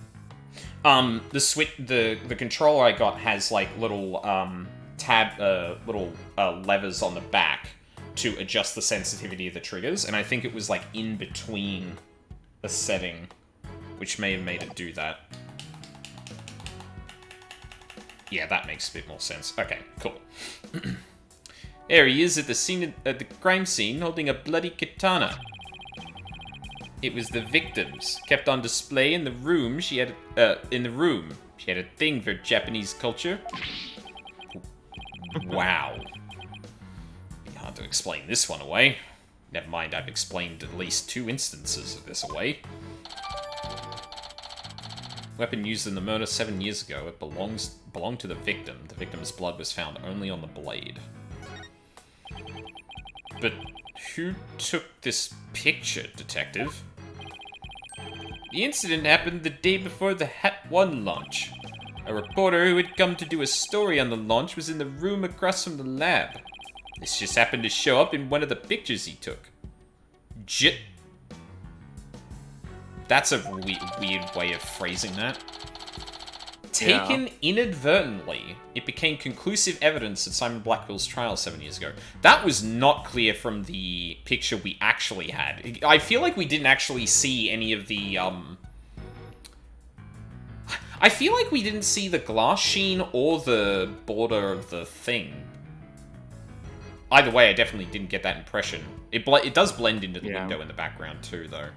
The controller I got has, like, little, little levers on the back to adjust the sensitivity of the triggers, and I think it was, like, in between a setting, which may have made it do that. Yeah, that makes a bit more sense. Okay, cool. There he is at the crime scene, holding a bloody katana. It was the victims, kept on display in the room. She had She had a thing for Japanese culture. Wow. Be hard to explain this one away. Never mind, I've explained at least 2 instances of this away. Weapon used in the murder 7 years ago. It belonged to the victim. The victim's blood was found only on the blade. But who took this picture, detective? The incident happened the day before the Hat 1 launch. A reporter who had come to do a story on the launch was in the room across from the lab. This just happened to show up in one of the pictures he took. That's a weird way of phrasing that. Taken inadvertently, it became conclusive evidence at Simon Blackwell's trial 7 years ago. That was not clear from the picture we actually had. I feel like we didn't actually see any of the, I feel like we didn't see the glass sheen or the border of the thing. Either way, I definitely didn't get that impression. It does blend into the window in the background too, though.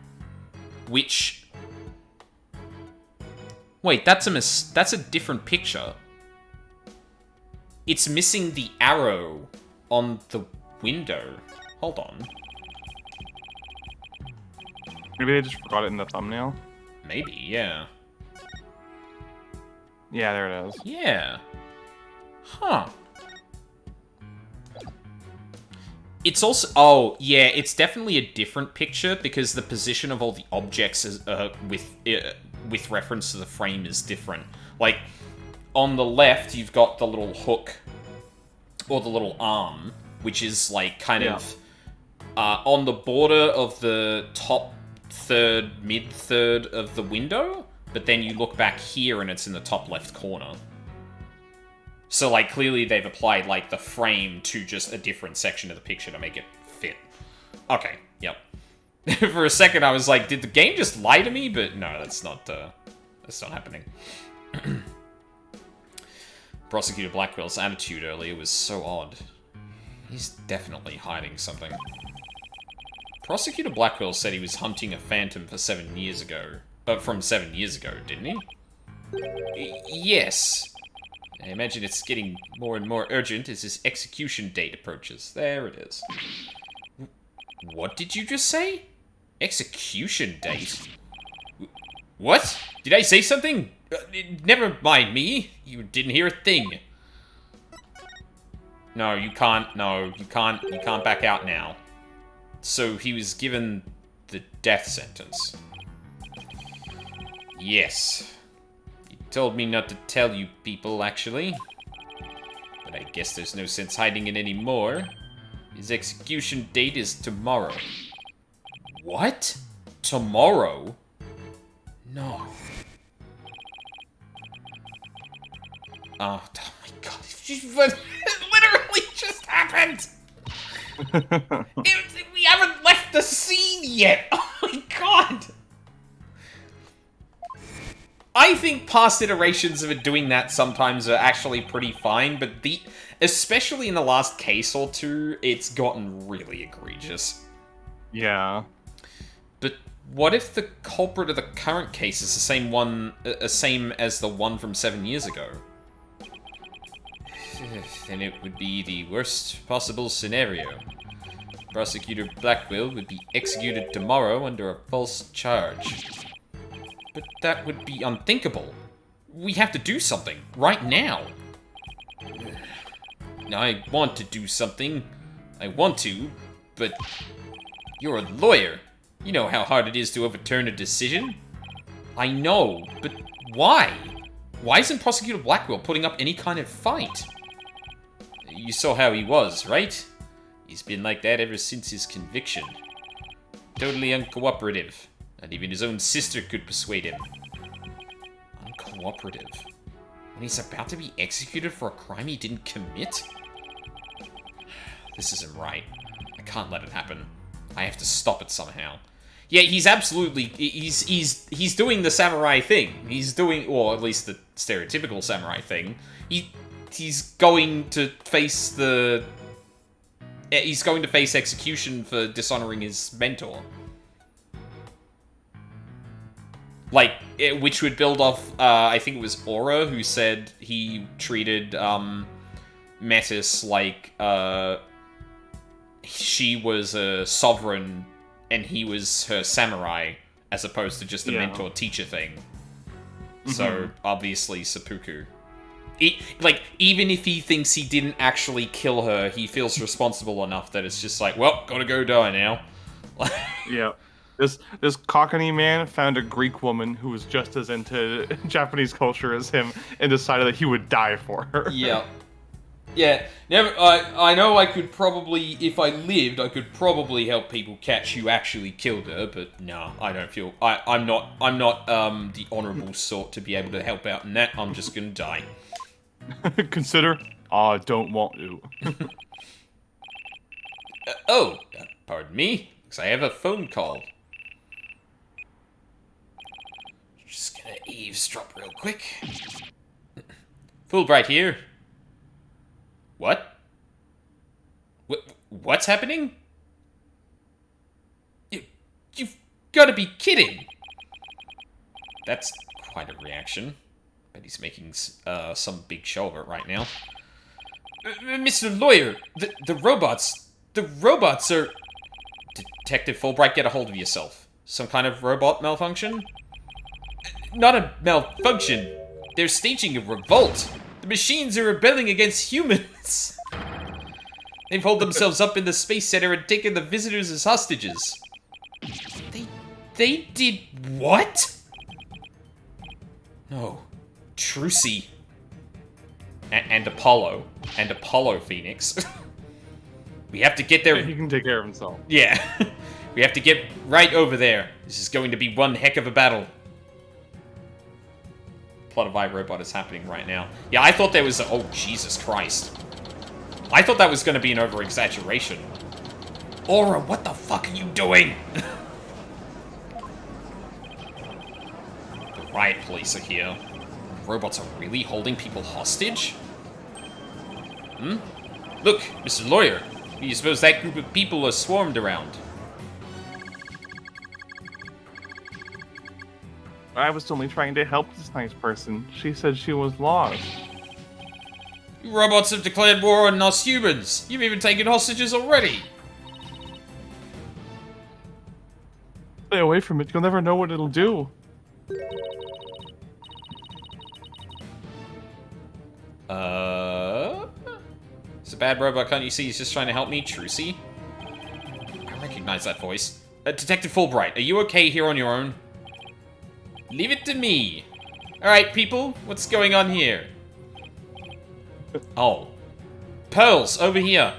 Which... Wait, that's a different picture. It's missing the arrow on the window. Hold on. Maybe they just forgot it in the thumbnail. Maybe, yeah. Yeah, there it is. Yeah. Huh. It's also... Oh, yeah, it's definitely a different picture because the position of all the objects is, with reference to the frame is different. Like, on the left, you've got the little hook, or the little arm, which is, like, kind of on the border of the top third, mid-third of the window, but then you look back here and it's in the top left corner. So, like, clearly they've applied, like, the frame to just a different section of the picture to make it fit. Okay, yep. For a second I was like, did the game just lie to me? But no, that's not happening. Prosecutor Blackwell's attitude earlier was so odd. He's definitely hiding something. Prosecutor Blackwell said he was hunting a phantom for 7 years ago. From 7 years ago, didn't he? Yes. I imagine it's getting more and more urgent as his execution date approaches. There it is. What did you just say? Execution date? What? Did I say something? Never mind me. You didn't hear a thing. No, you can't. No, you can't. You can't back out now. So he was given the death sentence. Yes. He told me not to tell you people, actually. But I guess there's no sense hiding it anymore. His execution date is tomorrow. What? Tomorrow? No. Oh my god. It literally just happened! We haven't left the scene yet! Oh my god! I think past iterations of it doing that sometimes are actually pretty fine, but especially in the last case or two, it's gotten really egregious. Yeah. But what if the culprit of the current case is the same as the one from 7 years ago? Then it would be the worst possible scenario. Prosecutor Blackwell would be executed tomorrow under a false charge. But that would be unthinkable. We have to do something, right now. I want to do something. I want to, but you're a lawyer. You know how hard it is to overturn a decision? I know, but why? Why isn't Prosecutor Blackwell putting up any kind of fight? You saw how he was, right? He's been like that ever since his conviction. Totally uncooperative. Not even his own sister could persuade him. Uncooperative? When he's about to be executed for a crime he didn't commit? This isn't right. I can't let it happen. I have to stop it somehow. Yeah, he's absolutely... He's doing the samurai thing. He's doing... Or at least the stereotypical samurai thing. He's going to face the... He's going to face execution for dishonoring his mentor. Like, which would build off, I think it was Aura who said he treated, Metis like, she was a sovereign and he was her samurai, as opposed to just a mentor-teacher thing. Mm-hmm. So, obviously, seppuku. Even if he thinks he didn't actually kill her, he feels responsible enough that it's just like, well, gotta go die now. Yeah. This Cockney man found a Greek woman who was just as into Japanese culture as him and decided that he would die for her. Yeah. Yeah. Never, I know I could probably, if I lived, I could probably help people catch who actually killed her, but no, I don't feel... I'm not the honourable sort to be able to help out in that. I'm just gonna die. Consider, I don't want to. Pardon me, because I have a phone call. Just gonna eavesdrop real quick. Fulbright here. What? What's happening? You've got to be kidding! That's quite a reaction. Bet he's making some big show of it right now. Mr. Lawyer, the robots are... Detective Fulbright, get a hold of yourself. Some kind of robot malfunction? Not a malfunction. They're staging a revolt. The machines are rebelling against humans. They've holed themselves up in the space center and taken the visitors as hostages. They did what? No. Trucy. And Apollo. And Apollo Phoenix. We have to get there. He can take care of himself. Yeah. We have to get right over there. This is going to be one heck of a battle. Plot of iRobot is happening right now. Yeah, I thought there was a... Oh, Jesus Christ. I thought that was going to be an over-exaggeration. Aura, what the fuck are you doing? The riot police are here. Robots are really holding people hostage? Look, Mr. Lawyer. Do you suppose that group of people are swarmed around? I was only trying to help this nice person. She said she was lost. You robots have declared war on us humans. You've even taken hostages already. Stay away from it. You'll never know what it'll do. bad robot, can't you see he's just trying to help me? Trucy? I recognize that voice. Detective Fulbright, are you okay here on your own? Leave it to me. Alright, people, what's going on here? Oh. Pearls, over here.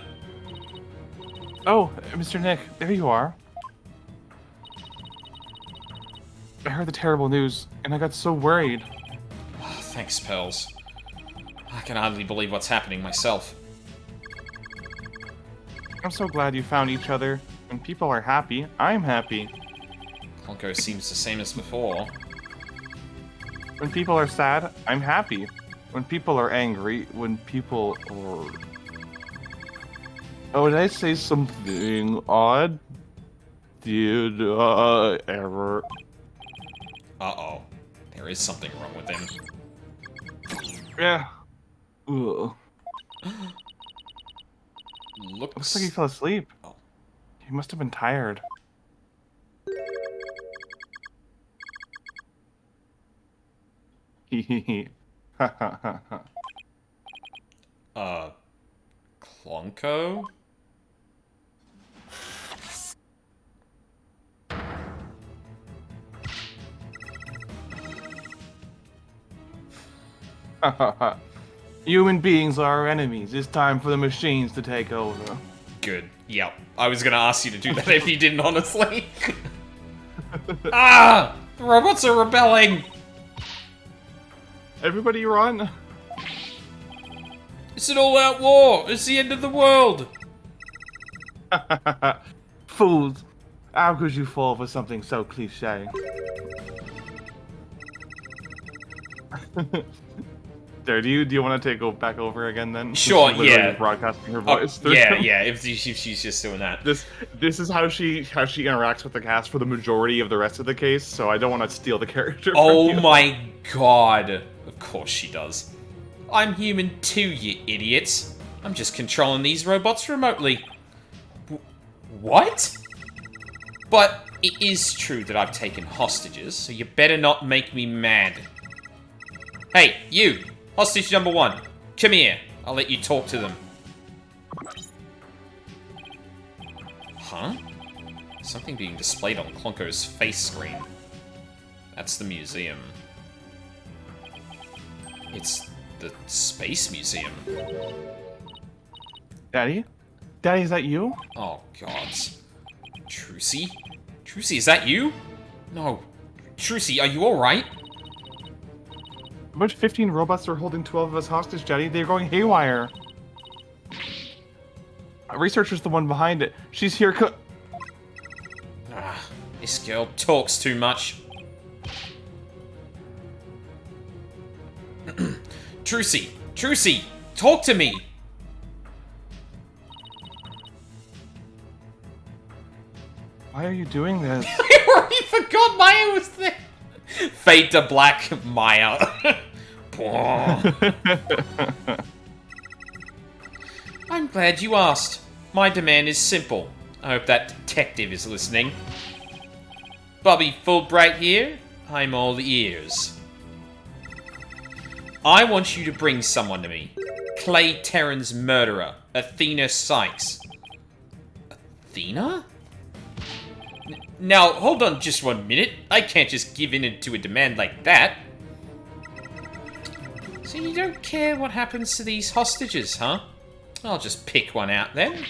Oh, Mr. Nick, there you are. I heard the terrible news, and I got so worried. Oh, thanks, Pearls. I can hardly believe what's happening myself. I'm so glad you found each other. When people are happy, I'm happy. Clonko seems the same as before. When people are sad, I'm happy. When people are angry, when people are... Oh, did I say something odd? Did I ever? Uh-oh. There is something wrong with him. Yeah. Ugh. Looks Looks like he fell asleep. Oh. He must have been tired. Hehehe. Ha ha ha ha. Clonko? Ha ha ha. Human beings are our enemies. It's time for the machines to take over. Good. Yep. I was gonna ask you to do that if you didn't, honestly. Ah! The robots are rebelling! Everybody run! It's an all-out war! It's the end of the world! Fools! How could you fall for something so cliche? There, do you want to take back over again then? Sure, Since you're literally yeah. Broadcasting her Oh, voice. through yeah, them? yeah, if she's just doing that. This is how she interacts with the cast for the majority of the rest of the case. So I don't want to steal the character. Oh from you. my god. Of course she does. I'm human too, you idiots. I'm just controlling these robots remotely. What? But it is true that I've taken hostages, so you better not make me mad. Hey, you! Hostage number 1. Come here. I'll let you talk to them. Huh? Something being displayed on Clonko's face screen. That's the museum. It's the Space Museum. Daddy? Daddy, is that you? Oh, gods. Trucy? Trucy, is that you? No. Trucy, are you alright? About 15 robots are holding 12 of us hostage, Daddy. They're going haywire. Researcher's the one behind it. She's here Ah, this girl talks too much. Trucy! Trucy! Talk to me! Why are you doing this? I already forgot Maya was there! Fade to black, Maya. I'm glad you asked. My demand is simple. I hope that detective is listening. Bobby Fulbright here. I'm all ears. I want you to bring someone to me. Clay Terran's murderer, Athena Sykes. Athena? Now, hold on just 1 minute. I can't just give in to a demand like that. So you don't care what happens to these hostages, huh? I'll just pick one out then.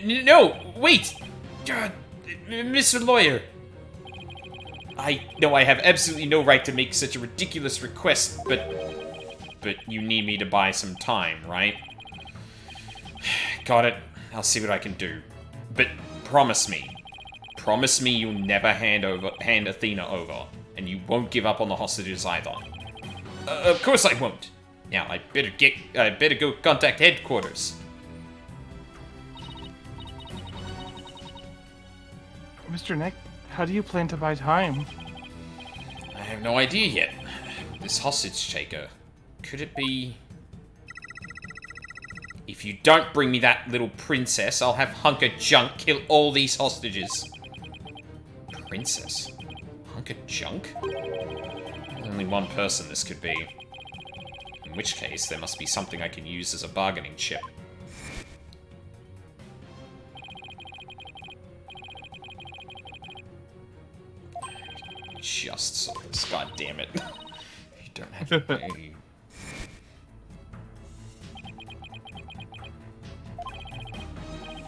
No, wait! Mr. Lawyer. I know I have absolutely no right to make such a ridiculous request, but you need me to buy some time, right? Got it. I'll see what I can do. But promise me you'll never hand Athena over, and you won't give up on the hostages either. Of course I won't. Now I better go contact headquarters. Mr. Nick, how do you plan to buy time? I have no idea yet. This hostage taker, could it be? If you don't bring me that little princess, I'll have Hunker Junk kill all these hostages. Princess? Hunker Junk? Only one person this could be. In which case, there must be something I can use as a bargaining chip. just saw this. God damn it. You don't have to pay.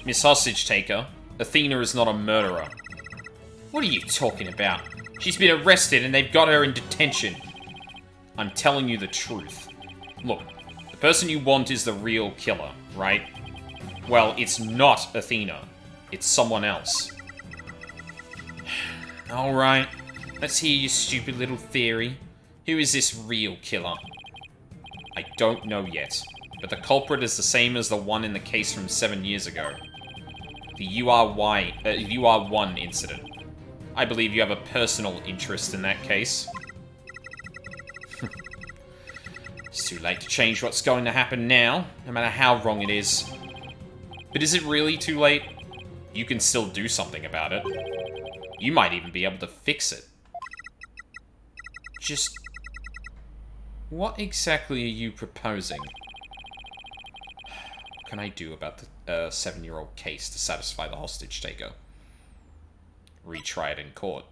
Miss Hostage Taker, Athena is not a murderer. What are you talking about? She's been arrested and they've got her in detention. I'm telling you the truth. Look, the person you want is the real killer, right? Well, it's not Athena. It's someone else. Alright, let's hear your stupid little theory. Who is this real killer? I don't know yet, but the culprit is the same as the one in the case from 7 years ago. The UR1 incident. I believe you have a personal interest in that case. It's too late to change what's going to happen now, no matter how wrong it is. But is it really too late? You can still do something about it. You might even be able to fix it. Just... what exactly are you proposing? What can I do about the 7-year-old case to satisfy the hostage taker? Retry it in court.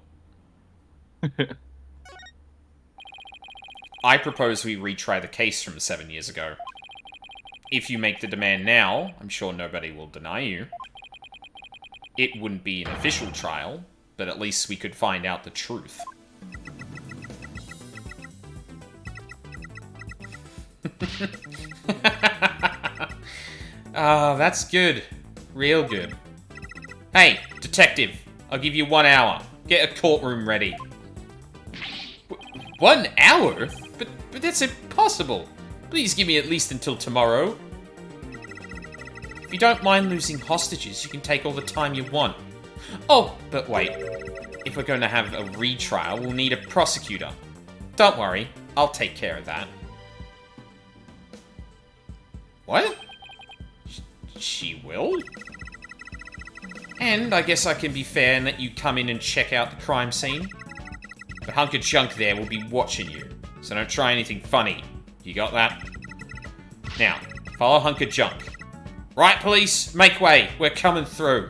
I propose we retry the case from 7 years ago. If you make the demand now, I'm sure nobody will deny you. It wouldn't be an official trial, but at least we could find out the truth. Ah, that's good. Real good. Hey, detective, I'll give you 1 hour. Get a courtroom ready. 1 hour? But that's impossible. Please give me at least until tomorrow. If you don't mind losing hostages, you can take all the time you want. Oh, but wait. If we're going to have a retrial, we'll need a prosecutor. Don't worry, I'll take care of that. What? She will? And I guess I can be fair and let you come in and check out the crime scene. But Hunk of Junk there will be watching you, so don't try anything funny. You got that? Now, follow Hunk of Junk. Right, police, make way. We're coming through.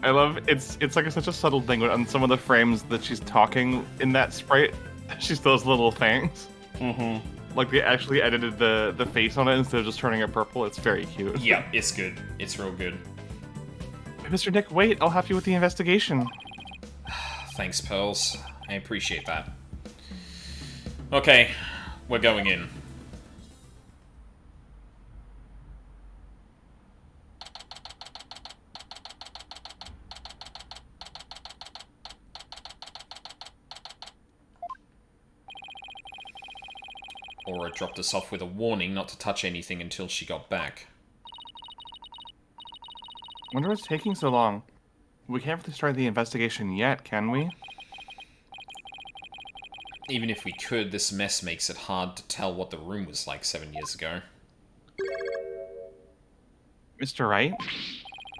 I love it's like such a subtle thing on some of the frames that she's talking in that sprite. She's those little things. Mm-hmm. Like they actually edited the face on it instead of just turning it purple. It's very cute. Yeah, it's good. It's real good. Mr. Nick, wait. I'll help you with the investigation. Thanks, Pearls. I appreciate that. Okay, we're going in. Aura dropped us off with a warning not to touch anything until she got back. Wonder what's taking so long. We can't really start the investigation yet, can we? Even if we could, this mess makes it hard to tell what the room was like 7 years ago. Mr. Wright?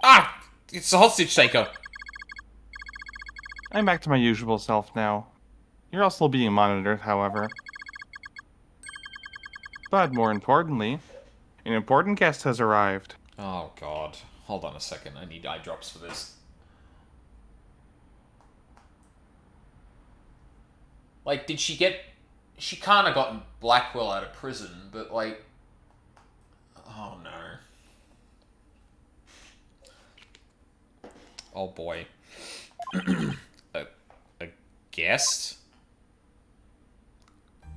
Ah! It's the hostage taker! I'm back to my usual self now. You're all still being monitored, however. But more importantly, an important guest has arrived. Oh god. Hold on a second, I need eye drops for this. Like, did she get... She can't have gotten Blackwell out of prison, but like... Oh no. Oh boy. a guest?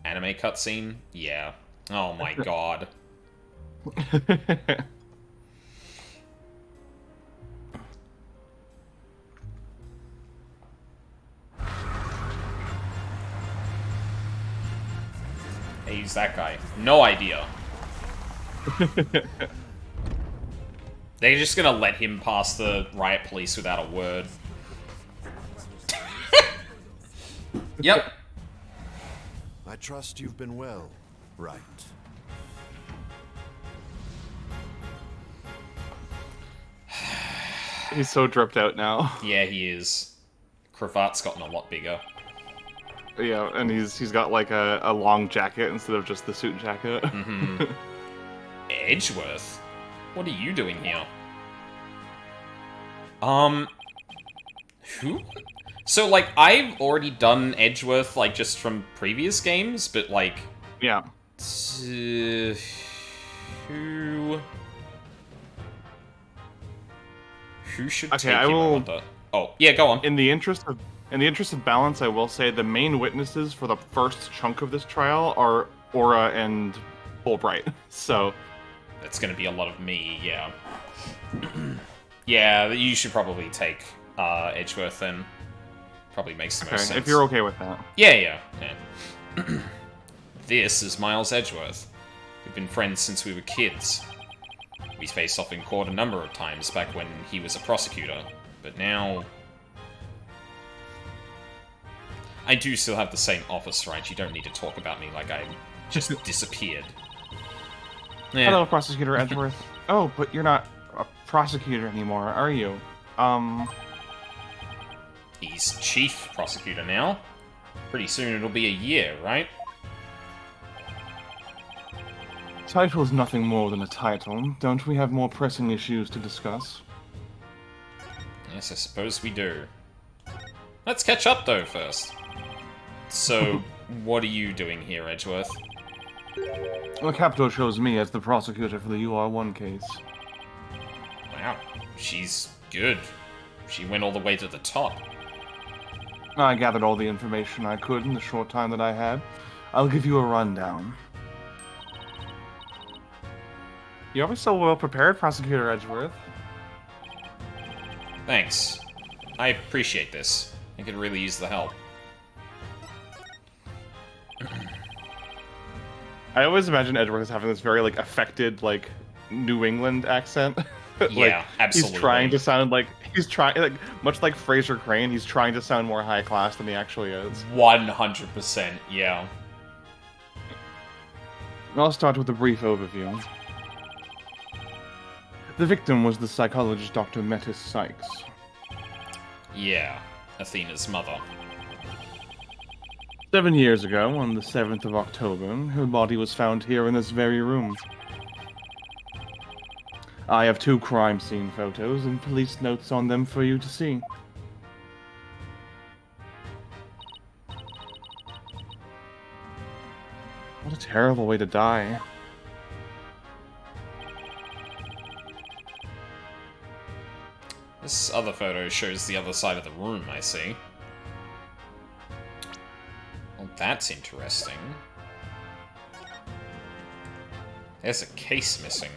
Anime cutscene? Yeah. Oh my god. Hey, who's that guy? No idea. They're just gonna let him pass the riot police without a word. Yep. I trust you've been well, right? He's so dripped out now. Yeah, he is. Cravat's gotten a lot bigger. Yeah, and he's got like a long jacket instead of just the suit jacket. Mm-hmm. Edgeworth? What are you doing here? Who? So, like, I've already done Edgeworth, like, just from previous games, but, like... Yeah. Who... Who should Okay, take I him, will- wonder? Oh, yeah, go on. In the interest of balance, I will say the main witnesses for the first chunk of this trial are Aura and Fulbright. So That's gonna be a lot of me, yeah. Yeah, you should probably take Edgeworth then. Probably makes the most sense. if you're okay with that. Yeah. This is Miles Edgeworth. We've been friends since we were kids. We faced off in court a number of times back when he was a prosecutor, but now... I do still have the same office, right? You don't need to talk about me like I just disappeared. Yeah. Hello, Prosecutor Edgeworth. Oh, but you're not a prosecutor anymore, are you? He's chief prosecutor now. Pretty soon it'll be a year, right? Title is nothing more than a title. Don't we have more pressing issues to discuss? Yes, I suppose we do. Let's catch up, though, first. So, what are you doing here, Edgeworth? The Capitol chose me as the prosecutor for the UR1 case. Wow, she's good. She went all the way to the top. I gathered all the information I could in the short time that I had. I'll give you a rundown. You're always so well prepared, Prosecutor Edgeworth. Thanks. I appreciate this. I could really use the help. I always imagine Edgeworth as having this very, like, affected, like, New England accent. Yeah, absolutely. He's trying to sound like... much like Fraser Crane, he's trying to sound more high class than he actually is. 100%, yeah. I'll start with a brief overview. The victim was the psychologist Dr. Metis Sykes. Yeah, Athena's mother. 7 years ago, on the 7th of October, her body was found here in this very room. I have 2 crime scene photos and police notes on them for you to see. What a terrible way to die. This other photo shows the other side of the room, I see. Well, that's interesting. There's a case missing.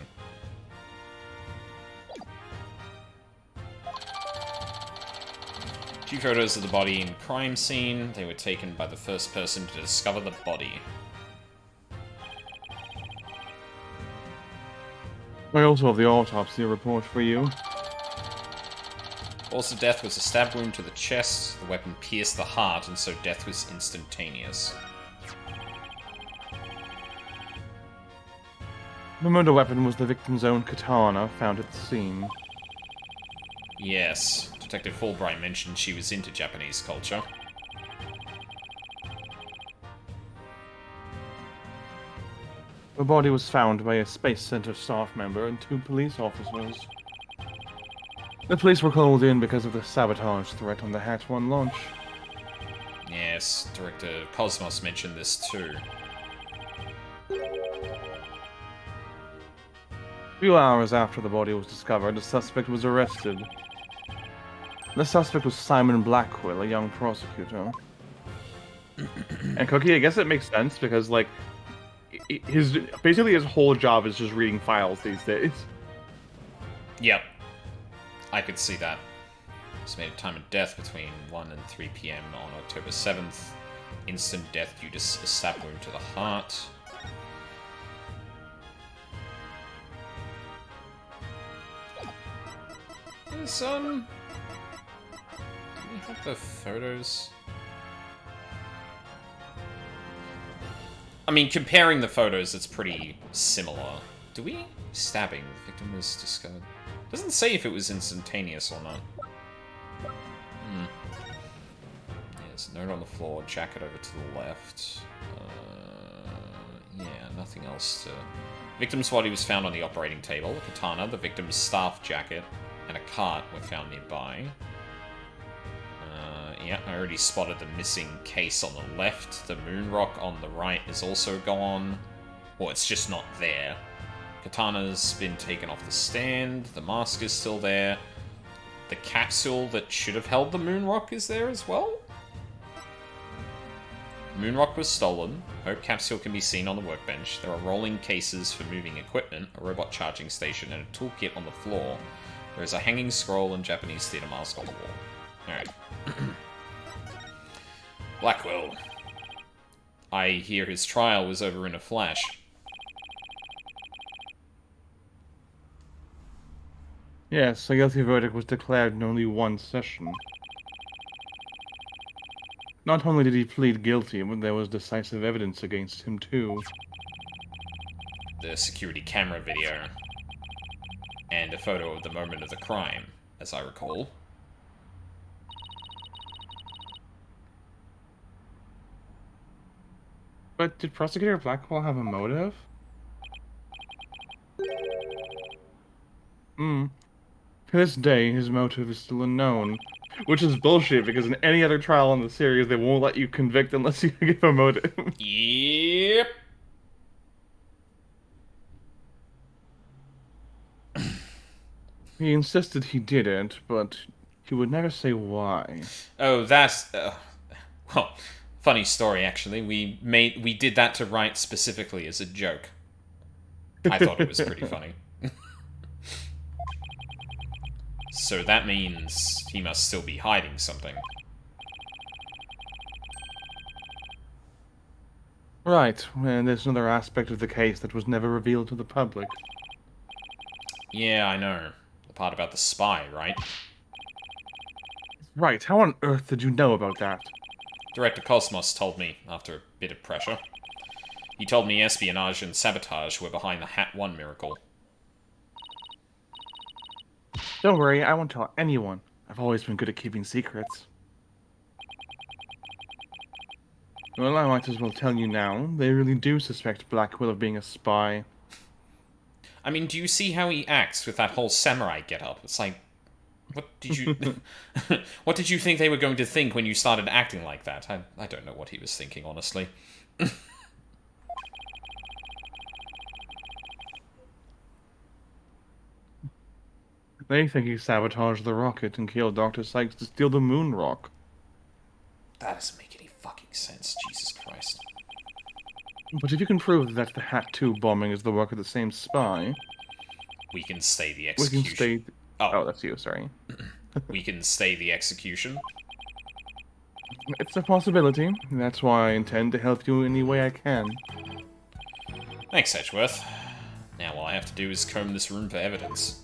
Two photos of the body in crime scene. They were taken by the first person to discover the body. I also have the autopsy report for you. Cause of death was a stab wound to the chest. The weapon pierced the heart, and so death was instantaneous. The murder weapon was the victim's own katana found at the scene. Yes, Detective Fulbright mentioned she was into Japanese culture. The body was found by a Space Center staff member and 2 police officers. The police were called in because of the sabotage threat on the Hatch 1 launch. Yes, Director Cosmos mentioned this too. A few hours after the body was discovered, the suspect was arrested. The suspect was Simon Blackwell, a young prosecutor. And Cookie, I guess it makes sense because, like, basically his whole job is just reading files these days. Yep. I could see that. Estimated time of death between 1 and 3 p.m. on October 7th. Instant death due to a stab wound to the heart. Is, do we have the photos? I mean, comparing the photos, it's pretty similar. Do we? Stabbing. The victim was discovered. Doesn't say if it was instantaneous or not. There's a note on the floor, jacket over to the left. Yeah, nothing else to... Victim's body was found on the operating table. A katana, the victim's staff jacket, and a cart were found nearby. Yeah, I already spotted the missing case on the left. The moon rock on the right is also gone. Well, it's just not there. Katana's been taken off the stand. The mask is still there. The capsule that should have held the moon rock is there as well. Moon rock was stolen. Hope capsule can be seen on the workbench. There are rolling cases for moving equipment, a robot charging station, and a toolkit on the floor. There is a hanging scroll and Japanese theater mask on the wall. Alright. Blackwell. I hear his trial was over in a flash. Yes, a guilty verdict was declared in only one session. Not only did he plead guilty, but there was decisive evidence against him, too. The security camera video. And a photo of the moment of the crime, as I recall. But did Prosecutor Blackwell have a motive? To this day, his motive is still unknown. Which is bullshit, because in any other trial in the series, they won't let you convict unless you give a motive. Yep. He insisted he did it, but he would never say why. Oh, that's... well, funny story, actually. We did that to write specifically as a joke. I thought it was pretty funny. So that means he must still be hiding something. Right, and there's another aspect of the case that was never revealed to the public. Yeah, I know. The part about the spy, right? Right, how on earth did you know about that? Director Cosmos told me, after a bit of pressure. He told me espionage and sabotage were behind the Hat 1 miracle. Don't worry, I won't tell anyone. I've always been good at keeping secrets. Well, I might as well tell you now. They really do suspect Blackwell of being a spy. I mean, do you see how he acts with that whole samurai getup? It's like, what did you... what did you think they were going to think when you started acting like that? I don't know what he was thinking, honestly. They think he sabotaged the rocket and killed Dr. Sykes to steal the moon rock. That doesn't make any fucking sense, Jesus Christ. But if you can prove that the Hat 2 bombing is the work of the same spy... We can stay the We execution. can stay... Oh, that's you, sorry. we can stay the execution? It's a possibility. That's why I intend to help you any way I can. Thanks, Edgeworth. Now all I have to do is comb this room for evidence.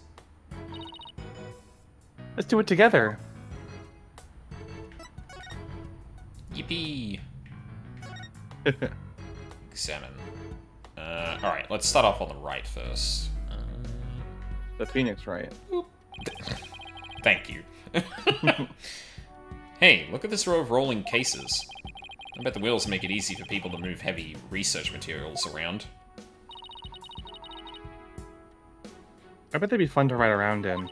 Let's do it together. Yippee! Examine. Alright, let's start off on the right first. The Phoenix Riot. Thank you. Hey, look at this row of rolling cases. I bet the wheels make it easy for people to move heavy research materials around. I bet they'd be fun to ride around in.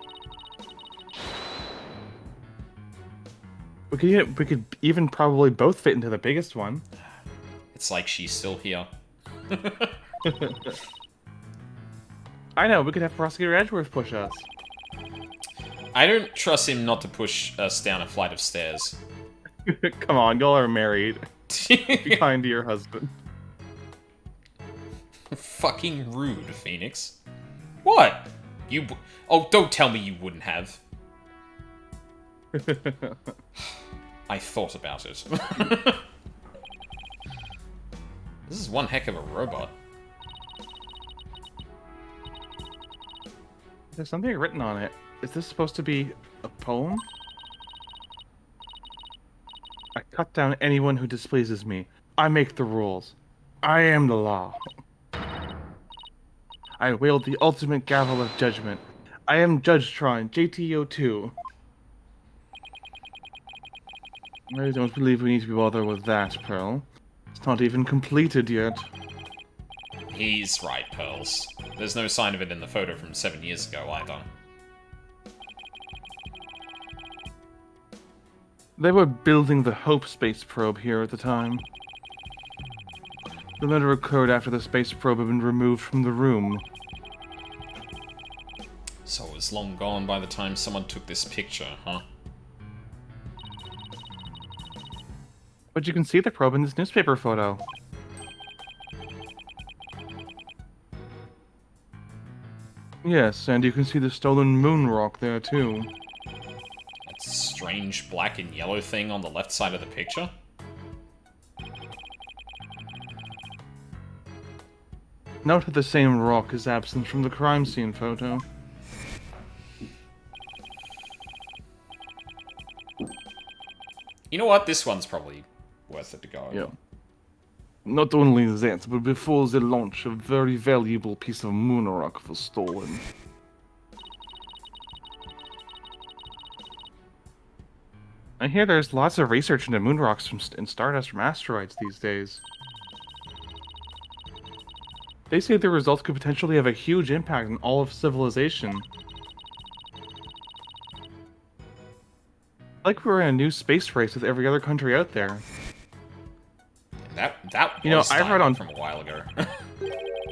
We could even probably both fit into the biggest one. It's like she's still here. I know, we could have Prosecutor Edgeworth push us. I don't trust him not to push us down a flight of stairs. Come on, y'all are married. Be kind to your husband. Fucking rude, Phoenix. What? Oh, don't tell me you wouldn't have. I thought about it. This is one heck of a robot. There's something written on it. Is this supposed to be a poem? I cut down anyone who displeases me. I make the rules. I am the law. I wield the ultimate gavel of judgment. I am Judge Tron, JTO2. I don't believe we need to be bothered with that, Pearl. It's not even completed yet. He's right, Pearls. There's no sign of it in the photo from 7 years ago, either. They were building the Hope space probe here at the time. The murder occurred after the space probe had been removed from the room. So it was long gone by the time someone took this picture, huh? But you can see the probe in this newspaper photo. Yes, and you can see the stolen moon rock there too. That strange black and yellow thing on the left side of the picture. Note that the same rock is absent from the crime scene photo. You know what? This one's probably worth it to go over. Yeah. Not only that, but before the launch, a very valuable piece of moon rock was stolen. I hear there's lots of research into moon rocks and stardust from asteroids these days. They say the results could potentially have a huge impact on all of civilization. Like we're in a new space race with every other country out there. That You know, was I read on from a while ago.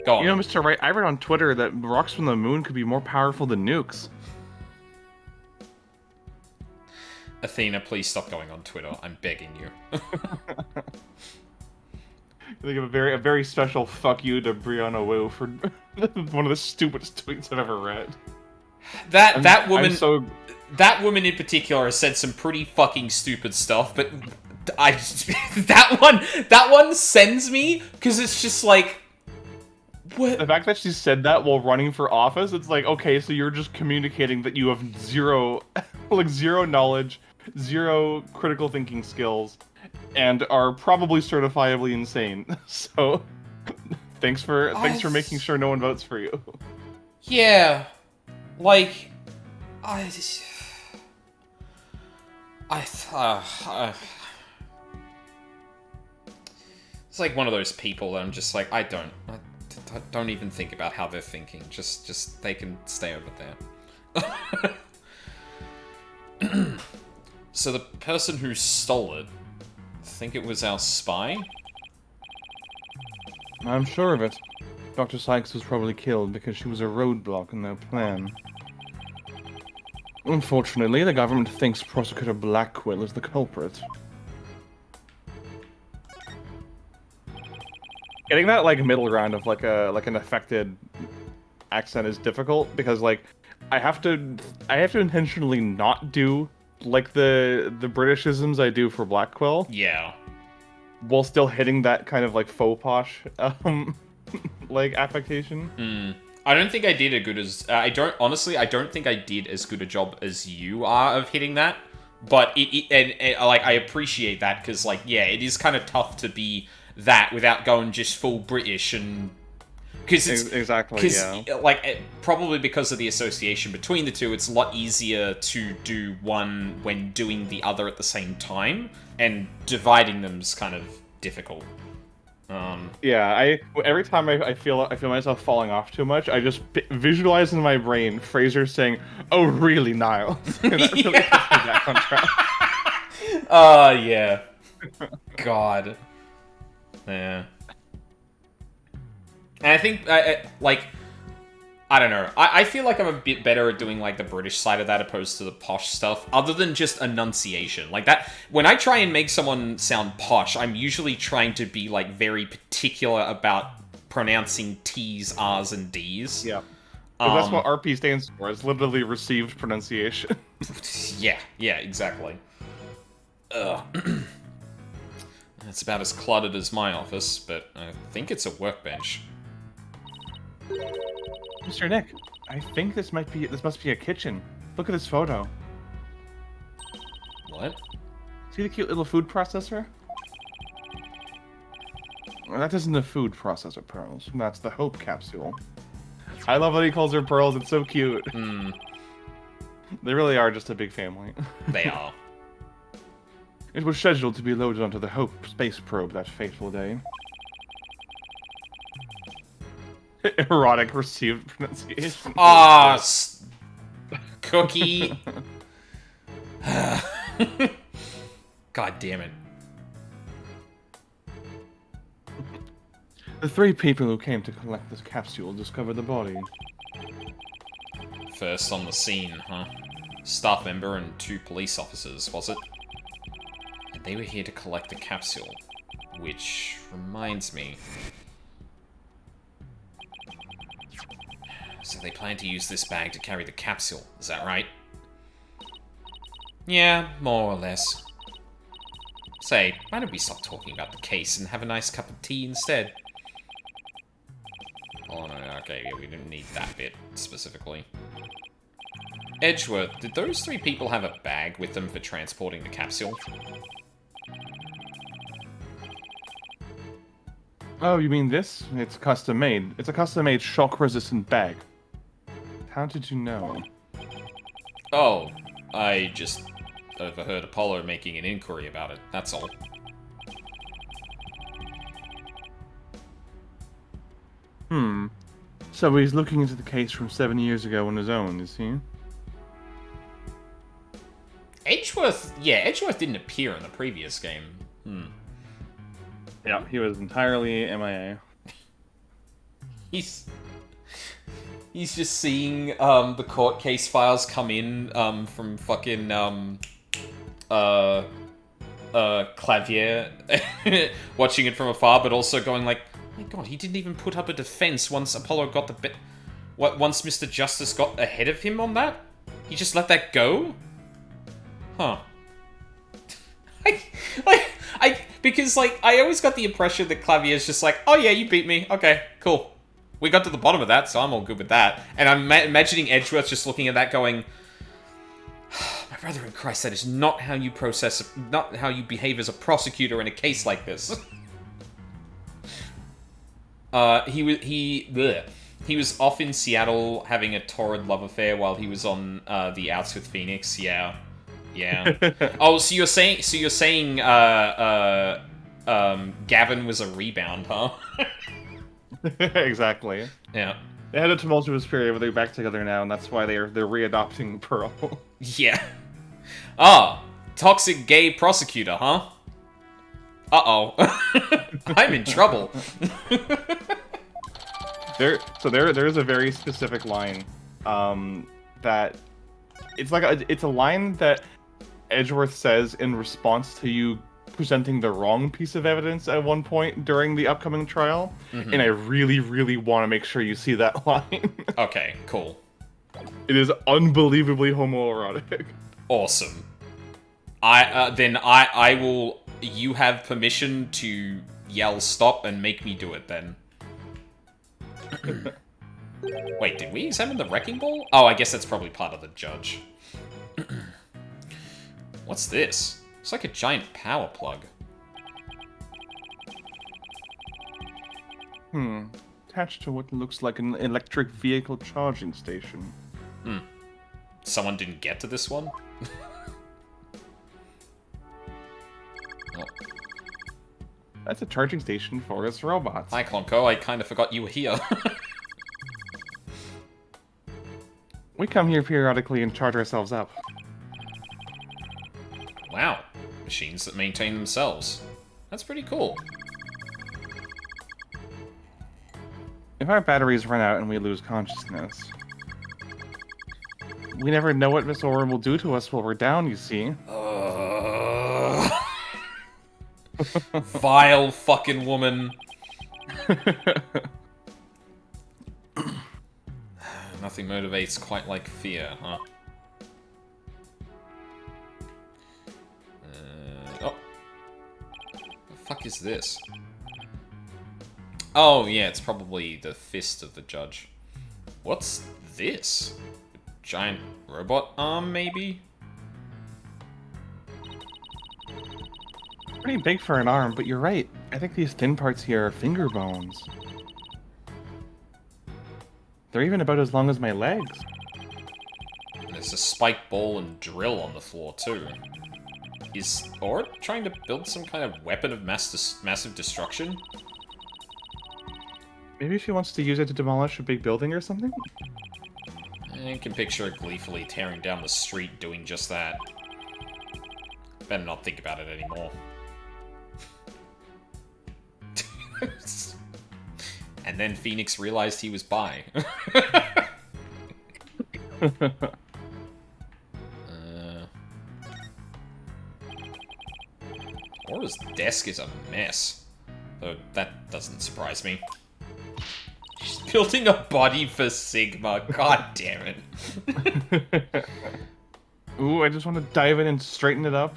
Go on. You know, Mr. Wright, I read on Twitter that rocks from the moon could be more powerful than nukes. Athena, please stop going on Twitter. I'm begging you. I think of a very special fuck you to Brianna Wu for one of the stupidest tweets I've ever read. That woman, I'm so... that woman in particular has said some pretty fucking stupid stuff, but that one sends me because it's just like, what? The fact that she said that while running for office, it's like, okay, so you're just communicating that you have zero knowledge, zero critical thinking skills, and are probably certifiably insane. So, thanks for making sure no one votes for you. Yeah, like, it's like one of those people that I'm just like, I don't even think about how they're thinking. Just they can stay over there. So the person who stole it, I think it was our spy? I'm sure of it. Dr. Sykes was probably killed because she was a roadblock in their plan. Unfortunately, the government thinks Prosecutor Blackquill is the culprit. Getting that like middle ground of like an affected accent is difficult because like I have to intentionally not do like the Britishisms I do for Blackquill Yeah. while still hitting that kind of like faux posh like affectation. I don't think I did a good as... I don't think I did as good a job as you are of hitting that. But like, I appreciate that, because, like, yeah, it is kind of tough to be that without going just full British and... Because it's... Exactly, yeah. Like, probably because of the association between the two, it's a lot easier to do one when doing the other at the same time, and dividing them's kind of difficult. Yeah, every time I feel myself falling off too much, I just visualize in my brain Fraser saying, "Oh, really, Niles?" And that really puts me back on track. Yeah. God. Yeah. And I think, I don't know. I feel like I'm a bit better at doing, like, the British side of that opposed to the posh stuff, other than just enunciation. Like, that... When I try and make someone sound posh, I'm usually trying to be, like, very particular about pronouncing T's, R's, and D's. Yeah. That's what RP stands for. It's literally received pronunciation. Yeah, exactly. Ugh. It's about as cluttered as my office, but I think it's a workbench. Mr. Nick, I think this must be a kitchen. Look at this photo. What? See the cute little food processor? Well, that isn't a food processor, Pearls. That's the Hope capsule. I love that he calls her Pearls. It's so cute. They really are just a big family. They are. It was scheduled to be loaded onto the Hope space probe that fateful day. Erotic received pronunciation. Cookie. God damn it. The 3 people who came to collect this capsule discovered the body. First on the scene, huh? Staff member and 2 police officers, was it? And they were here to collect the capsule. Which reminds me... So they plan to use this bag to carry the capsule, is that right? Yeah, more or less. Say, why don't we stop talking about the case and have a nice cup of tea instead? Oh, no, okay, yeah, we didn't need that bit, specifically. Edgeworth, did those 3 people have a bag with them for transporting the capsule? Oh, you mean this? It's custom made. It's a custom made shock resistant bag. How did you know? Oh, I just overheard Apollo making an inquiry about it, that's all. So he's looking into the case from 7 years ago on his own, is he? Edgeworth, yeah, Edgeworth didn't appear in the previous game. Yeah, he was entirely MIA. He's just seeing the court case files come in from fucking Clavier, watching it from afar, but also going like, oh my god, he didn't even put up a defense once Apollo got the bit. Once Mr. Justice got ahead of him on that? He just let that go? Huh. Because, like, I always got the impression that Clavier's just like, oh yeah, you beat me. Okay, cool. We got to the bottom of that, so I'm all good with that. And I'm imagining Edgeworth just looking at that going, my brother in Christ, that is not how you not how you behave as a prosecutor in a case like this. He was off in Seattle having a torrid love affair while he was on the outs with Phoenix. Yeah. Oh, so you're saying Gavin was a rebound, huh? Exactly. Yeah. They had a tumultuous period, but they're back together now, and that's why they're readopting Pearl. Yeah. Ah, toxic gay prosecutor, huh? Uh-oh. I'm in trouble. There's a very specific line that it's a line that Edgeworth says in response to you presenting the wrong piece of evidence at one point during the upcoming trial, and I really, really want to make sure you see that line. Okay, cool. It is unbelievably homoerotic. Awesome. I will. You have permission to yell stop and make me do it then. Wait, did we examine the wrecking ball? Oh, I guess that's probably part of the judge. What's this? It's like a giant power plug. Attached to what looks like an electric vehicle charging station. Someone didn't get to this one? Oh. That's a charging station for us robots. Hi, Clonko. I kind of forgot you were here. We come here periodically and charge ourselves up. Wow. Machines that maintain themselves. That's pretty cool. If our batteries run out and we lose consciousness, we never know what Miss Orin will do to us while we're down, you see. Vile fucking woman. Nothing motivates quite like fear, huh? Oh. The fuck is this? Oh, yeah, it's probably the fist of the judge. What's this? A giant robot arm, maybe? Pretty big for an arm, but you're right. I think these thin parts here are finger bones. They're even about as long as my legs. There's a spike ball and drill on the floor, too. Is Aura trying to build some kind of weapon of massive destruction? Maybe she wants to use it to demolish a big building or something? I can picture her gleefully tearing down the street doing just that. Better not think about it anymore. And then Phoenix realized he was bi. Aura's desk is a mess. Though that doesn't surprise me. She's building a body for Sigma. God damn it. Ooh, I just want to dive in and straighten it up.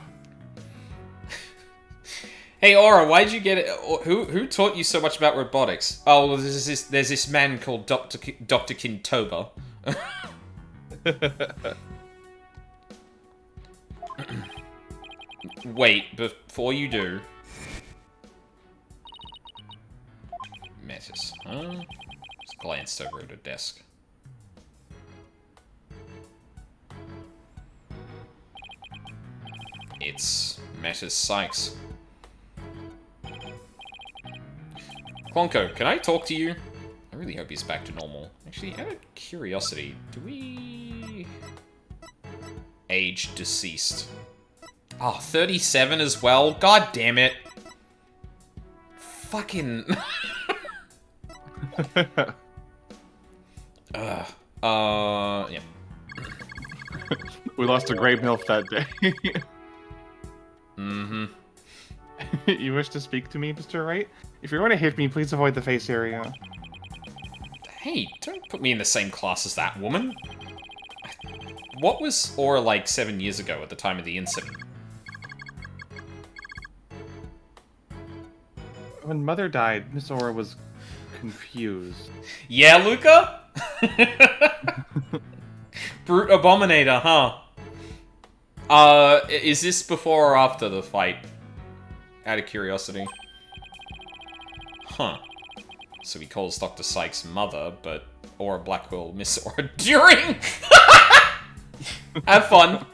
Hey Aura, why'd you get it? Who taught you so much about robotics? Oh, well, there's this man called Dr. Kintoba. Wait, before you do... Metis, huh? Just glanced over at her desk. It's Metis Sykes. Clonko, can I talk to you? I really hope he's back to normal. Actually, out of curiosity, do we... Age deceased. Oh, 37 as well? God damn it. Fucking... yeah. We lost a great MILF that day. Mm-hmm. You wish to speak to me, Mr. Wright? If you're going to hit me, please avoid the face area. Hey, don't put me in the same class as that woman. What was Aura like 7 years ago at the time of the incident? When Mother died, Miss Aura was confused. Yeah, Luca? Brute Abominator, huh? Is this before or after the fight? Out of curiosity. Huh. So he calls Dr. Sykes mother, but Aura Blackwell Miss Aura during? Have fun.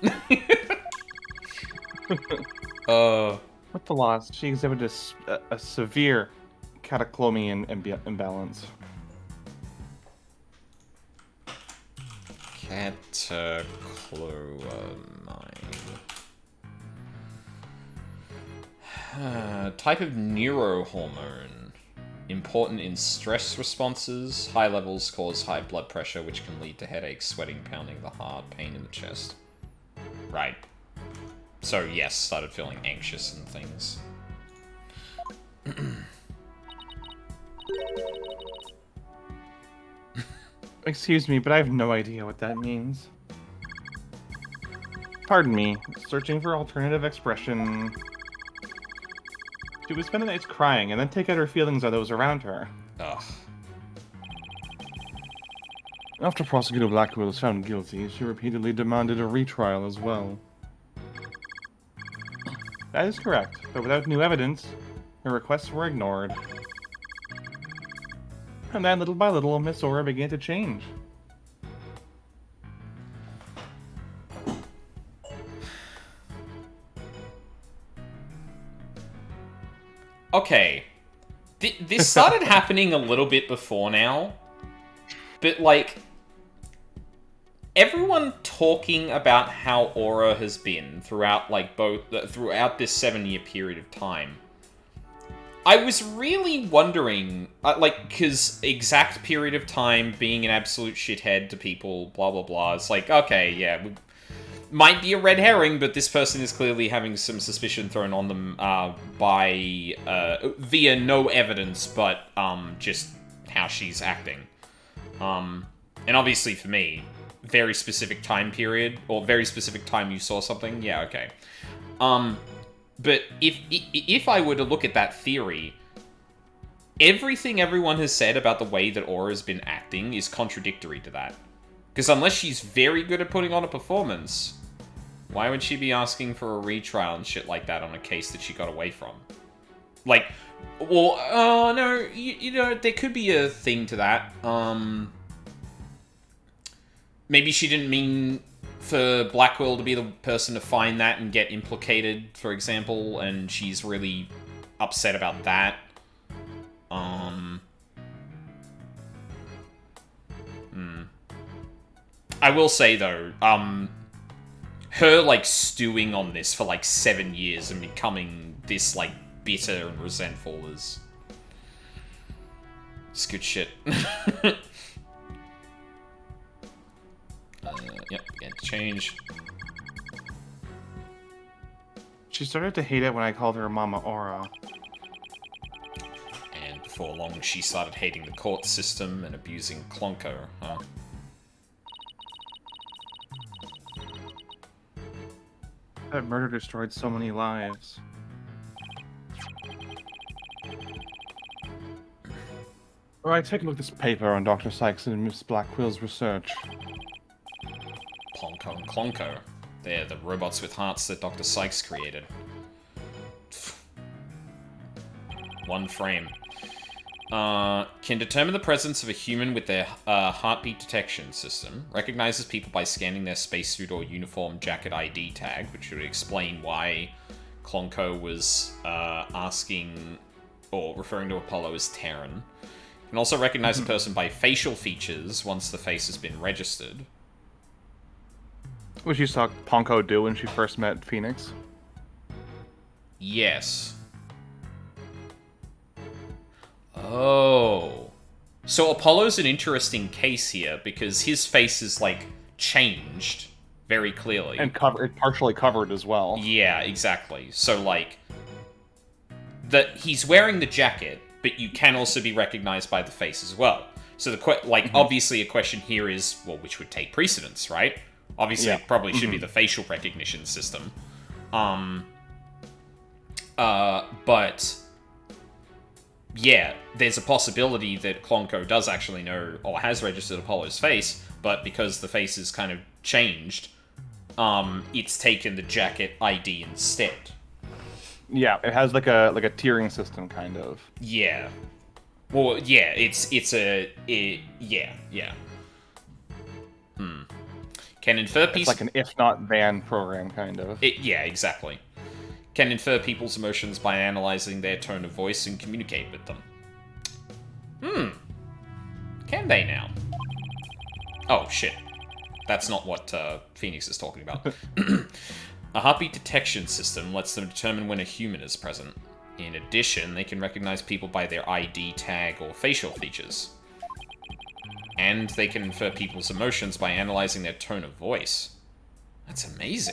With the loss, she exhibited a severe cataclysmian imbalance. Type of neurohormone. Important in stress responses. High levels cause high blood pressure, which can lead to headaches, sweating, pounding the heart, pain in the chest. Right. So, yes, started feeling anxious and things. Excuse me, but I have no idea what that means. Pardon me, searching for alternative expression. She would spend the nights crying and then take out her feelings on those around her. Ugh. After Prosecutor Blackwell was found guilty, she repeatedly demanded a retrial as well. That is correct, but without new evidence, her requests were ignored. And then, little by little, Miss Aura began to change. Okay. This started happening a little bit before now. But, like... Everyone talking about how Aura has been throughout, like, throughout this 7-year period of time. I was really wondering, like, because exact period of time, being an absolute shithead to people, blah, blah, blah. It's like, okay, yeah, might be a red herring, but this person is clearly having some suspicion thrown on them via no evidence, but just how she's acting. And obviously for me, very specific time period, or very specific time you saw something, yeah, okay. But if I were to look at that theory, everything everyone has said about the way that Aura's been acting is contradictory to that. Because unless she's very good at putting on a performance, why would she be asking for a retrial and shit like that on a case that she got away from? Like, well, no, you know, there could be a thing to that. Maybe she didn't mean for Blackwell to be the person to find that and get implicated, for example, and she's really upset about that. I will say, though, her, like, stewing on this for, like, 7 years and becoming this, like, bitter and resentful is... It's good shit. Yep, again, change. She started to hate it when I called her Mama Aura. And before long, she started hating the court system and abusing Clonko, huh? That murder destroyed so many lives. Alright, take a look at this paper on Dr. Sykes and Miss Blackwell's research. Ponko and Clonko. They're the robots with hearts that Dr. Sykes created. One frame. Can determine the presence of a human with their heartbeat detection system. Recognizes people by scanning their spacesuit or uniform jacket ID tag, which would explain why Clonko was asking or referring to Apollo as Terran. Can also recognize a person by facial features once the face has been registered. Which you saw Ponko do when she first met Phoenix. Yes. Oh. So Apollo's an interesting case here, because his face is, like, changed very clearly. And partially covered as well. Yeah, exactly. So, like, he's wearing the jacket, but you can also be recognized by the face as well. So, obviously a question here is, well, which would take precedence, right? Obviously, it probably should be the facial recognition system. But... yeah, there's a possibility that Clonko does actually know, or has registered Apollo's face, but because the face is kind of changed, it's taken the jacket ID instead. Yeah, it has like a tiering system, kind of. Yeah. Well, yeah, yeah. Can infer It's like an if not then program, kind of. Yeah, exactly. Can infer people's emotions by analyzing their tone of voice and communicate with them. Can they now? Oh, shit. That's not what Phoenix is talking about. A heartbeat detection system lets them determine when a human is present. In addition, they can recognize people by their ID tag or facial features. And they can infer people's emotions by analyzing their tone of voice. That's amazing.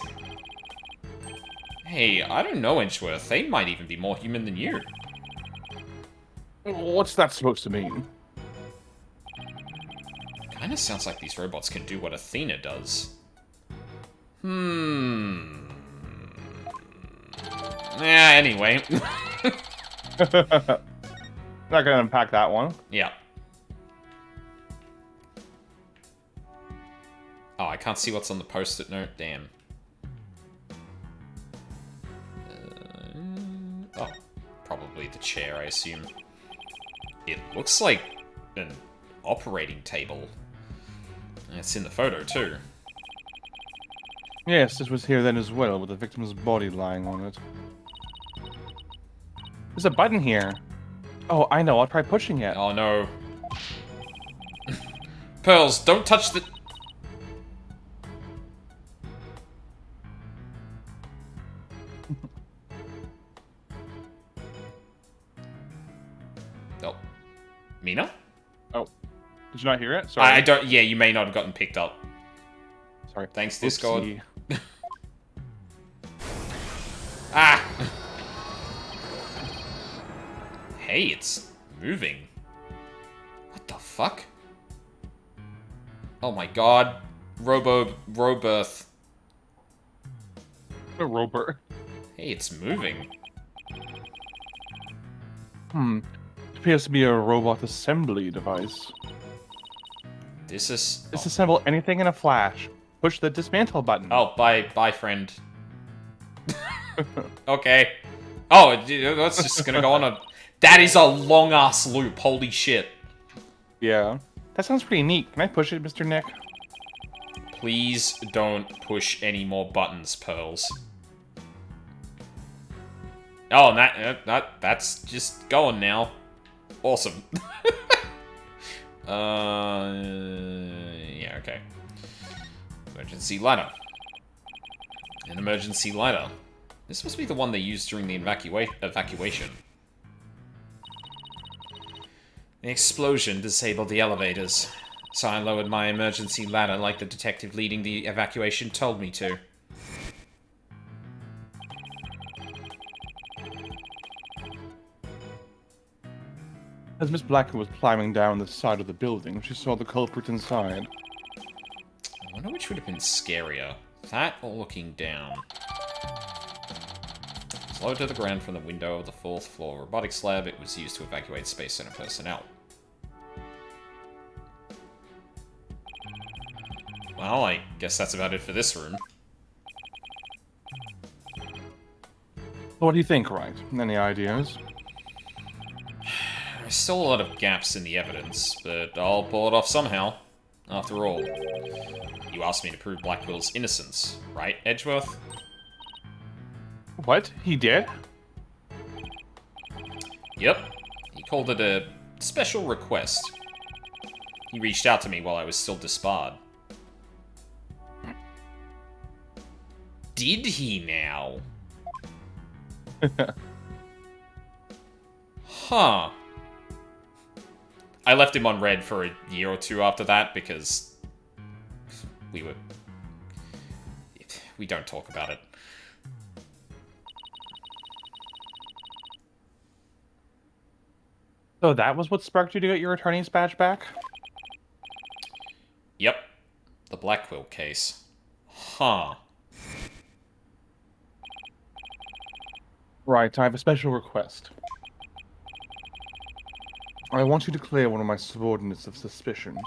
Hey, I don't know, Inchworth. They might even be more human than you. What's that supposed to mean? Kinda sounds like these robots can do what Athena does. Yeah, anyway. Not gonna unpack that one. Yeah. Oh, I can't see what's on the post-it note. Damn. Oh, probably the chair, I assume. It looks like an operating table. It's in the photo, too. Yes, this was here then as well, with the victim's body lying on it. There's a button here. Oh, I know. I'll try pushing it. Oh, no. Pearls, don't touch the... Oh. Mina? Oh. Did you not hear it? Sorry. I don't... Yeah, you may not have gotten picked up. Sorry. Thanks, Discord. Oopsie. Ah! Hey, it's moving. What the fuck? Oh my god. Robirth. A robot. Hey, it's moving. It appears to be a robot assembly device. This is... Disassemble anything in a flash. Push the dismantle button. Oh, bye, friend. Okay. Oh, that's just gonna go on a... That is a long-ass loop, holy shit. Yeah. That sounds pretty neat. Can I push it, Mr. Nick? Please don't push any more buttons, Pearls. Oh, that's just going now. Awesome. Yeah, okay. Emergency ladder. An emergency ladder. This must be the one they used during the evacuation. The explosion disabled the elevators, so I lowered my emergency ladder like the detective leading the evacuation told me to. As Miss Blackwood was climbing down the side of the building, she saw the culprit inside. I wonder which would have been scarier, that or looking down. It was lowered to the ground from the window of the 4th floor robotics lab. It was used to evacuate Space Center personnel. Well, I guess that's about it for this room. What do you think, Wright? Any ideas? There's still a lot of gaps in the evidence, but I'll pull it off somehow. After all, you asked me to prove Blackwell's innocence, right, Edgeworth? What? He did? Yep. He called it a special request. He reached out to me while I was still disbarred. Did he now? Huh. I left him on red for a year or two after that because we don't talk about it. So that was what sparked you to get your attorney's badge back? Yep. The Blackwell case. Huh. Right, I have a special request. I want you to clear one of my subordinates of suspicion.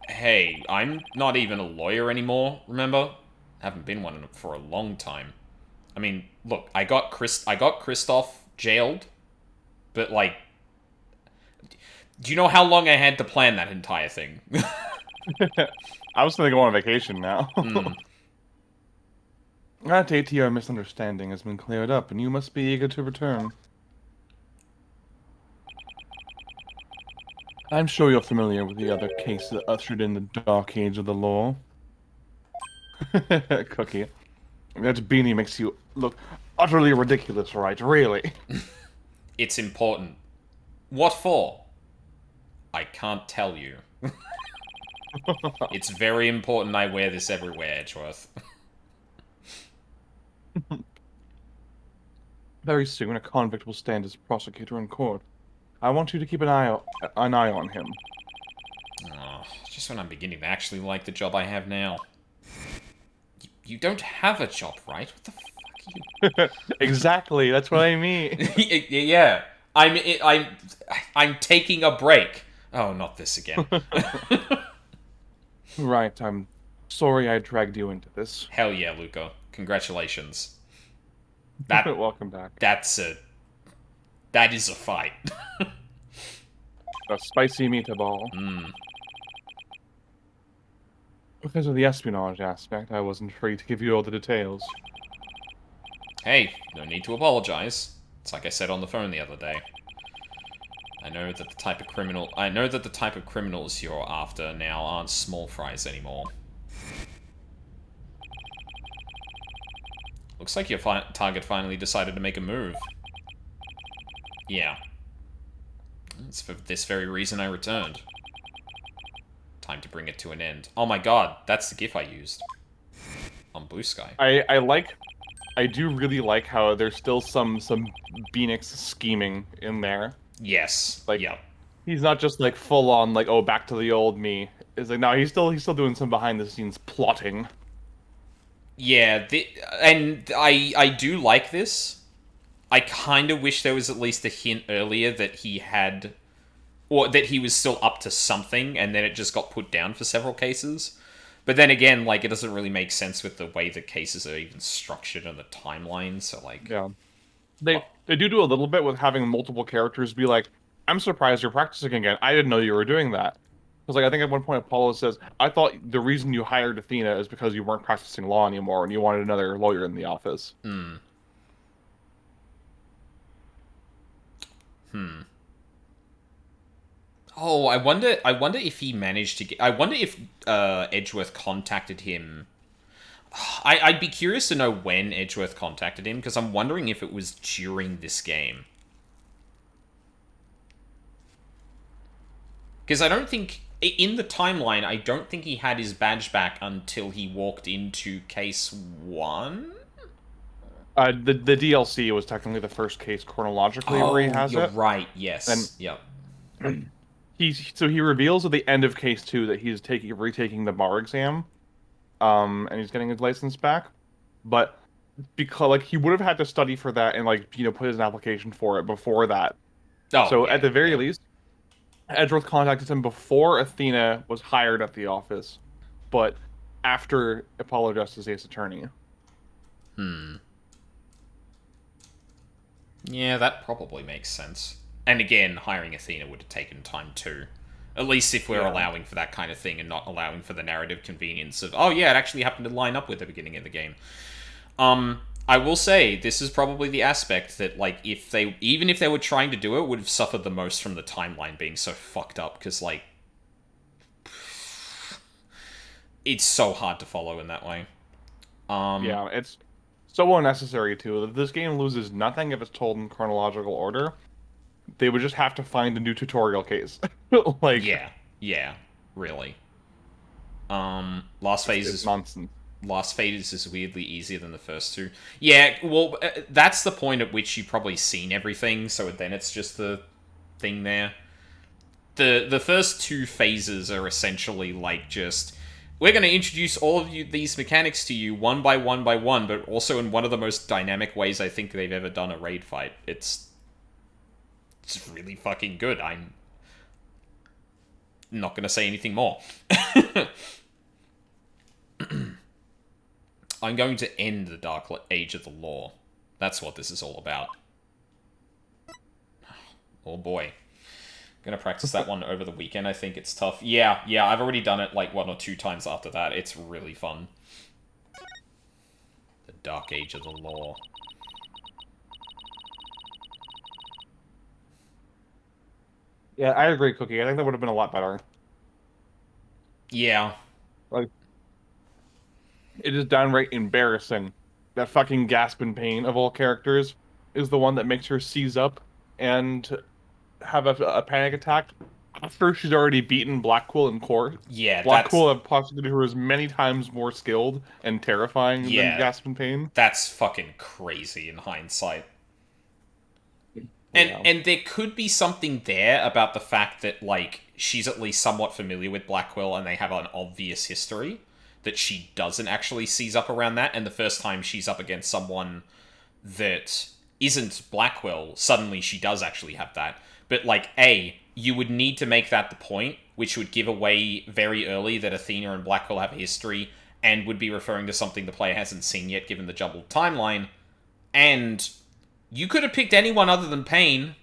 Hey, I'm not even a lawyer anymore, remember? Haven't been one for a long time. I mean, look, I got Kristoff jailed, but like, do you know how long I had to plan that entire thing? I was gonna go on vacation now. Mm. That ATR misunderstanding has been cleared up, and you must be eager to return. I'm sure you're familiar with the other case that ushered in the dark age of the law. Cookie. That beanie makes you look utterly ridiculous, right? Really? It's important. What for? I can't tell you. It's very important I wear this everywhere, Edgeworth. Very soon, a convict will stand as prosecutor in court. I want you to keep an eye on him. Oh, just when I'm beginning to actually like the job I have now. You don't have a job, right? What the fuck are you... Exactly, that's what I mean. Yeah. I'm taking a break. Oh, not this again. Right, I'm sorry I dragged you into this. Hell yeah, Luca. Congratulations. That Welcome back. that is a fight. A spicy meatball. Mm. Because of the espionage aspect, I wasn't free to give you all the details. Hey, no need to apologize. It's like I said on the phone the other day. I know that the type of criminals you're after now aren't small fries anymore. Looks like your target finally decided to make a move. Yeah. It's for this very reason I returned. Time to bring it to an end. Oh my god, that's the GIF I used. On Blue Sky. I do really like how there's still some Phoenix scheming in there. Yes. Like, yeah. He's not just like full on like, oh, back to the old me. It's like, no, he's still doing some behind the scenes plotting. Yeah, and I do like this. I kind of wish there was at least a hint earlier that he had, or that he was still up to something, and then it just got put down for several cases. But then again, like, it doesn't really make sense with the way the cases are even structured and the timeline, so like... Yeah. They do a little bit with having multiple characters be like, I'm surprised you're practicing again. I didn't know you were doing that. Because, like, I think at one point Apollo says, I thought the reason you hired Athena is because you weren't practicing law anymore and you wanted another lawyer in the office. Oh, I wonder if he managed to get... I wonder if Edgeworth contacted him... I'd be curious to know when Edgeworth contacted him, because I'm wondering if it was during this game. Because I don't think... In the timeline, I don't think he had his badge back until he walked into Case 1? The DLC was technically the first case chronologically where he has you're it. right, yes. And- Yep. He reveals at the end of case 2 that he's retaking the bar exam, and he's getting his license back. But because like he would have had to study for that and like put his application for it before that. Oh, So yeah, at the very yeah. least, Edgeworth contacted him before Athena was hired at the office, but after Apollo dressed as Ace Attorney. Yeah, that probably makes sense. And again, hiring Athena would have taken time too. At least if we're allowing for that kind of thing and not allowing for the narrative convenience of, oh yeah, it actually happened to line up with the beginning of the game. I will say, this is probably the aspect that, like, even if they were trying to do it, would have suffered the most from the timeline being so fucked up, because, like, it's so hard to follow in that way. Yeah, it's so unnecessary too. This game loses nothing if it's told in chronological order. They would just have to find a new tutorial case. Like, yeah, really. Last phase it's is nonsense. Last phase is weirdly easier than the first two. Yeah, well, that's the point at which you've probably seen everything, so then it's just the thing there. The first two phases are essentially like just, we're going to introduce all of these mechanics to you one by one by one, but also in one of the most dynamic ways I think they've ever done a raid fight. It's really fucking good. I'm not going to say anything more. I'm going to end the Dark Age of the Law. That's what this is all about. Oh boy. Gonna practice that one over the weekend. I think it's tough. Yeah, I've already done it like 1 or 2 times after that. It's really fun. The Dark Age of the Law. Yeah, I agree, Cookie. I think that would have been a lot better. Yeah. Like, it is downright embarrassing. That fucking gasp in pain of all characters is the one that makes her seize up and have a panic attack after she's already beaten Blackquill in court. Yeah, Blackquill have prosecuted her as many times more skilled and terrifying than gasp in pain. That's fucking crazy in hindsight. And there could be something there about the fact that, like, she's at least somewhat familiar with Blackquill and they have an obvious history that she doesn't actually seize up around that, and the first time she's up against someone that isn't Blackquill, suddenly she does actually have that. But, like, you would need to make that the point, which would give away very early that Athena and Blackquill have a history, and would be referring to something the player hasn't seen yet, given the jumbled timeline. And you could have picked anyone other than Pain.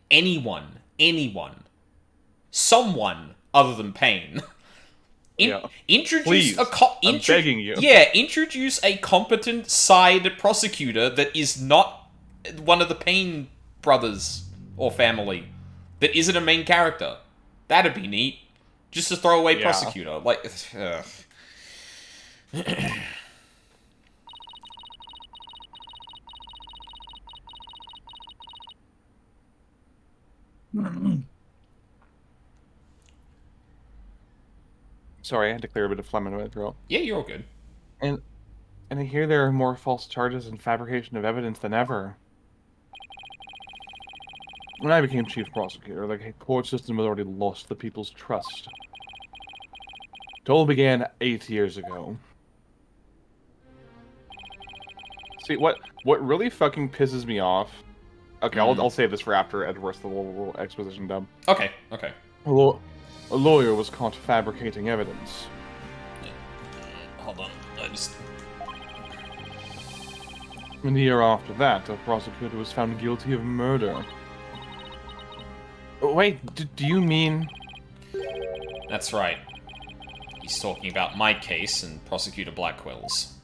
Anyone. Someone other than Pain. Introduce Please, I'm begging you. Yeah, introduce a competent side prosecutor that is not one of the Pain brothers or family, that isn't a main character. That'd be neat. Just a throwaway prosecutor. Like, ugh. Sorry, I had to clear a bit of phlegm in my throat. Yeah, you're all good. And I hear there are more false charges and fabrication of evidence than ever. When I became chief prosecutor, the court system had already lost the people's trust. It all began 8 years ago. See, what really fucking pisses me off... Okay, I'll save this for after Edgeworth's the little exposition dump. Okay. A lawyer was caught fabricating evidence. Hold on, And the year after that, a prosecutor was found guilty of murder. Wait, do you mean... That's right. He's talking about my case and Prosecutor Blackwell's.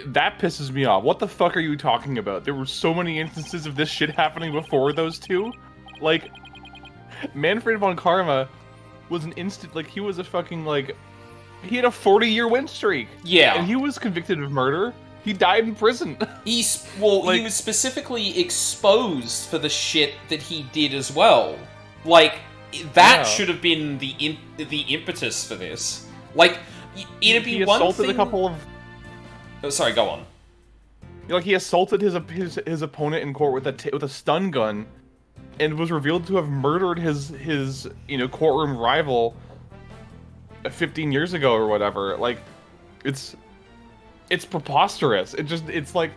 That pisses me off. What the fuck are you talking about? There were so many instances of this shit happening before those two. Like, Manfred von Karma was an instant... Like, he was a fucking, like... he had a 40-year win streak. Yeah. And he was convicted of murder. He died in prison. He Like- was specifically exposed for the shit that he did as well. Like, that Yeah. should have been the impetus for this. Like, it'd be he one assaulted thing... a couple of... Oh, sorry, go on. Like, he assaulted his opponent in court with a stun gun, and was revealed to have murdered his courtroom rival 15 years ago or whatever. Like, it's preposterous. It's like,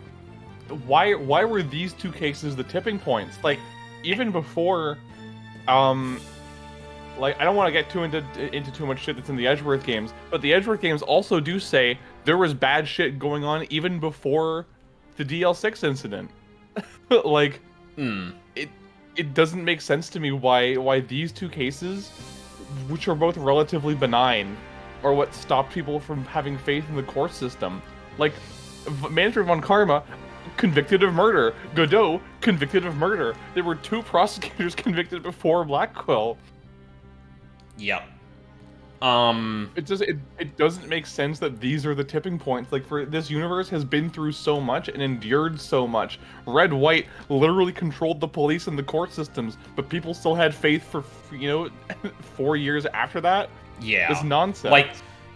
why were these two cases the tipping points? Like, even before, like, I don't want to get into too much shit that's in the Edgeworth games, but the Edgeworth games also do say there was bad shit going on even before the DL6 incident. Like, it doesn't make sense to me why these two cases, which are both relatively benign, are what stopped people from having faith in the court system. Like, Manager von Karma, convicted of murder. Godot, convicted of murder. There were 2 prosecutors convicted before Blackquill. Yep. It doesn't make sense that these are the tipping points. Like, for this universe has been through so much and endured so much. Red White literally controlled the police and the court systems, but people still had faith for 4 years after that. Yeah. It's nonsense. Like,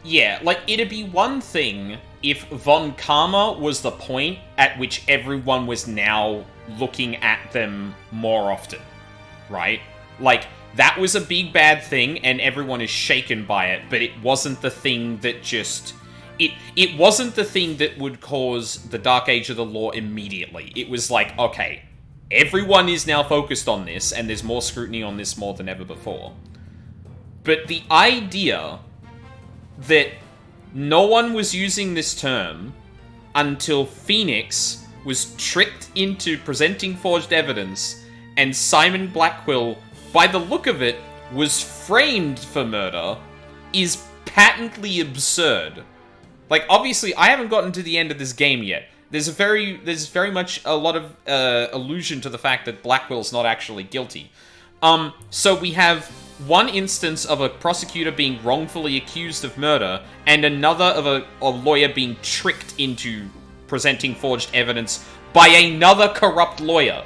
yeah, like, it'd be one thing if Von Karma was the point at which everyone was now looking at them more often, right? Like, that was a big bad thing, and everyone is shaken by it, but it wasn't the thing that just... It wasn't the thing that would cause the Dark Age of the Law immediately. It was like, okay, everyone is now focused on this, and there's more scrutiny on this more than ever before. But the idea that no one was using this term until Phoenix was tricked into presenting forged evidence, and Simon Blackquill, by the look of it, was framed for murder, is patently absurd. Like, obviously, I haven't gotten to the end of this game yet. There's very much a lot of allusion to the fact that Blackwell's not actually guilty. So we have one instance of a prosecutor being wrongfully accused of murder, and another of a lawyer being tricked into presenting forged evidence by another corrupt lawyer.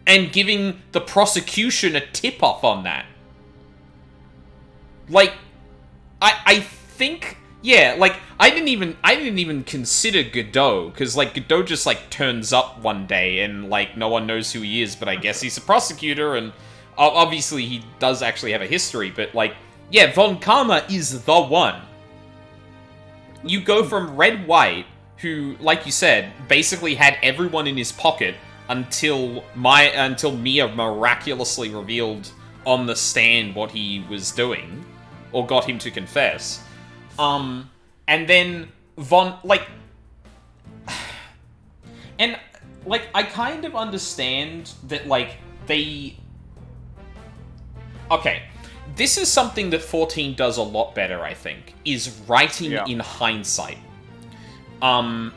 And giving the prosecution a tip-off on that. Like, I think, yeah, like, I didn't even consider Godot, because, like, Godot just, like, turns up one day, and, like, no one knows who he is, but I guess he's a prosecutor, and obviously he does actually have a history, but, like, yeah, Von Karma is the one. You go from Red White, who, like you said, basically had everyone in his pocket until Mia miraculously revealed on the stand what he was doing, or got him to confess. And then and, like, I kind of understand that, like, okay, this is something that 14 does a lot better, I think, is writing in hindsight. 14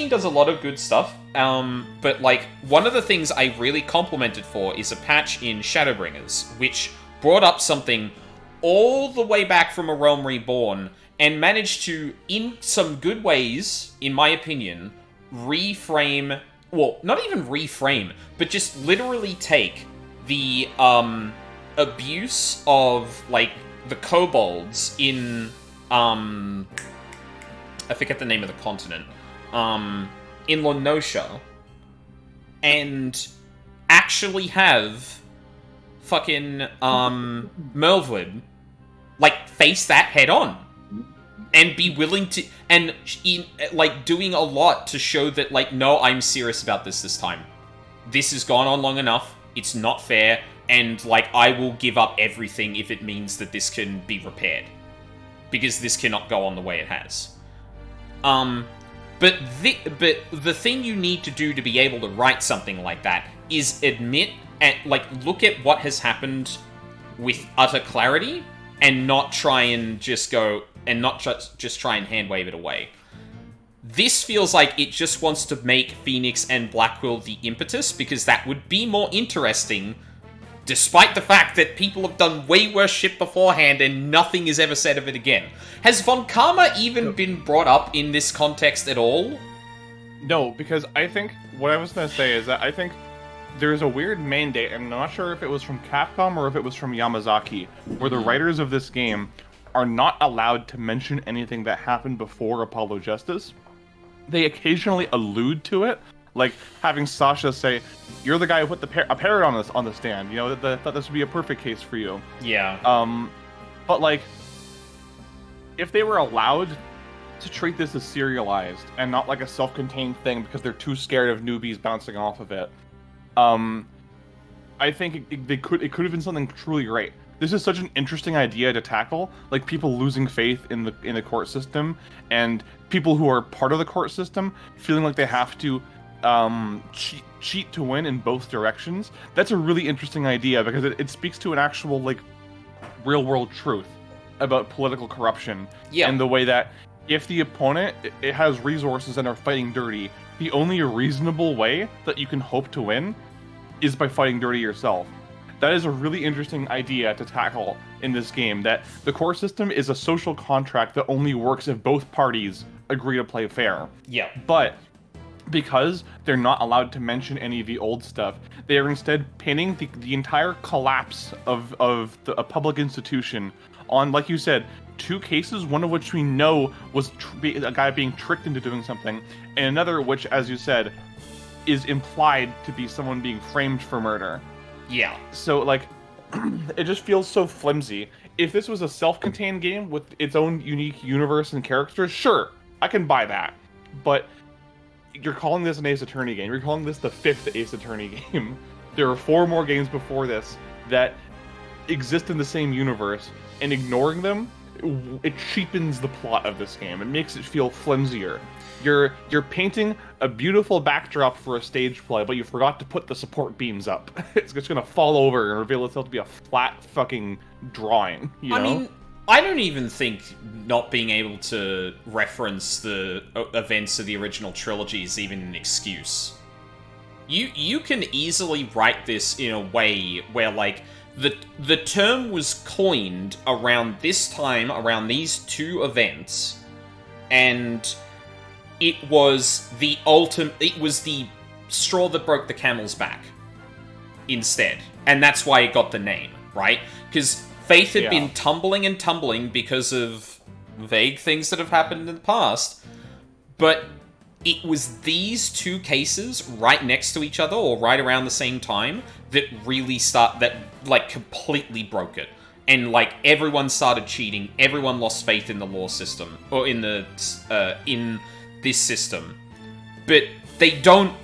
does a lot of good stuff, but, like, one of the things I really complimented for is a patch in Shadowbringers, which brought up something all the way back from A Realm Reborn, and managed to, in some good ways, in my opinion, reframe... Well, not even reframe, but just literally take the, abuse of, like, the kobolds in, I forget the name of the continent, in Lenosha, and actually have fucking, Merlwood, like, face that head on. And be willing to, and, like, doing a lot to show that, like, no, I'm serious about this time. This has gone on long enough, it's not fair, and, like, I will give up everything if it means that this can be repaired. Because this cannot go on the way it has. But the thing you need to do to be able to write something like that is admit, and, like, look at what has happened with utter clarity, and not try and just go, and not just try and hand wave it away. This feels like it just wants to make Phoenix and Blackquill the impetus, because that would be more interesting despite the fact that people have done way worse shit beforehand and nothing is ever said of it again. Has Von Karma even been brought up in this context at all? No, because I think what I was going to say is that I think there's a weird mandate, and I'm not sure if it was from Capcom or if it was from Yamazaki, where the writers of this game are not allowed to mention anything that happened before Apollo Justice. They occasionally allude to it, like having Sasha say, "You're the guy who put a parrot on the stand. You know, thought this would be a perfect case for you." Yeah. But like, if they were allowed to treat this as serialized and not like a self-contained thing because they're too scared of newbies bouncing off of it, I think it could have been something truly great. This is such an interesting idea to tackle, like people losing faith in the court system and people who are part of the court system feeling like they have to cheat to win in both directions. That's a really interesting idea because it speaks to an actual like real world truth about political corruption. Yeah. And the way that if the opponent it has resources and are fighting dirty, the only reasonable way that you can hope to win is by fighting dirty yourself. That is a really interesting idea to tackle in this game, that the court system is a social contract that only works if both parties agree to play fair. Yeah. But because they're not allowed to mention any of the old stuff, they are instead pinning the entire collapse of a public institution on, like you said, 2 cases, one of which we know was a guy being tricked into doing something, and another which, as you said, is implied to be someone being framed for murder. Yeah. So, like, it just feels so flimsy. If this was a self-contained game with its own unique universe and characters, sure, I can buy that. But you're calling this an Ace Attorney game. You're calling this the 5th Ace Attorney game. There are 4 more games before this that exist in the same universe, and ignoring them, it cheapens the plot of this game. It makes it feel flimsier. You're painting a beautiful backdrop for a stage play, but you forgot to put the support beams up. It's just gonna fall over and reveal itself to be a flat fucking drawing, you know? I mean, I don't even think not being able to reference the events of the original trilogy is even an excuse. You can easily write this in a way where, like, the term was coined around this time, around these 2 events, and it was the straw that broke the camel's back instead. And that's why it got the name, right? Because Faith had been tumbling and tumbling because of vague things that have happened in the past, but it was these 2 cases right next to each other, or right around the same time, that really completely broke it. And, like, everyone started cheating, everyone lost faith in the law system, or in this system. But they don't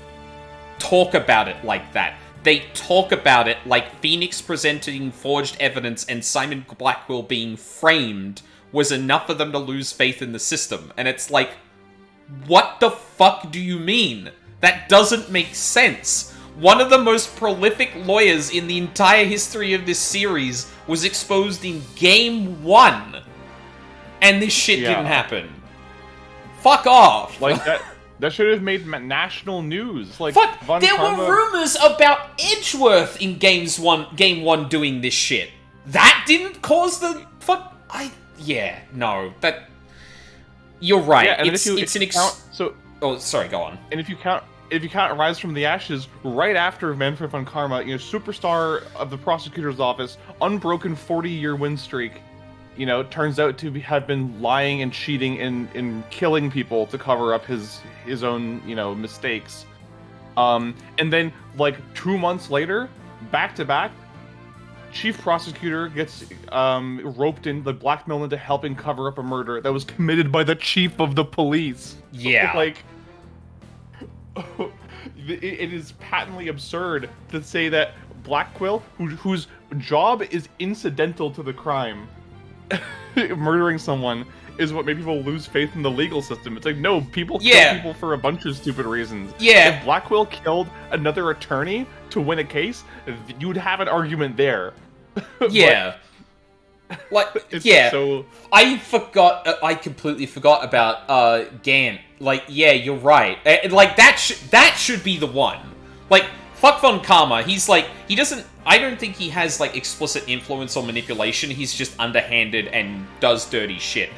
talk about it like that. They talk about it like Phoenix presenting forged evidence and Simon Blackwell being framed was enough for them to lose faith in the system. And it's like, what the fuck do you mean? That doesn't make sense. One of the most prolific lawyers in the entire history of this series was exposed in Game 1. And this shit didn't happen. Fuck off. Like, that should have made national news. Like, fuck, Von there Karma... were rumors about Edgeworth in Game 1 doing this shit. That didn't cause the... You're right. Yeah, and Oh, sorry, go on. And if you count Rise from the Ashes, right after Manfred von Karma, superstar of the prosecutor's office, unbroken 40-year win streak, turns out to have been lying and cheating and killing people to cover up his own, mistakes. And then, like, 2 months later, back to back, chief prosecutor gets roped in, blackmailed into helping cover up a murder that was committed by the chief of the police. Yeah. Like, it is patently absurd to say that Blackwell, whose job is incidental to the crime, murdering someone, is what made people lose faith in the legal system. It's like, no, people kill people for a bunch of stupid reasons. Yeah. If Blackwell killed another attorney to win a case, you'd have an argument there. Yeah. So... I completely forgot about Gant. Like, yeah, you're right. Like, that should be the one. Like, fuck Von Karma. He's like, he doesn't, I don't think he has like explicit influence or manipulation. He's just underhanded and does dirty shit.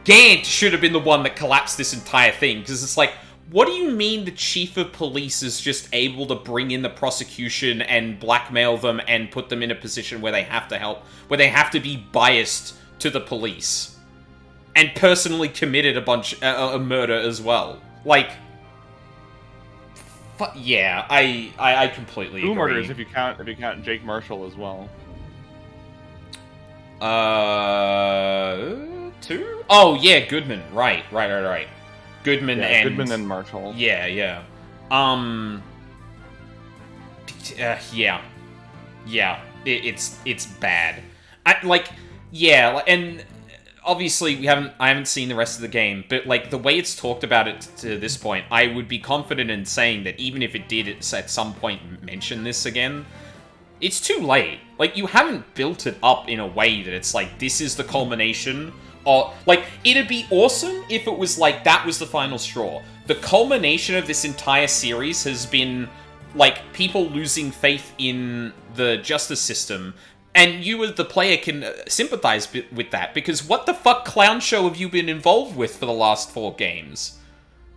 Gant should have been the one that collapsed this entire thing, because it's like, what do you mean the chief of police is just able to bring in the prosecution and blackmail them and put them in a position where they have to help, where they have to be biased to the police? And personally committed a murder as well. Like, yeah, I completely agree. Two murders if you count Jake Marshall as well. Two? Oh yeah, Goodman. Right. Goodman and Marshall. Yeah. Yeah. It's bad. And obviously I haven't seen the rest of the game, but like the way it's talked about it to this point, I would be confident in saying that even if it did at some point mention this again, it's too late. Like, you haven't built it up in a way that it's like, this is the culmination. Or, like, it'd be awesome if it was like, that was the final straw. The culmination of this entire series has been, like, people losing faith in the justice system. And you as the player can sympathize with that, because what the fuck clown show have you been involved with for the last 4 games?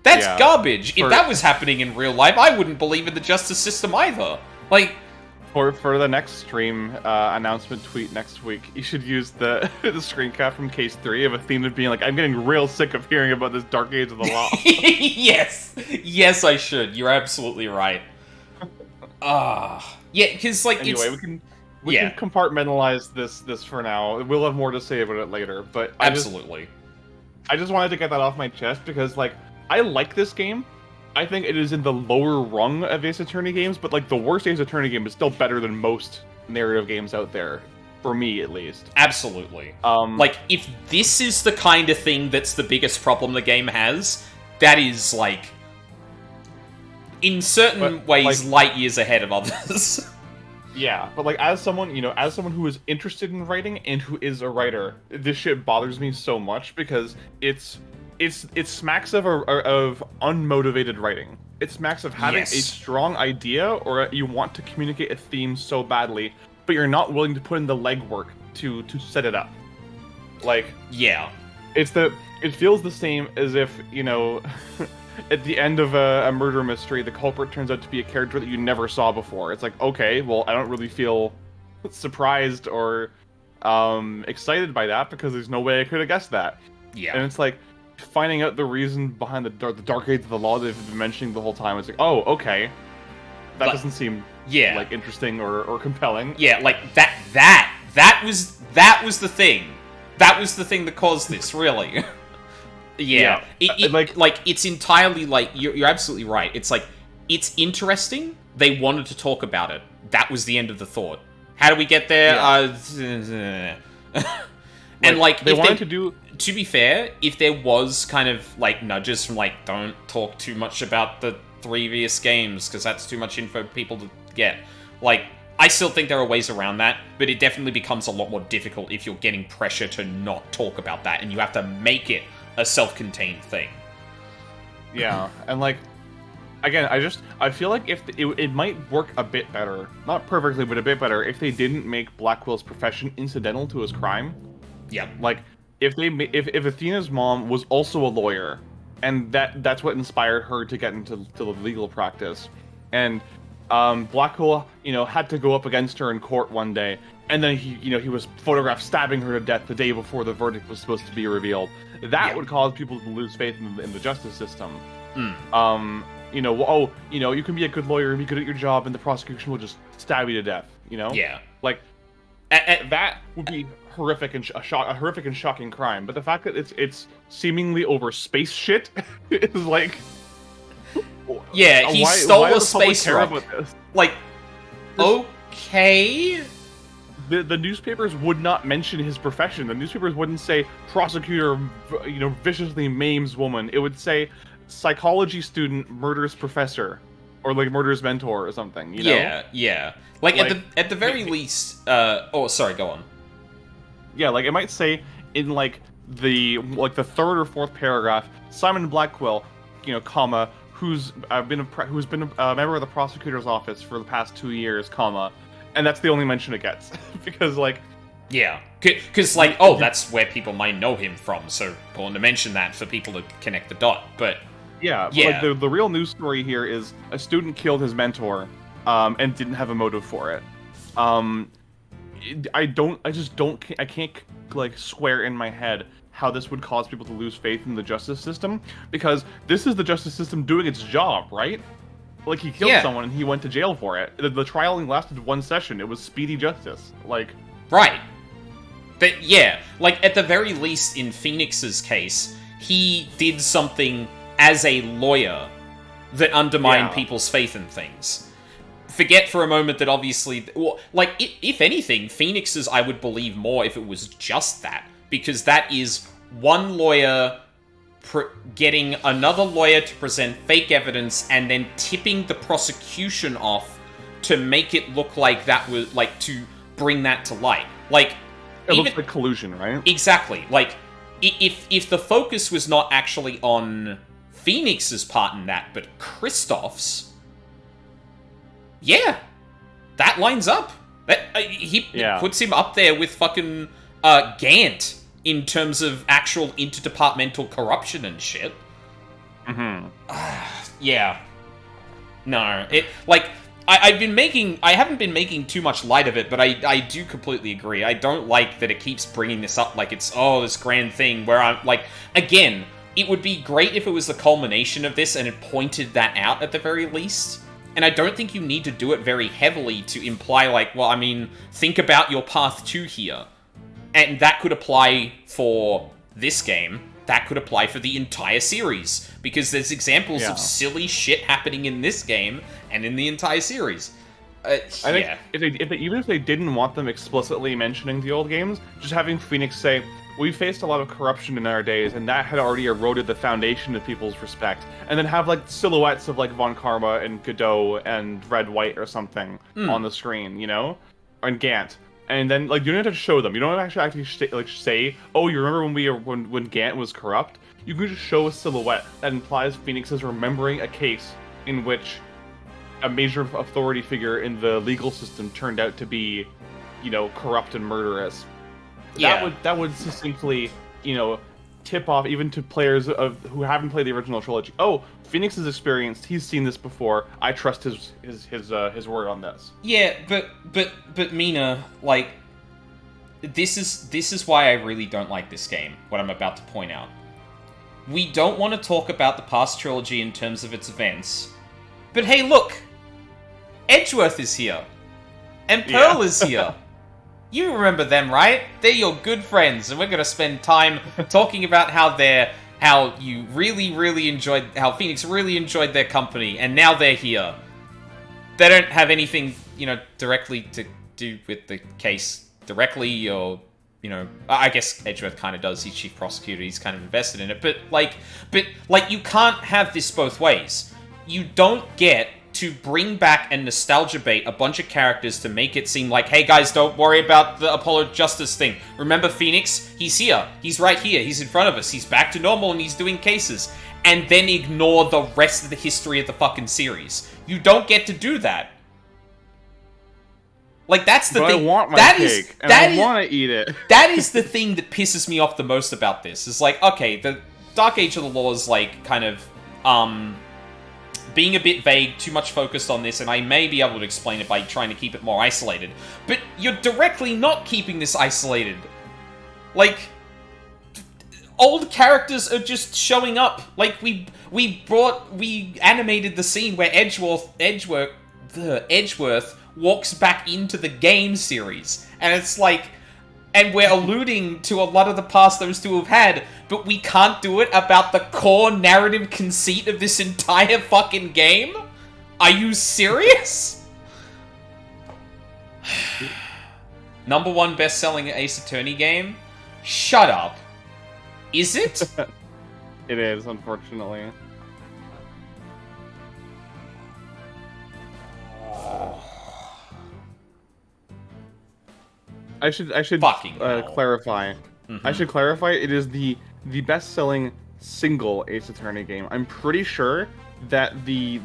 That's garbage. If that was happening in real life, I wouldn't believe in the justice system either. Like... For the next stream announcement tweet next week, you should use the screen cap from Case 3 of Athena being like, I'm getting real sick of hearing about this Dark Age of the Law. Yes, I should. You're absolutely right. Yeah, because like anyway, we can compartmentalize this for now. We'll have more to say about it later, but I just wanted to get that off my chest because like I like this game. I think it is in the lower rung of Ace Attorney games, but like the worst Ace Attorney game is still better than most narrative games out there, for me at least. Absolutely. Like, if this is the kind of thing that's the biggest problem the game has, that is like, in certain ways, like, light years ahead of others. Yeah, but like as someone who is interested in writing and who is a writer, this shit bothers me so much because it smacks of unmotivated writing. It smacks of having a strong idea or you want to communicate a theme so badly, but you're not willing to put in the legwork to set it up. Like, yeah, it feels the same as if, you know, at the end of a murder mystery, the culprit turns out to be a character that you never saw before. It's like, okay, well, I don't really feel surprised or excited by that because there's no way I could have guessed that. Yeah, and it's like, finding out the reason behind the Dark Age of the Law that they've been mentioning the whole time. It's like, oh, okay. That doesn't seem like interesting or compelling. Yeah, like that was the thing. That was the thing that caused this, really. It's entirely like you're absolutely right. It's like it's interesting. They wanted to talk about it. That was the end of the thought. How do we get there? And like they wanted to do. To be fair, if there was kind of like nudges from like, don't talk too much about the previous games because that's too much info for people to get. Like, I still think there are ways around that, but it definitely becomes a lot more difficult if you're getting pressure to not talk about that and you have to make it a self-contained thing. Yeah, and like, again, I feel like if it might work a bit better, not perfectly, but a bit better, if they didn't make Blackwell's profession incidental to his crime. Yeah, like. If Athena's mom was also a lawyer, and that's what inspired her to get into the legal practice, and Blackwell, you know, had to go up against her in court one day, and then he was photographed stabbing her to death the day before the verdict was supposed to be revealed. That would cause people to lose faith in the justice system. You can be a good lawyer and be good at your job, and the prosecution will just stab you to death. You know? Yeah. Like, that would be horrific and a horrific and shocking crime, but the fact that it's seemingly over space shit is like, he stole a space rock. Like, okay. The newspapers would not mention his profession. The newspapers wouldn't say prosecutor, viciously maims woman. It would say psychology student murders professor, or like murders mentor or something. You know? Yeah. Like at the very least. Sorry. Go on. Yeah, like it might say in like the third or fourth paragraph, Simon Blackwell, who's been a member of the prosecutor's office for the past 2 years, comma, and that's the only mention it gets because like. Yeah, because like, oh, that's where people might know him from, so important to mention that for people to connect the dot. But yeah, like the real news story here is a student killed his mentor, and didn't have a motive for it. I can't like square in my head how this would cause people to lose faith in the justice system, because this is the justice system doing its job, right? Like, he killed someone and he went to jail for it. The trial only lasted 1 session. It was speedy justice. Like, right. But yeah, like, at the very least, in Phoenix's case, he did something as a lawyer that undermined people's faith in things. Forget for a moment that obviously, like, if anything, Phoenix's I would believe more if it was just that. Because that is one lawyer getting another lawyer to present fake evidence and then tipping the prosecution off to make it look like that was, like, to bring that to light. Like, it looks like collusion, right? Exactly. Like, if the focus was not actually on Phoenix's part in that, but Kristoff's, yeah, that lines up. He puts him up there with fucking Gant in terms of actual interdepartmental corruption and shit. Mm-hmm. Yeah. No, I haven't been making too much light of it, but I do completely agree. I don't like that it keeps bringing this up like it's, this grand thing where I'm, like, again, it would be great if it was the culmination of this and it pointed that out at the very least. And I don't think you need to do it very heavily to imply, like, well, I mean, think about your path to here. And that could apply for this game. That could apply for the entire series. Because there's examples of silly shit happening in this game and in the entire series. I think even if they didn't want them explicitly mentioning the old games, just having Phoenix say, we faced a lot of corruption in our days, and that had already eroded the foundation of people's respect. And then have, like, silhouettes of, like, Von Karma and Godot and Red White or something on the screen, you know? And Gant. And then, like, you don't have to show them. You don't actually say, oh, you remember when Gant was corrupt? You can just show a silhouette that implies Phoenix is remembering a case in which a major authority figure in the legal system turned out to be, you know, corrupt and murderous. Yeah. That would succinctly, you know, tip off even to players who haven't played the original trilogy. Oh, Phoenix is experienced. He's seen this before. I trust his word on this. Yeah, but Mina, like, this is why I really don't like this game. What I'm about to point out. We don't want to talk about the past trilogy in terms of its events, but hey, look, Edgeworth is here, and Pearl is here. You remember them, right? They're your good friends, and we're gonna spend time talking about how you really enjoyed, how Phoenix really enjoyed their company, and now they're here. They don't have anything, you know, directly to do with the case directly, or, you know, I guess Edgeworth kind of does. He's chief prosecutor. He's kind of invested in it, but you can't have this both ways. You don't get to bring back and nostalgia bait a bunch of characters to make it seem like, hey guys, don't worry about the Apollo Justice thing. Remember Phoenix? He's here. He's right here. He's in front of us. He's back to normal and he's doing cases. And then ignore the rest of the history of the fucking series. You don't get to do that. Like, that's the thing. I want my cake, and I want to eat it. That is the thing that pisses me off the most about this. It's like, okay, the Dark Age of the Law is, like, kind of, being a bit vague, too much focused on this, and I may be able to explain it by trying to keep it more isolated. But you're directly not keeping this isolated. Like, old characters are just showing up. Like, we animated the scene where Edgeworth walks back into the game series. And it's like, and we're alluding to a lot of the past those two have had, but we can't do it about the core narrative conceit of this entire fucking game? Are you serious? #1 best-selling Ace Attorney game? Shut up. Is it? It is, unfortunately. I should fucking clarify. Mm-hmm. I should clarify. It is the best-selling single Ace Attorney game. I'm pretty sure that the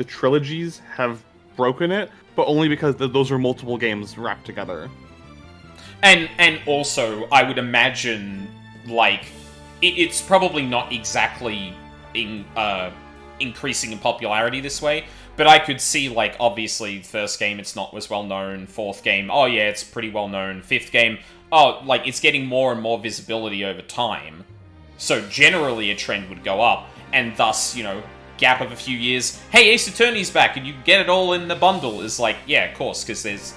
trilogies have broken it, but only because those are multiple games wrapped together. And also, I would imagine, like, it's probably not exactly increasing in popularity this way, but I could see, like, obviously, first game, it's not as well known. Fourth game, oh yeah, it's pretty well known. Fifth game, oh, like, it's getting more and more visibility over time. So generally, a trend would go up, and thus, you know, gap of a few years, hey, Ace Attorney's back, and you get it all in the bundle, is like, yeah, of course, because there's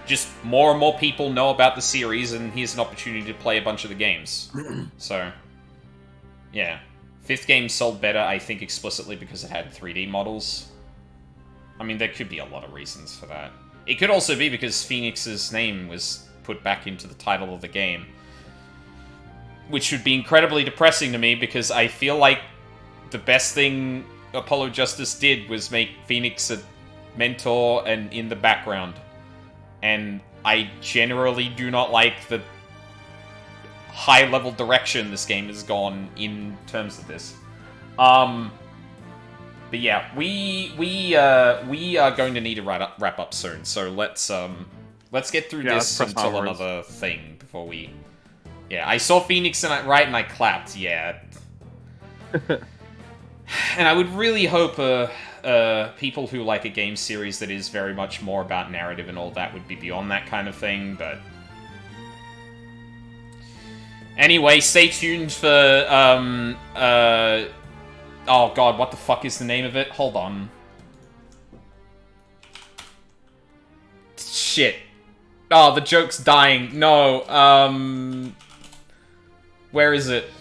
just more and more people know about the series, and here's an opportunity to play a bunch of the games. So, yeah. Fifth game sold better, I think, explicitly because it had 3D models. I mean, there could be a lot of reasons for that. It could also be because Phoenix's name was put back into the title of the game. Which would be incredibly depressing to me, because I feel like the best thing Apollo Justice did was make Phoenix a mentor and in the background. And I generally do not like the high-level direction this game has gone in terms of this. But yeah, we are going to need to wrap up soon. So let's get through this until another thing before we. Yeah, I saw Phoenix and I clapped. Yeah. And I would really hope people who like a game series that is very much more about narrative and all that would be beyond that kind of thing, but... Anyway, stay tuned for, oh god, what the fuck is the name of it? Hold on. Shit. Oh, the joke's dying. No, where is it?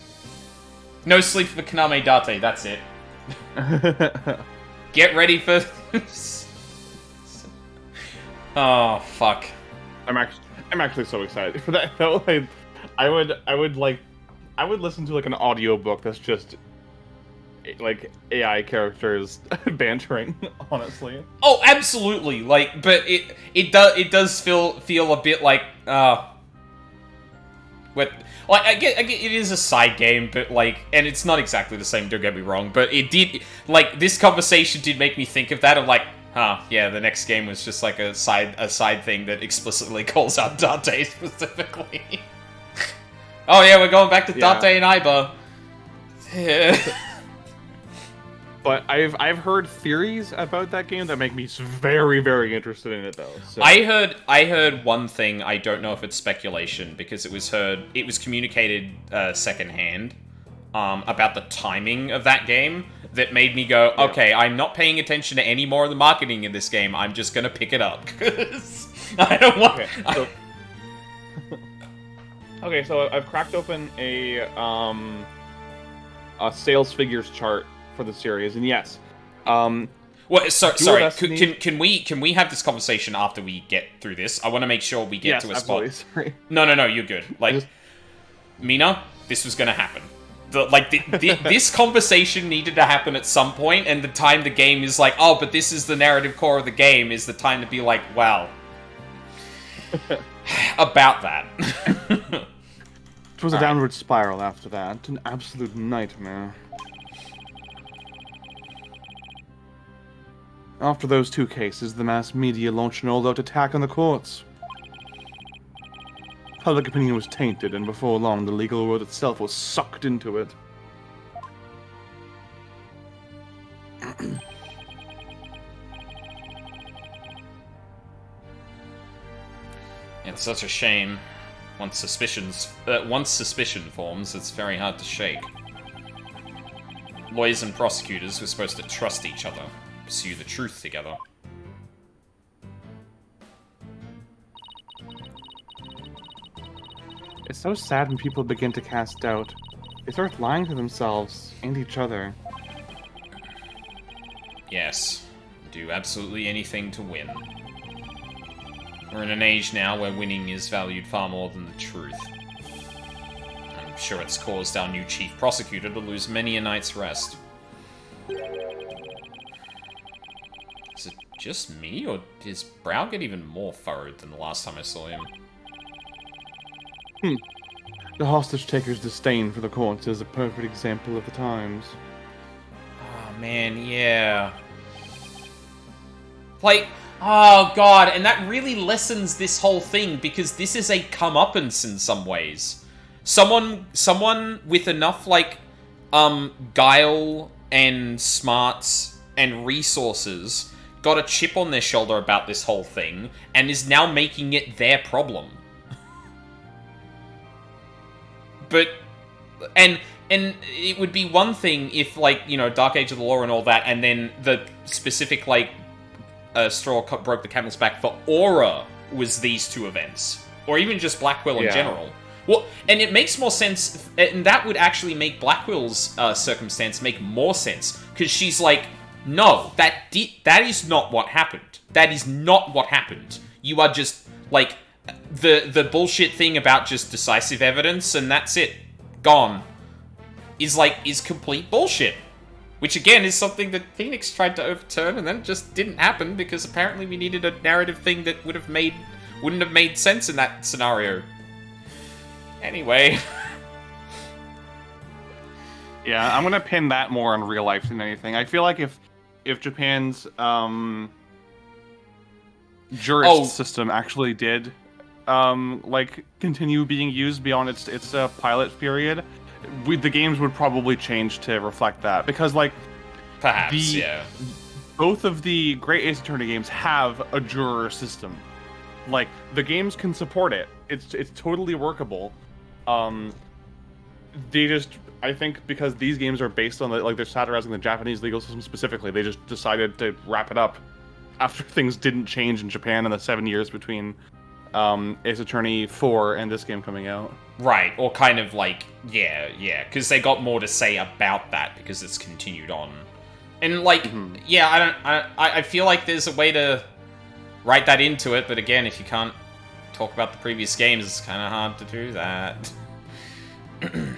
No Sleep for Kaname Date, that's it. Get ready for... Oh, fuck. I'm actually so excited for that, though. I would listen to, like, an audiobook that's just, like, AI characters bantering, honestly. Oh, absolutely. Like, but it does feel a bit like, what... Like, I get it is a side game, but, like, and it's not exactly the same, don't get me wrong, but it did, like, this conversation did make me think of that, of like, huh, yeah, the next game was just, like, a side thing that explicitly calls out Dante specifically. Oh, yeah, we're going back to Dante and Iba. But I've heard theories about that game that make me very, very interested in it, though. So. I heard one thing. I don't know if it's speculation, because it was communicated secondhand about the timing of that game that made me go, okay, I'm not paying attention to any more of the marketing in this game. I'm just gonna pick it up because I don't want. Okay, so I've cracked open a sales figures chart for the series, and yes, well, sorry. Can we have this conversation after we get through this? I want to make sure we get to a spot. Sorry. No, you're good. Like, Mina, this was gonna happen. This conversation needed to happen at some point, and the time the game is like, oh, but this is the narrative core of the game, is the time to be like, wow. About that. It was a downward spiral after that. An absolute nightmare. After those two cases, the mass media launched an all-out attack on the courts. Public opinion was tainted, and before long, the legal world itself was sucked into it. It's such a shame. Once suspicion forms, it's very hard to shake. Lawyers and prosecutors were supposed to trust each other, pursue the truth together. It's so sad when people begin to cast doubt. They start lying to themselves and each other. Yes. Do absolutely anything to win. We're in an age now where winning is valued far more than the truth. I'm sure it's caused our new chief prosecutor to lose many a night's rest. Is it just me, or did his brow get even more furrowed than the last time I saw him? The hostage taker's disdain for the courts is a perfect example of the times. Oh, man, yeah. Like, oh god, and that really lessens this whole thing, because this is a comeuppance in some ways. Someone with enough, like, guile and smarts and resources got a chip on their shoulder about this whole thing, and is now making it their problem. But, and it would be one thing if, like, you know, Dark Age of the Law and all that, and then the specific, like, straw broke the camel's back for Aura was these two events. Or even just Blackwell in general. Well, and it makes more sense, and that would actually make Blackwell's circumstance make more sense, because she's like, no, that is not what happened. That is not what happened. You are just, like, the bullshit thing about just decisive evidence, and that's it. Gone. Is complete bullshit. Which, again, is something that Phoenix tried to overturn, and then just didn't happen, because apparently we needed a narrative thing that wouldn't have made sense in that scenario. Anyway. Yeah, I'm gonna pin that more on real life than anything. I feel like if Japan's jurist system actually did like continue being used beyond its pilot period, the games would probably change to reflect that, because like perhaps both of the Great Ace Attorney games have a juror system. Like, the games can support it. It's totally workable. They just, I think, because these games are based on they're satirizing the Japanese legal system specifically, they just decided to wrap it up after things didn't change in Japan in the 7 years between Ace Attorney 4 and this game coming out. Right, or kind of like, yeah, because they got more to say about that because it's continued on. And like, I feel like there's a way to write that into it, but again, if you can't talk about the previous games, it's kind of hard to do that. It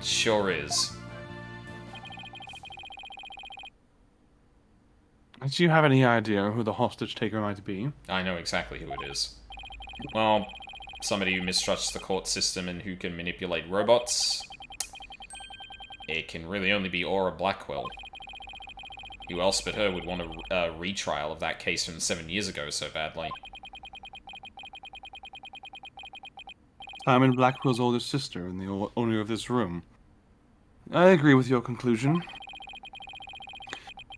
sure is. Do you have any idea who the hostage taker might be? I know exactly who it is. Well, somebody who mistrusts the court system and who can manipulate robots. It can really only be Aura Blackwell. Who else but her would want a retrial of that case from 7 years ago so badly? I'm Blackwell's older sister and the owner of this room. I agree with your conclusion.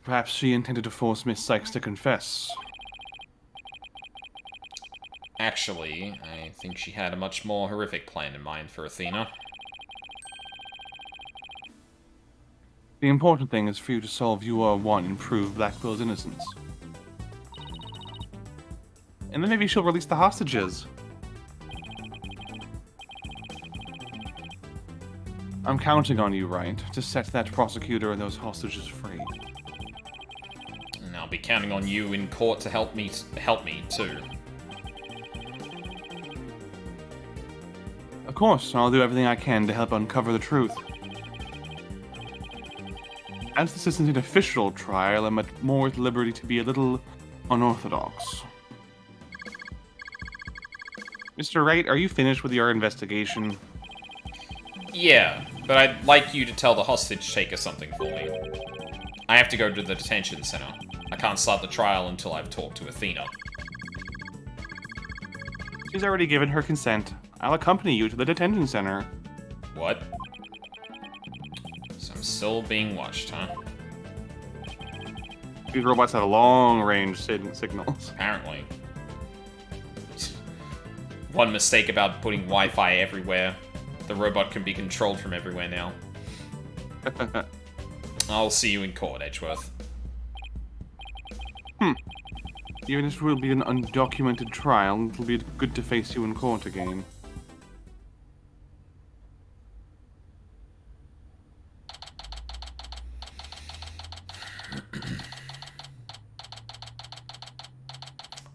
Perhaps she intended to force Miss Sykes to confess. Actually, I think she had a much more horrific plan in mind for Athena. The important thing is for you to solve UR1 and prove Blackwell's innocence. And then maybe she'll release the hostages. I'm counting on you, Wright, to set that prosecutor and those hostages free. And I'll be counting on you in court to help me too. Of course, I'll do everything I can to help uncover the truth. As this isn't an official trial, I'm more at liberty to be a little unorthodox. Mr. Wright, are you finished with your investigation? Yeah, but I'd like you to tell the hostage taker something for me. I have to go to the detention center. I can't start the trial until I've talked to Athena. She's already given her consent. I'll accompany you to the detention center. What? So I'm still being watched, huh? These robots have long-range signals. Apparently. One mistake about putting Wi-Fi everywhere. The robot can be controlled from everywhere now. I'll see you in court, Edgeworth. Even if it will be an undocumented trial, it'll be good to face you in court again.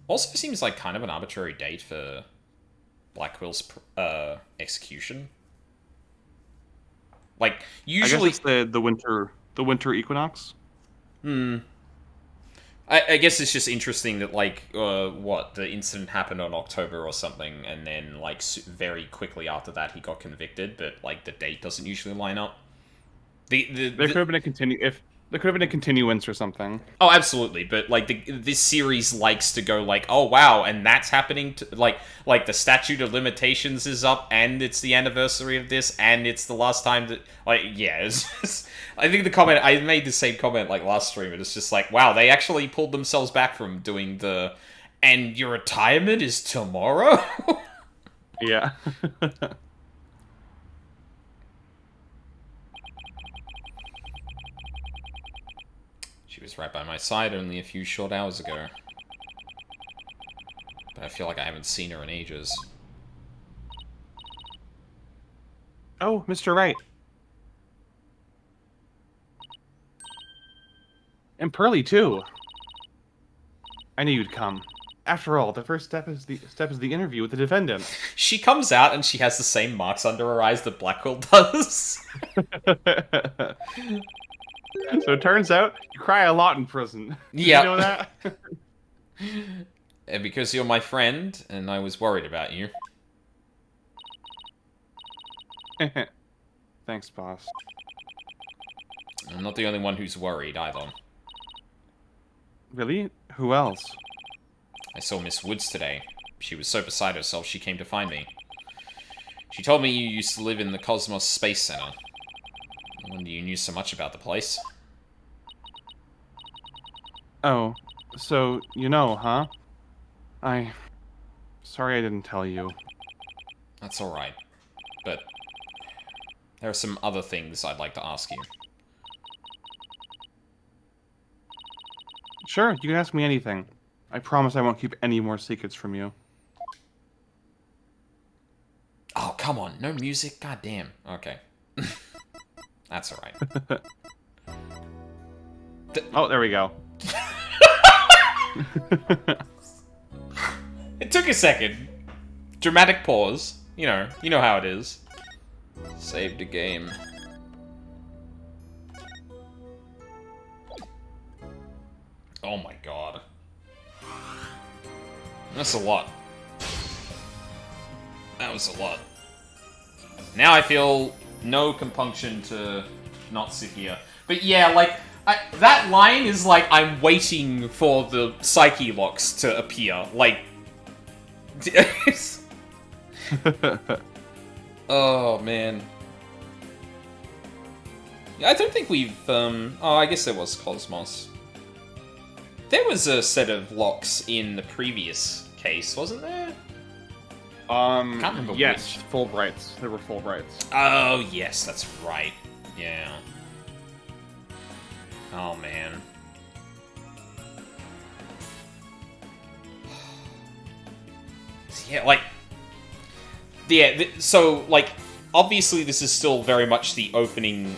Also seems like kind of an arbitrary date for Blackwell's execution. Like, usually... I guess it's the winter equinox? I I guess it's just interesting that, like, the incident happened on October or something, and then, like, very quickly after that he got convicted, but, like, the date doesn't usually line up. There could have been a there could have been a continuance or something. Oh, absolutely, but, like, this series likes to go, like, oh, wow, and that's happening, like, the statute of limitations is up, and it's the anniversary of this, and it's the last time that, like, yeah, it's just, I think I made the same comment, like, last stream, and it's just like, wow, they actually pulled themselves back from doing and your retirement is tomorrow? Yeah. She was right by my side only a few short hours ago. But I feel like I haven't seen her in ages. Oh, Mr. Wright. And Pearly, too. I knew you'd come. After all, the first step is the interview with the defendant. She comes out and she has the same marks under her eyes that Blackwell does. So it turns out you cry a lot in prison. Yeah. You know that? And because you're my friend, and I was worried about you. Thanks, boss. I'm not the only one who's worried, either. Really? Who else? I saw Miss Woods today. She was so beside herself she came to find me. She told me you used to live in the Cosmos Space Center. I wonder you knew so much about the place. Oh, so you know, huh? Sorry I didn't tell you. That's alright. But there are some other things I'd like to ask you. Sure, you can ask me anything. I promise I won't keep any more secrets from you. Oh, come on. No music? God damn. Okay. That's alright. Oh, there we go. It took a second. Dramatic pause. You know how it is. Saved the game. Oh my god. That's a lot. That was a lot. Now I feel no compunction to not sit here. But yeah, like, that line is like, I'm waiting for the psyche locks to appear. Like... Oh, man. I don't think we've, oh, I guess there was Cosmos. There was a set of locks in the previous case, wasn't there? Can't remember yes, which. Fulbrights. There were Fulbrights. Oh, yes, that's right. Yeah. Oh, man. Yeah, like... Yeah, so, like, obviously this is still very much the opening,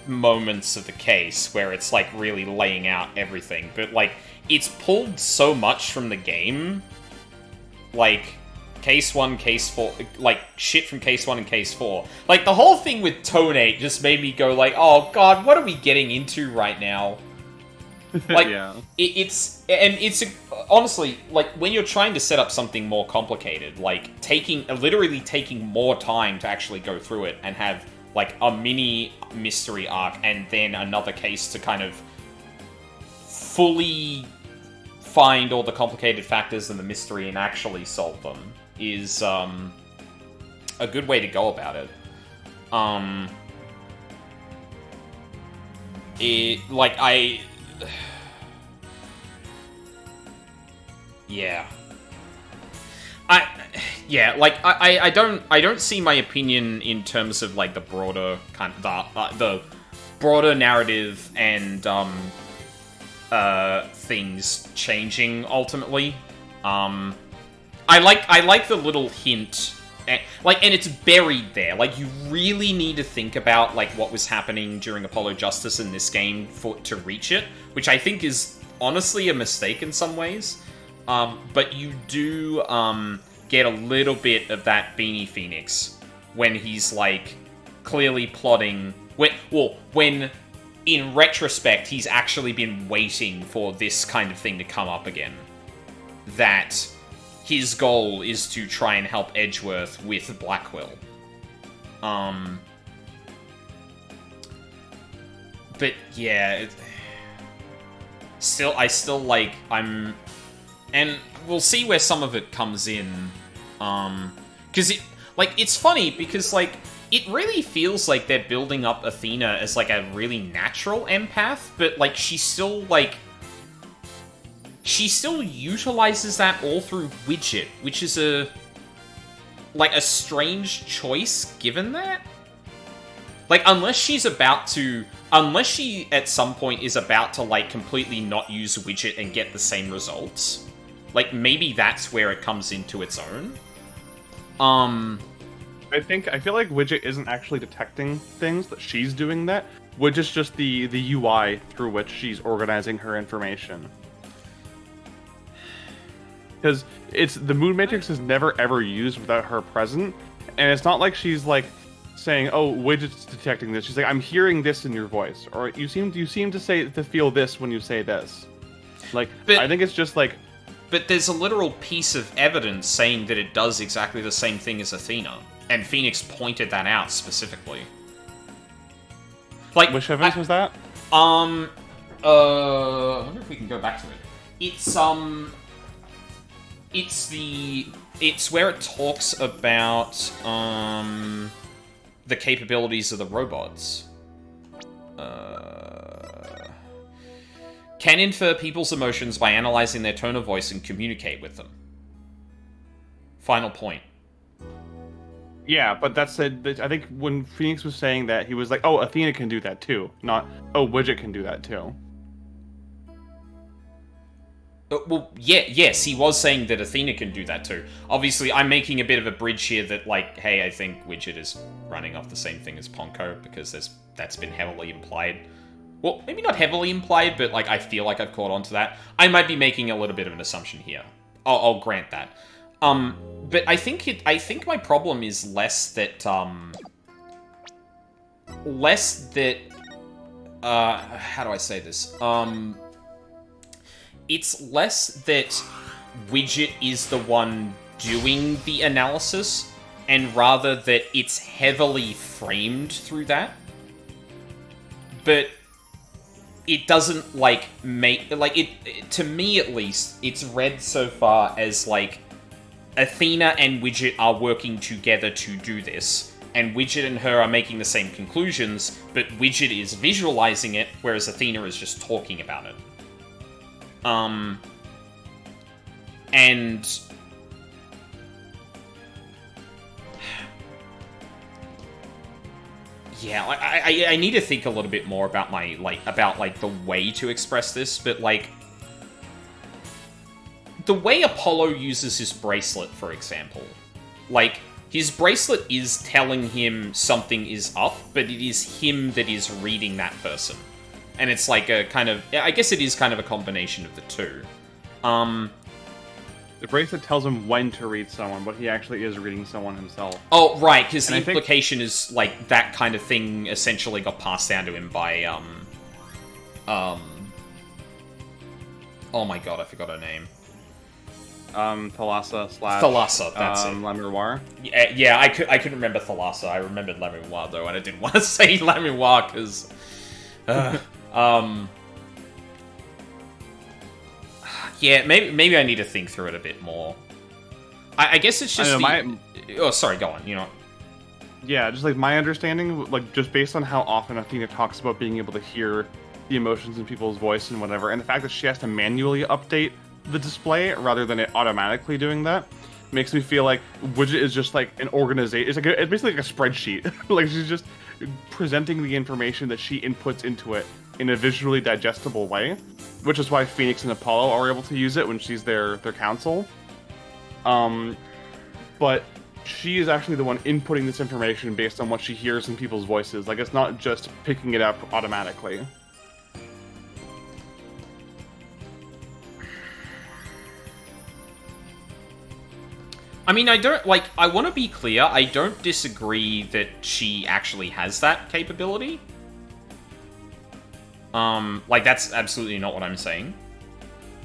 moments of the case, where it's, like, really laying out everything, but, like, it's pulled so much from the game, like, Case 1, Case 4, like, shit from Case 1 and Case 4. Like, the whole thing with Tonate just made me go, like, oh god, what are we getting into right now? Like, yeah. honestly, like, when you're trying to set up something more complicated, like, literally taking more time to actually go through it and have, like, a mini mystery arc and then another case to kind of fully find all the complicated factors and the mystery and actually solve them is, a good way to go about it. Yeah. I don't see my opinion in terms of, like, the broader kind of the broader narrative and things changing ultimately. I like the little hint, and it's buried there. Like, you really need to think about, like, what was happening during Apollo Justice in this game to reach it, which I think is honestly a mistake in some ways. But you do get a little bit of that Beanie Phoenix when he's, like, clearly plotting. When in retrospect, he's actually been waiting for this kind of thing to come up again. That his goal is to try and help Edgeworth with Blackwill. But yeah, I still like, and we'll see where some of it comes in, because it's funny, because, like, it really feels like they're building up Athena as, like, a really natural empath, but, like, she still utilizes that all through Widget, which is a strange choice given that. Like, unless she at some point is about to, like, completely not use Widget and get the same results, like, maybe that's where it comes into its own. I feel like Widget isn't actually detecting things, that she's doing that. Widget's just the UI through which she's organizing her information. Because the Moon Matrix is never ever used without her present, and it's not like she's like saying, "Oh, Widget's detecting this." She's like, "I'm hearing this in your voice," or "You seem to feel this when you say this." Like, but I think it's just like. But there's a literal piece of evidence saying that it does exactly the same thing as Athena, and Phoenix pointed that out specifically. Like, which evidence was that? I wonder if we can go back to it. It's where it talks about the capabilities of the robots. Can infer people's emotions by analyzing their tone of voice and communicate with them. Final point. Yeah, but I think when Phoenix was saying that, he was like, "Oh, Athena can do that too," not, "Oh, Widget can do that too." Well, yes, he was saying that Athena can do that too. Obviously, I'm making a bit of a bridge here that, like, hey, I think Widget is running off the same thing as Ponko, because that's been heavily implied. Well, maybe not heavily implied, but, like, I feel like I've caught on to that. I might be making a little bit of an assumption here. I'll grant that. But I think my problem is less that, how do I say this? It's less that Widget is the one doing the analysis, and rather that it's heavily framed through that. But it doesn't, like, make, like, it to me at least, it's read so far as, like, Athena and Widget are working together to do this, and Widget and her are making the same conclusions, but Widget is visualizing it, whereas Athena is just talking about it. And yeah, I need to think a little bit more about my, about the way to express this, but, like, the way Apollo uses his bracelet, for example, like, his bracelet is telling him something is up, but it is him that is reading that person. And it's like a kind of, I guess it is kind of a combination of the two. The bracelet tells him when to read someone, but he actually is reading someone himself. Oh, right, because the implication is, like, that kind of thing essentially got passed down to him by, oh my god, I forgot her name. Thalassa / Thalassa, that's it. Lamouroir. Yeah, I couldn't remember Thalassa. I remembered Lamouroir, though, and I didn't want to say Lamouroir, because... yeah, maybe I need to think through it a bit more. I guess it's just oh, sorry, go on, you know. Yeah, just, like, my understanding, like, just based on how often Athena talks about being able to hear the emotions in people's voice and whatever, and the fact that she has to manually update the display rather than it automatically doing that, makes me feel like Widget is just, like, an organization. It's basically like a spreadsheet. Like, she's just presenting the information that she inputs into it in a visually digestible way, which is why Phoenix and Apollo are able to use it when she's their counsel. But she is actually the one inputting this information based on what she hears in people's voices. Like, it's not just picking it up automatically. I mean, I want to be clear, I don't disagree that she actually has that capability. Like, that's absolutely not what I'm saying.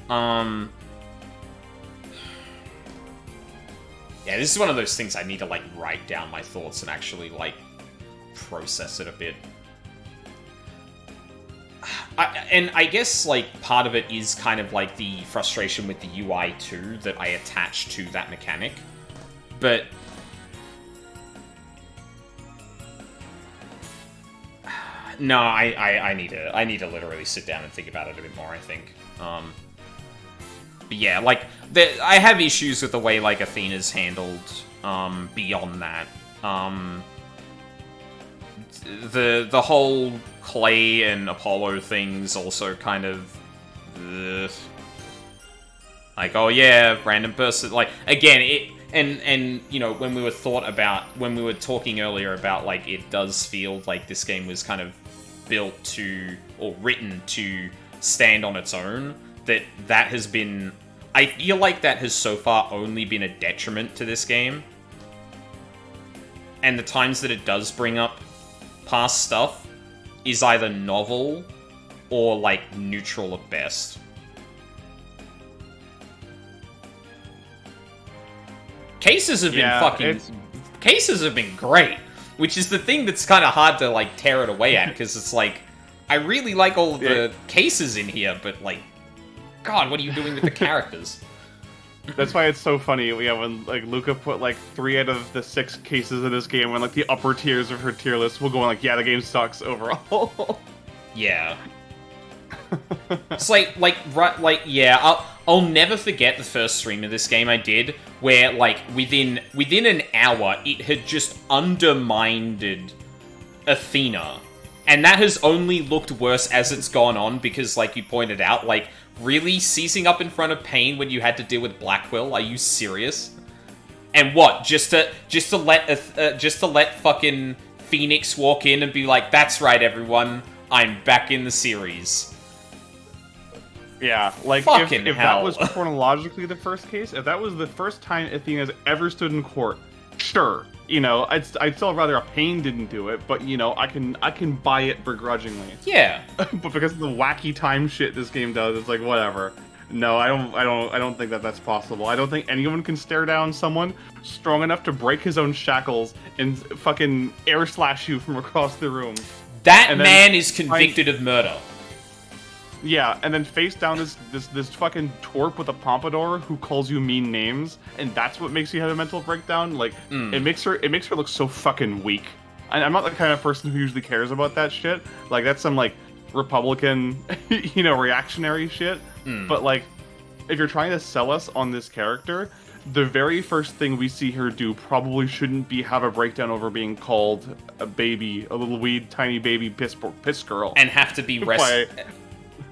Yeah, this is one of those things I need to, like, write down my thoughts and actually, like, process it a bit. And I guess, like, part of it is kind of, like, the frustration with the UI, too, that I attach to that mechanic. But... no, I need to literally sit down and think about it a bit more, I think. But yeah, like, I have issues with the way, like, Athena's handled, beyond that. The whole Clay and Apollo thing's also kind of... like, oh yeah, random person, like, again, it... And you know, when we were talking earlier about, like, it does feel like this game was kind of built to, or written to stand on its own, that has been... I feel like that has so far only been a detriment to this game. And the times that it does bring up past stuff is either novel or, like, neutral at best. Cases have been Cases have been great, which is the thing that's kind of hard to, like, tear it away at, because it's like, I really like all of the cases in here, but, like, God, what are you doing with the characters? That's why it's so funny, when, like, Luca put, like, 3 out of the 6 cases in this game, when, like, the upper tiers of her tier list will go on, like, yeah, the game sucks overall. Yeah. It's like, yeah, I'll never forget the first stream of this game I did, where, like, within an hour, it had just undermined Athena. And that has only looked worse as it's gone on, because, like you pointed out, like, really seizing up in front of Pain when you had to deal with Blackwell? Are you serious? And what? Just to let fucking Phoenix walk in and be like, "That's right, everyone, I'm back in the series." Yeah, like, if that was chronologically the first case, if that was the first time Athena's ever stood in court, sure, I'd still rather a Pain didn't do it, but, I can buy it begrudgingly. Yeah. But because of the wacky time shit this game does, it's like, whatever. No, I don't think that's possible. I don't think anyone can stare down someone strong enough to break his own shackles and fucking air slash you from across the room. That man is convicted of murder. Yeah, and then face down this fucking twerp with a pompadour who calls you mean names, and that's what makes you have a mental breakdown. Like, it makes her look so fucking weak. And I'm not the kind of person who usually cares about that shit. Like, that's some, like, Republican, reactionary shit. But, like, if you're trying to sell us on this character, the very first thing we see her do probably shouldn't be have a breakdown over being called a baby, a little tiny baby piss girl. And have to be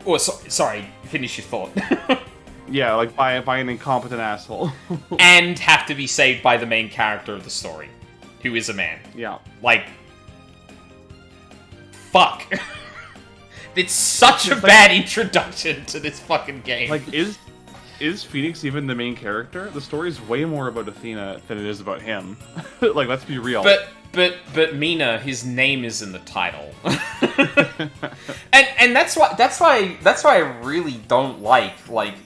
Oh, sorry, finish your thought. Yeah, like by an incompetent asshole. And have to be saved by the main character of the story, who is a man. Yeah. Like, fuck. It's such a bad introduction to this fucking game. Like, is Phoenix even the main character? The story's way more about Athena than it is about him. Like, let's be real. But Mina, his name is in the title. and that's why I really don't like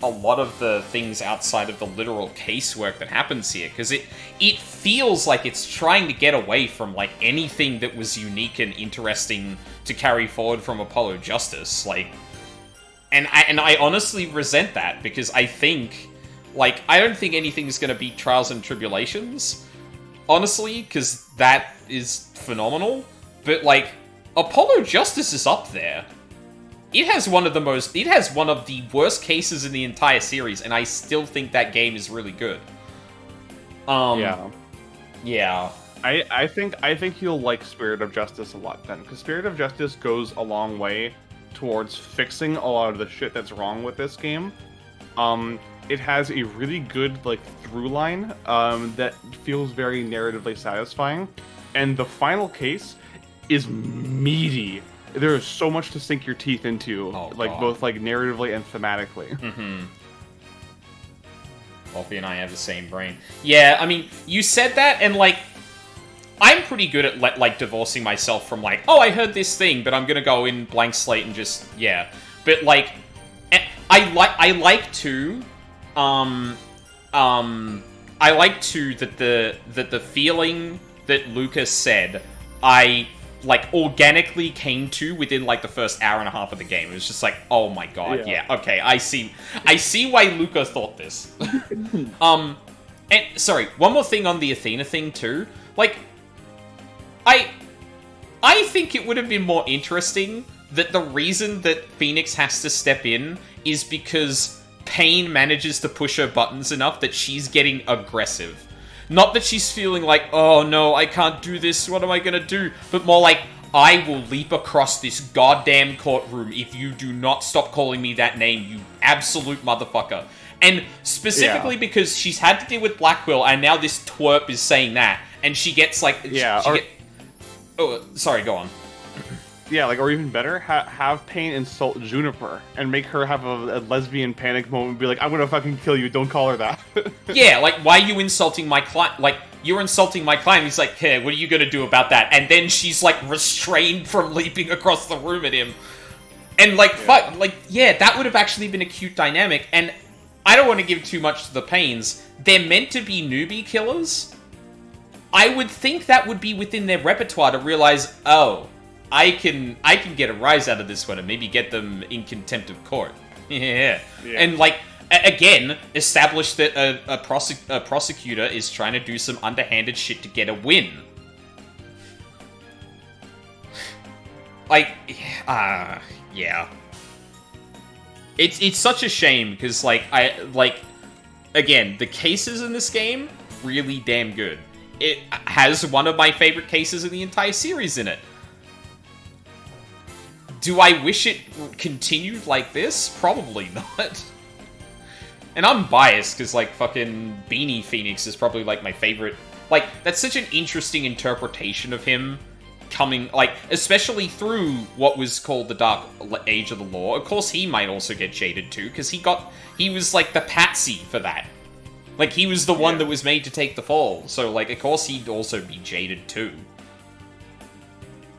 a lot of the things outside of the literal casework that happens here, because it feels like it's trying to get away from, like, anything that was unique and interesting to carry forward from Apollo Justice. Like, and I honestly resent that, because I think, like, I don't think anything's gonna beat Trials and Tribulations, honestly, because that is phenomenal. But, like, Apollo Justice is up there. It has one of the worst cases in the entire series, and I still think that game is really good. Yeah. I think you'll like Spirit of Justice a lot then, because Spirit of Justice goes a long way towards fixing a lot of the shit that's wrong with this game. It has a really good, like, through line that feels very narratively satisfying, and the final case is meaty. There is so much to sink your teeth into, both, like, narratively and thematically. Mm-hmm. Wolfie and I have the same brain. Yeah, I mean, you said that, and, like, I'm pretty good at like divorcing myself from like, oh, I heard this thing, but I'm gonna go in blank slate and just yeah. But like, I like to, that the feeling that Lucas said, I like organically came to within like the first hour and a half of the game. It was just like, oh my god, yeah okay, I see why Luca thought this. And sorry, one more thing on the Athena thing too. Like, I think it would have been more interesting that the reason that Phoenix has to step in is because Pain manages to push her buttons enough that she's getting aggressive. Not that she's feeling like, oh no, I can't do this, what am I gonna do? But more like, I will leap across this goddamn courtroom if you do not stop calling me that name, you absolute motherfucker. And specifically because she's had to deal with Blackwell, and now this twerp is saying that, and she gets like... Oh, sorry, go on. Yeah, like, or even better, have Pain insult Juniper and make her have a lesbian panic moment and be like, I'm gonna fucking kill you, don't call her that. Yeah, like, why are you insulting my client? Like, you're insulting my client. He's like, hey, what are you gonna do about that? And then she's, like, restrained from leaping across the room at him. And, like, fuck, like, yeah, that would have actually been a cute dynamic. And I don't want to give too much to the Pains. They're meant to be newbie killers. I would think that would be within their repertoire to realize, oh, I can get a rise out of this one and maybe get them in contempt of court. Yeah. And, like, again, establish that a prosecutor is trying to do some underhanded shit to get a win. Like, yeah. It's such a shame, because, like, again, the cases in this game, really damn good. It has one of my favorite cases in the entire series in it. Do I wish it continued like this? Probably not. And I'm biased, because, like, fucking Beanie Phoenix is probably, like, my favorite. Like, that's such an interesting interpretation of him coming, like, especially through what was called the Dark Age of the Law. Of course, he might also get jaded, too, because he was, like, the patsy for that. Like, he was the one that was made to take the fall. So, like, of course he'd also be jaded, too.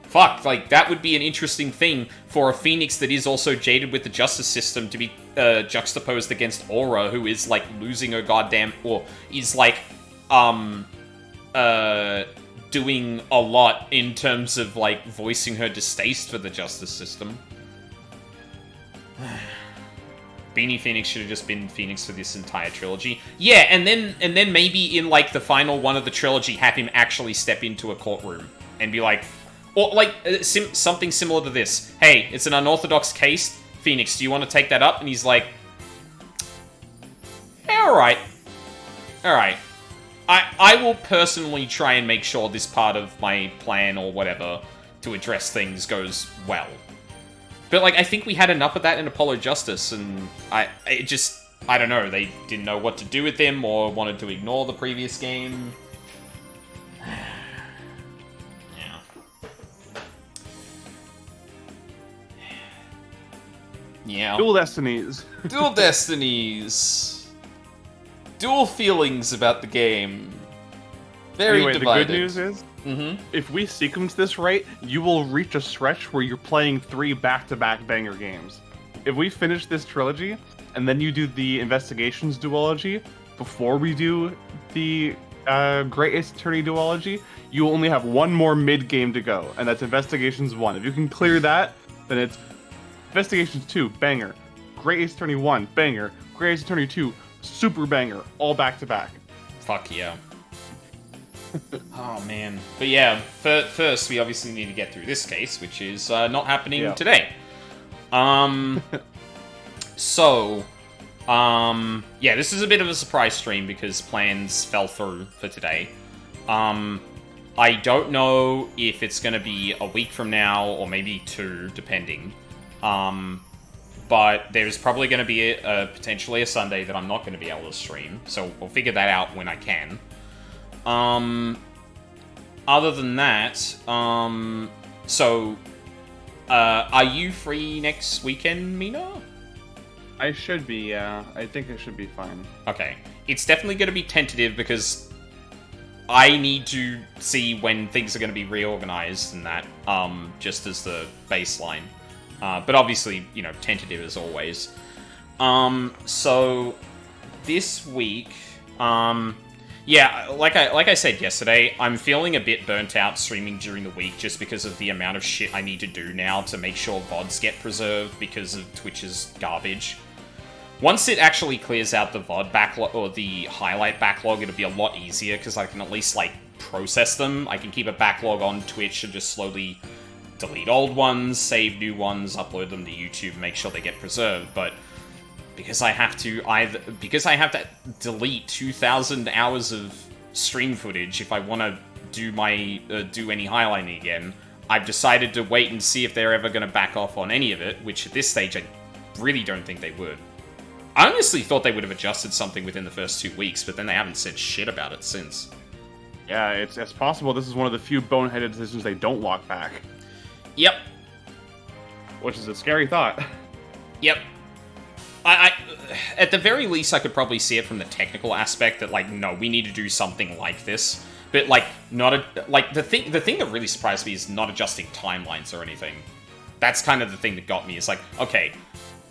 Fuck, like, that would be an interesting thing for a Phoenix that is also jaded with the justice system to be juxtaposed against Aura, who is, like, losing her goddamn... or is, like, doing a lot in terms of, like, voicing her distaste for the justice system. Beanie Phoenix should have just been Phoenix for this entire trilogy. Yeah, and then maybe in, like, the final one of the trilogy, have him actually step into a courtroom and be like... Or, like, something similar to this. Hey, it's an unorthodox case. Phoenix, do you want to take that up? And he's like... Yeah, alright. Alright. I will personally try and make sure this part of my plan or whatever to address things goes well. But, like, I think we had enough of that in Apollo Justice, and I don't know, they didn't know what to do with him or wanted to ignore the previous game. Yeah. Dual Destinies. Dual Destinies. Dual feelings about the game. Very anyway, divided. The good news is, if we sequence this right, you will reach a stretch where you're playing 3 back-to-back banger games. If we finish this trilogy, and then you do the Investigations duology, before we do the Great Ace Attorney duology, you will only have one more mid-game to go, and that's Investigations 1. If you can clear that, then it's Investigations 2, banger. Great Ace Attorney 1, banger. Great Ace Attorney 2, super banger. All back-to-back. Fuck yeah. Oh, man. But yeah, first we obviously need to get through this case, which is not happening today. So, yeah, this is a bit of a surprise stream because plans fell through for today. I don't know if it's going to be a week from now or maybe 2, depending. But there's probably going to be potentially a Sunday that I'm not going to be able to stream, so we'll figure that out when I can. Other than that, so, are you free next weekend, Mina? I should be, yeah. I think I should be fine. Okay. It's definitely going to be tentative because I need to see when things are going to be reorganized and that, just as the baseline. But obviously, you know, tentative as always. So this week, yeah, like I said yesterday, I'm feeling a bit burnt out streaming during the week just because of the amount of shit I need to do now to make sure VODs get preserved because of Twitch's garbage. Once it actually clears out the VOD backlog, or the highlight backlog, it'll be a lot easier, because I can at least, like, process them. I can keep a backlog on Twitch and just slowly delete old ones, save new ones, upload them to YouTube, make sure they get preserved, but because I have to delete 2,000 hours of stream footage if I want to do any highlighting again, I've decided to wait and see if they're ever going to back off on any of it, which at this stage I really don't think they would. I honestly thought they would have adjusted something within the first 2 weeks, but then they haven't said shit about it since. Yeah, it's possible this is one of the few boneheaded decisions they don't walk back. Yep. Which is a scary thought. Yep. I at the very least, I could probably see it from the technical aspect that, like, no, we need to do something like this. But, like, the thing that really surprised me is not adjusting timelines or anything. That's kind of the thing that got me. It's like, okay,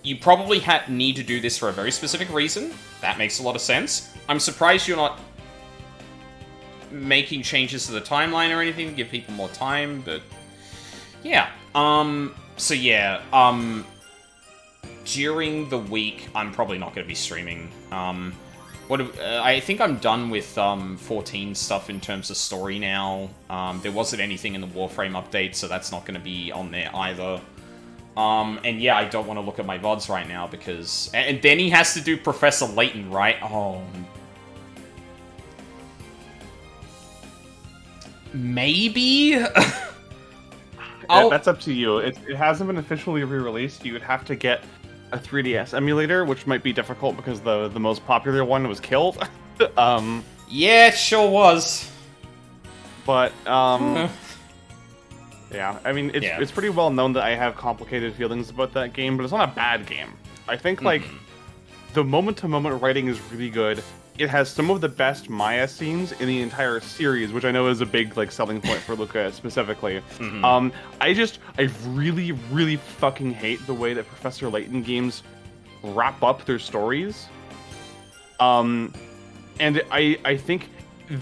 you probably need to do this for a very specific reason. That makes a lot of sense. I'm surprised you're not making changes to the timeline or anything to give people more time, but yeah. So yeah, during the week, I'm probably not going to be streaming. I think I'm done with 14 stuff in terms of story now. There wasn't anything in the Warframe update, so that's not going to be on there either. And yeah, I don't want to look at my VODs right now because... And then he has to do Professor Layton, right? Oh. Maybe? That's up to you. It hasn't been officially re-released. You would have to get a 3DS emulator, which might be difficult because the most popular one was killed. Yeah, it sure was. But, yeah, I mean, it's pretty well known that I have complicated feelings about that game, but it's not a bad game. I think, like, the moment-to-moment writing is really good. It has some of the best Maya scenes in the entire series, which I know is a big, like, selling point for Luca specifically. I really, really fucking hate the way that Professor Layton games wrap up their stories. And I think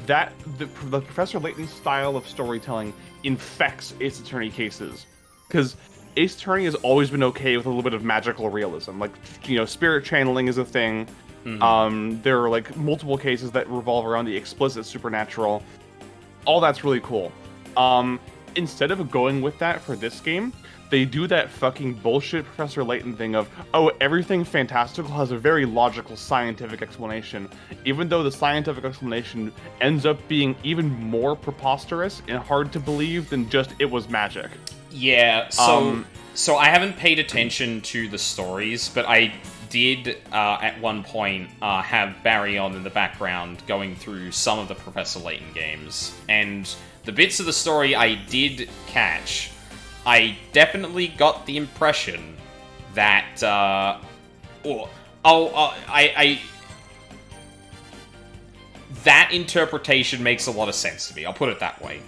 that the Professor Layton style of storytelling infects Ace Attorney cases, because Ace Attorney has always been okay with a little bit of magical realism, like, you know, spirit channeling is a thing. There are, like, multiple cases that revolve around the explicit supernatural. All that's really cool. Instead of going with that for this game, they do that fucking bullshit Professor Layton thing of, oh, everything fantastical has a very logical scientific explanation, even though the scientific explanation ends up being even more preposterous and hard to believe than just it was magic. Yeah, so I haven't paid attention to the stories, but I did at one point have Barry on in the background going through some of the Professor Layton games, and the bits of the story I did catch, I definitely got the impression that that interpretation makes a lot of sense to me. I'll put it that way.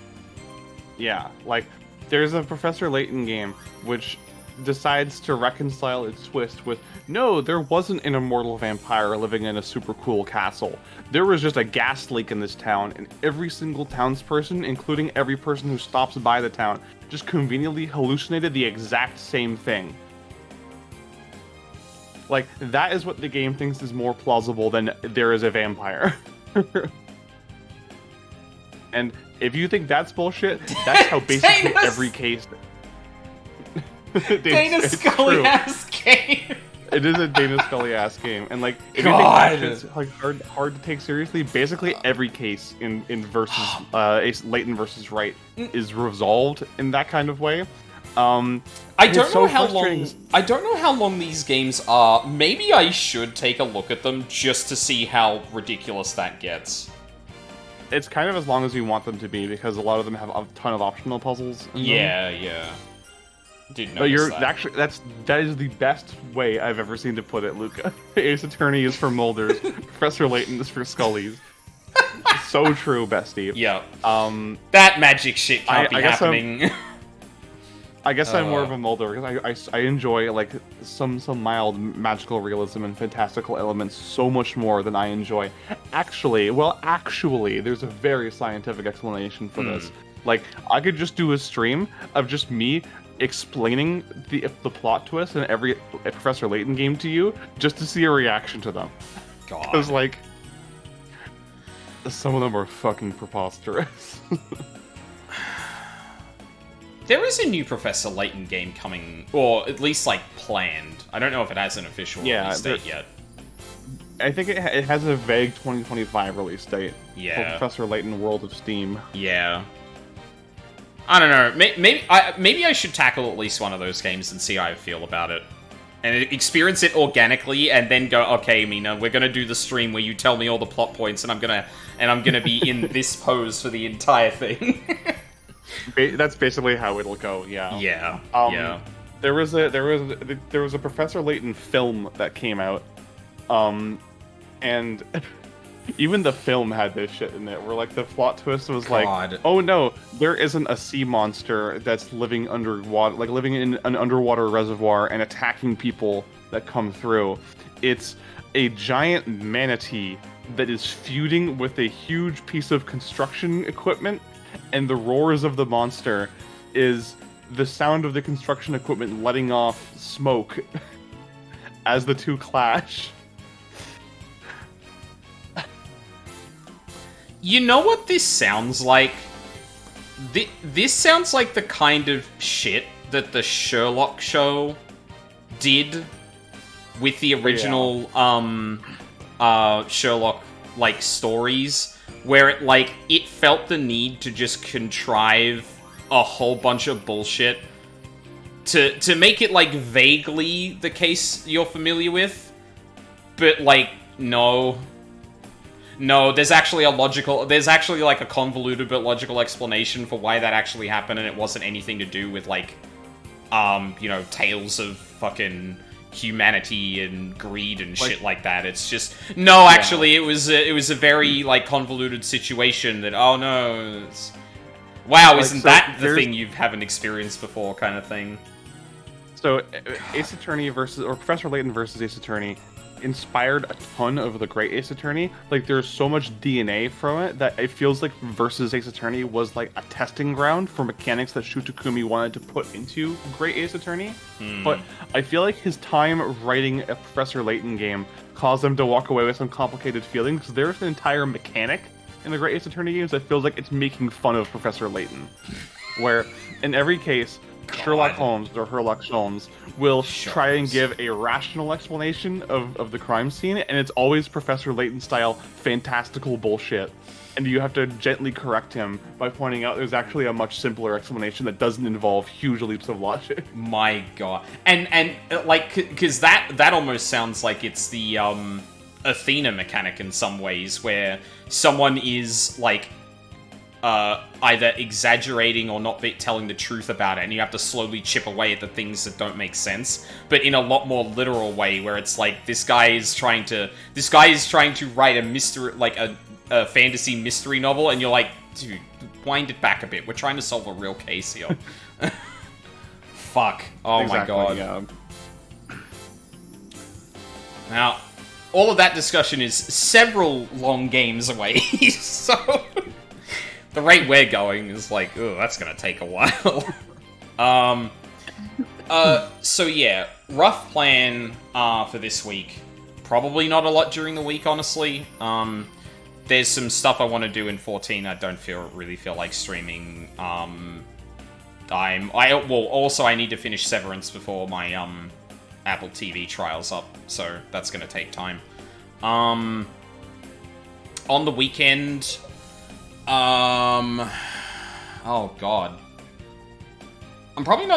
Yeah, like, there's a Professor Layton game which decides to reconcile its twist with, no, there wasn't an immortal vampire living in a super cool castle. There was just a gas leak in this town, and every single townsperson, including every person who stops by the town, just conveniently hallucinated the exact same thing. Like, that is what the game thinks is more plausible than there is a vampire. And if you think that's bullshit, that's how basically every case... Dana Scully-ass game! It is a Dana Scully-ass game. And, like, if God. you think that shit's, like, hard to take seriously, basically every case in versus Layton versus Wright is resolved in that kind of way. I don't know how long these games are. Maybe I should take a look at them just to see how ridiculous that gets. It's kind of as long as you want them to be, because a lot of them have a ton of optional puzzles. Yeah. Did But notice that. actually that is the best way I've ever seen to put it, Luca. Ace Attorney is for Molders, Professor Layton is for Scullies. so true, bestie. Yeah. Um, That magic shit can't be I guess happening. I guess I'm more of a Mulder because I enjoy like some mild magical realism and fantastical elements so much more than I enjoy. Actually, there's a very scientific explanation for this. Like, I could just do a stream of just me explaining the plot twist in every Professor Layton game to you, just to see a reaction to them. God. Because like, some of them are fucking preposterous. There is a new Professor Layton game coming, or at least, like, planned. I don't know if it has an official release date yet. I think it has a vague 2025 release date. Yeah. For Professor Layton World of Steam. Yeah. I don't know. Maybe I should tackle at least one of those games and see how I feel about it. And experience it organically, and then go, okay, Mina, we're gonna do the stream where you tell me all the plot points, and I'm gonna be in this pose for the entire thing. That's basically how it'll go. Yeah. Yeah. Yeah. There was a Professor Layton film that came out, and even the film had this shit in it, where like the plot twist was like, oh no, there isn't a sea monster that's living underwater, like living in an underwater reservoir and attacking people that come through. It's a giant manatee that is feuding with a huge piece of construction equipment, and the roars of the monster is the sound of the construction equipment letting off smoke as the two clash. You know what this sounds like? This sounds like the kind of shit that the Sherlock show did with the original Sherlock like stories, where it felt the need to just contrive a whole bunch of bullshit to make it like vaguely the case you're familiar with, but like no, there's actually like a convoluted but logical explanation for why that actually happened, and it wasn't anything to do with like tales of fucking humanity and greed and shit like that. It's just actually it was a very like convoluted situation that isn't that the thing you haven't experienced before kind of thing. So Ace Attorney or Professor Layton versus Ace Attorney inspired a ton of the Great Ace Attorney. Like, there's so much DNA from it that it feels like versus Ace Attorney was like a testing ground for mechanics that Shu Takumi wanted to put into Great Ace Attorney. But I feel like his time writing a Professor Layton game caused him to walk away with some complicated feelings, because there's an entire mechanic in the Great Ace Attorney games that feels like it's making fun of Professor Layton, where in every case Sherlock Holmes or Herlock Sholmes will try and give a rational explanation of the crime scene, and it's always Professor Layton style fantastical bullshit, and you have to gently correct him by pointing out there's actually a much simpler explanation that doesn't involve huge leaps of logic. My god. And like, because that almost sounds like it's the Athena mechanic in some ways, where someone is like either exaggerating or not telling the truth about it, and you have to slowly chip away at the things that don't make sense, but in a lot more literal way, where it's like this guy is trying to write a mystery, like a fantasy mystery novel, and you're like, dude, wind it back a bit. We're trying to solve a real case here. Fuck. Oh exactly, my god. Yeah. Now, all of that discussion is several long games away, so the rate we're going is like, oh, that's gonna take a while. So yeah, rough plan for this week. Probably not a lot during the week, honestly. There's some stuff I want to do in 14. I don't really feel like streaming. I need to finish Severance before my Apple TV trial's up, so that's gonna take time. On the weekend, oh god, I'm probably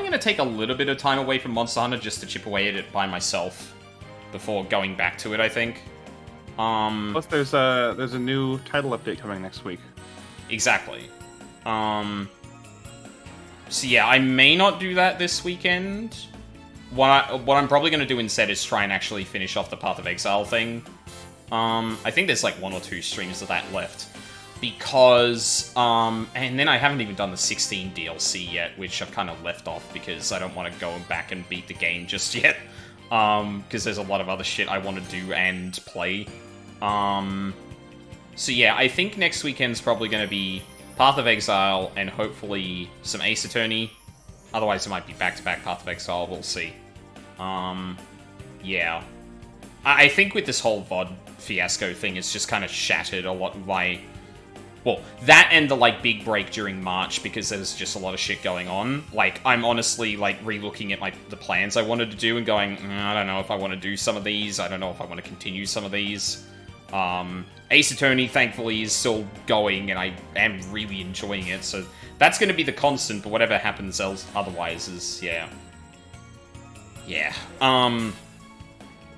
gonna take a little bit of time away from Monster Hunter just to chip away at it by myself before going back to it, I think. Plus there's a new title update coming next week. Exactly. So yeah, I may not do that this weekend. What I'm probably going to do instead is try and actually finish off the Path of Exile thing. I think there's like 1 or 2 streams of that left. because, and then I haven't even done the 16 DLC yet, which I've kind of left off because I don't want to go back and beat the game just yet, because there's a lot of other shit I want to do and play. So yeah, I think next weekend's probably going to be Path of Exile and hopefully some Ace Attorney. Otherwise, it might be back-to-back Path of Exile, we'll see. Yeah. I think with this whole VOD fiasco thing, it's just kind of shattered a lot of my... Well, that and the, like, big break during March, because there's just a lot of shit going on. Like, I'm honestly, like, re-looking at, like, the plans I wanted to do and going, I don't know if I want to do some of these, I don't know if I want to continue some of these. Ace Attorney, thankfully, is still going, and I am really enjoying it, so that's going to be the constant, but whatever happens else otherwise is, yeah. Yeah.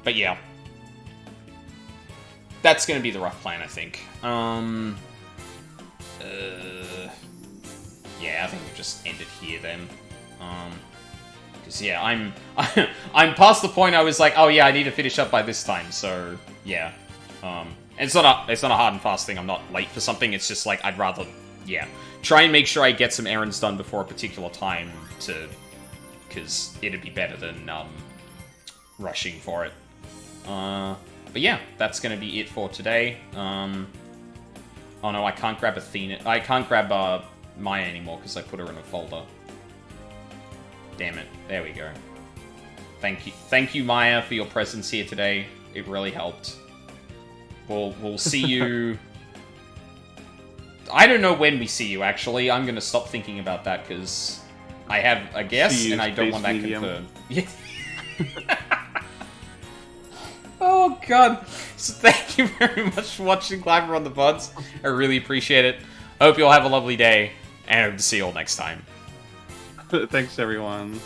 But yeah. That's going to be the rough plan, I think. Yeah, I think we'll just end it here then. Because yeah, I'm past the point I was like, oh yeah, I need to finish up by this time. So yeah, it's not a hard and fast thing. I'm not late for something. It's just like I'd rather, yeah, try and make sure I get some errands done before a particular time because it'd be better than rushing for it. But yeah, that's gonna be it for today. Oh no, I can't grab Athena. I can't grab Maya anymore because I put her in a folder. Damn it. There we go. Thank you, Maya, for your presence here today. It really helped. We'll see you... I don't know when we see you, actually. I'm gonna stop thinking about that because I have a guess and I don't want that confirmed. Yeah. Oh god. So thank you very much for watching Climber on the Pods. I really appreciate it. I hope you all have a lovely day, and I hope to see you all next time. Thanks, everyone.